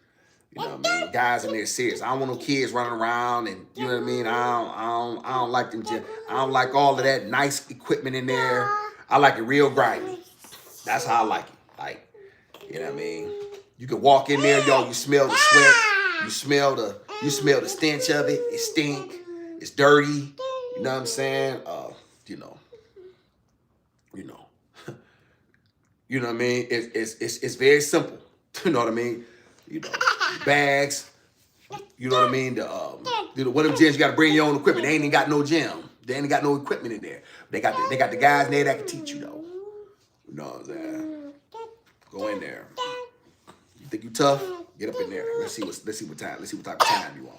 You know what I mean? Guys in there serious. I don't want no kids running around and you know what I mean? I don't like them gym. I don't like all of that nice equipment in there. I like it real grimy. That's how I like it. Like, you know what I mean? You can walk in there, y'all, you smell the sweat, you smell the stench of it, it stink, it's dirty, you know what I'm saying? You know. You know what I mean? It's very simple. You know what I mean? You know, bags. You know what I mean? One of them gyms you got to bring your own equipment. They ain't even got no gym. They ain't got no equipment in there. They got the guys in there that can teach you though. You know what I'm saying? Go in there. You think you tough? Get up in there. Let's see what type of time you on.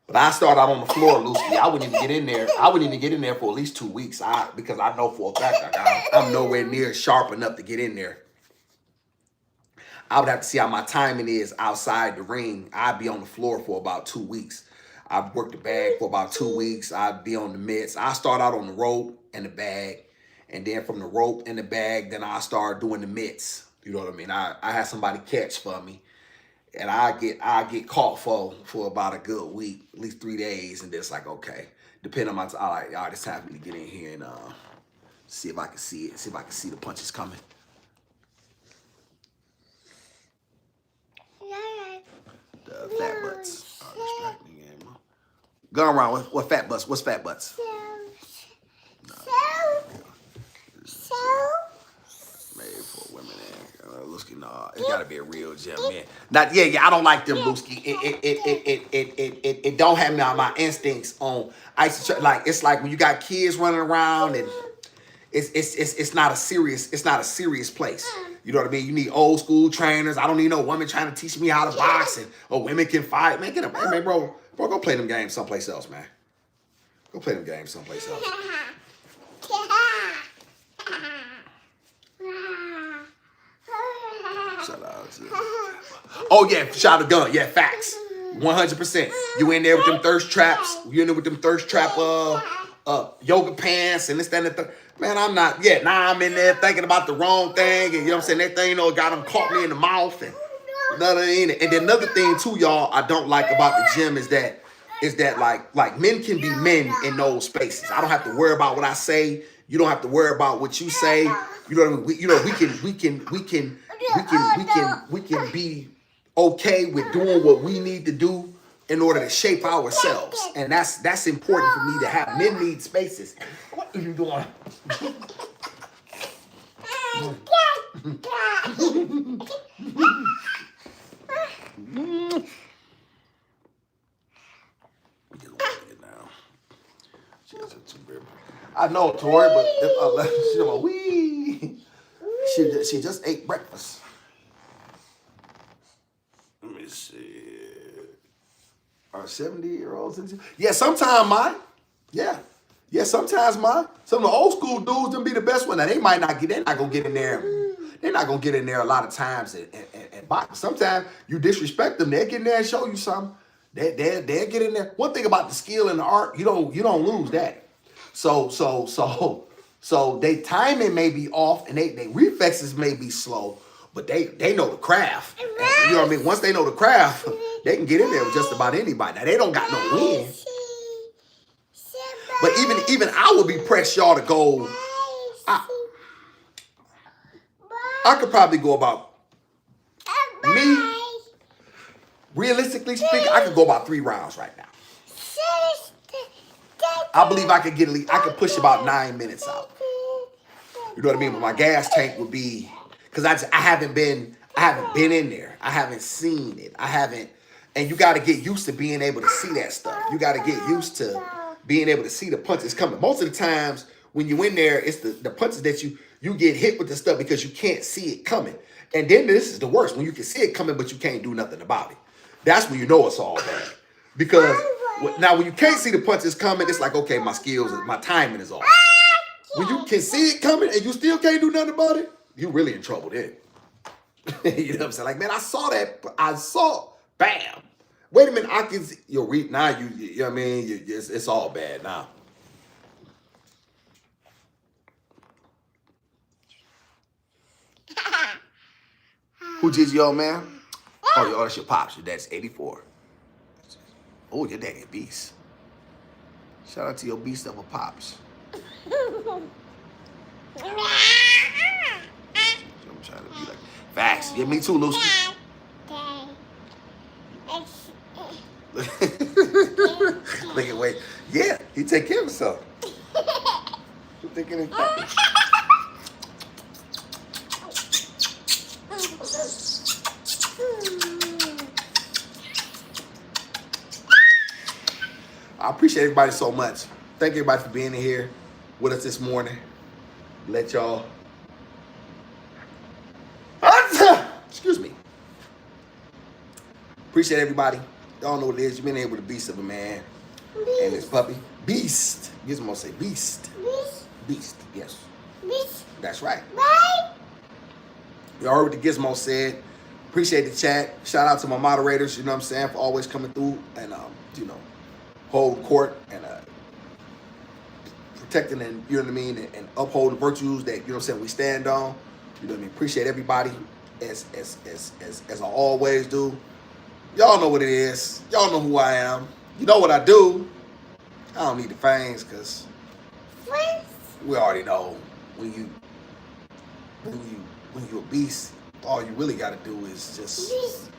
But I start out on the floor loosely. I wouldn't even get in there. I wouldn't even get in there for at least 2 weeks. Because I know for a fact I'm nowhere near sharp enough to get in there. I would have to see how my timing is outside the ring. I'd be on the floor for about 2 weeks. I'd work the bag for about 2 weeks. I'd be on the mitts. I start out on the rope and the bag. And then from the rope and the bag, then I start doing the mitts. You know what I mean? I have somebody catch for me. And I get caught for about a good week, at least 3 days, and then it's like, okay, depending on my time, all right, it's time for me to get in here and see if I can see it, see if I can see the punches coming. The fat butts are distracting again. Go around. What fat butts? What's fat butts? Made for women. No, it's gotta be a real gym, man. Not yeah. I don't like them, Lusky. It don't have my instincts on ice. Like it's like when you got kids running around and it's not a serious place. You know what I mean? You need old school trainers. I don't need no woman trying to teach me how to box or women can fight. Man, get up, man, bro, go play them games someplace else, man. Go play them games someplace else. Shout out to oh yeah, shot a gun. Yeah, facts. 100%. You in there with them thirst traps. You in there with them thirst trap yoga pants and this, that, and the third. Man, I'm not yet. Now I'm in there thinking about the wrong thing. And you know what I'm saying? That thing, got them caught me in the mouth. And and then another thing too, y'all, I don't like about the gym is that like men can be men in those spaces. I don't have to worry about what I say. You don't have to worry about what you say. You know what I mean? We can be okay with doing what we need to do in order to shape ourselves. And that's important for me to have. Men need spaces. What are you doing? I know, Tori, but she just ate breakfast. Let me see. Are 70-year-olds? Yeah, sometimes mine. Yeah, sometimes mine. Some of the old school dudes them be the best one. Now they're not gonna get in there. They're not gonna get in there a lot of times and box. Sometimes you disrespect them, they'll get in there and show you something. They'll get in there. One thing about the skill and the art, you don't lose that. So they timing may be off and they reflexes may be slow, but they know the craft. And, you know what I mean? Once they know the craft, they can get in there with just about anybody. Now they don't got no win. But even I would be pressed y'all to go. I could probably go about me. Realistically speaking, I could go about 3 rounds right now. I believe I could I could push about 9 minutes out. You know what I mean? But my gas tank would be, because I haven't been in there. I haven't seen it. And you got to get used to being able to see that stuff. You got to get used to being able to see the punches coming. Most of the times when you're in there, it's the punches that You get hit with the stuff because you can't see it coming. And then this is the worst, when you can see it coming, but you can't do nothing about it. That's when you know it's all bad. Because now when you can't see the punches coming, it's like, okay, my skills, my timing is off. When you can see it coming and you still can't do nothing about it, you really in trouble then. You know what I'm saying? Like, man, I saw that. I saw, bam. Wait a minute, I can see. You'll read now. You know what I mean? It's all bad now. Who did you, old man? Oh, that's your pops. Your dad's 84. Oh, your daddy a beast. Shout out to your beast of a pops. I'm trying to be like, facts. Yeah, me too, Lucy. Look at wait. Yeah, he take care of himself. You thinking of I appreciate everybody so much. Thank everybody for being here with us this morning. Let y'all. Excuse me. Appreciate everybody. Y'all know what it is. You've been here with the beast of a man. Beast. And his puppy. Beast. Gizmo say beast. Beast. Beast, yes. Beast. That's right. Right. Y'all heard what the Gizmo said. Appreciate the chat. Shout out to my moderators, you know what I'm saying, for always coming through and, you know, hold court and protecting and, you know what I mean, and uphold the virtues that, you know what I'm saying, we stand on. You know what I mean? Appreciate everybody as I always do. Y'all know what it is. Y'all know who I am. You know what I do. I don't need the fangs because we already know when you a beast, all you really got to do is just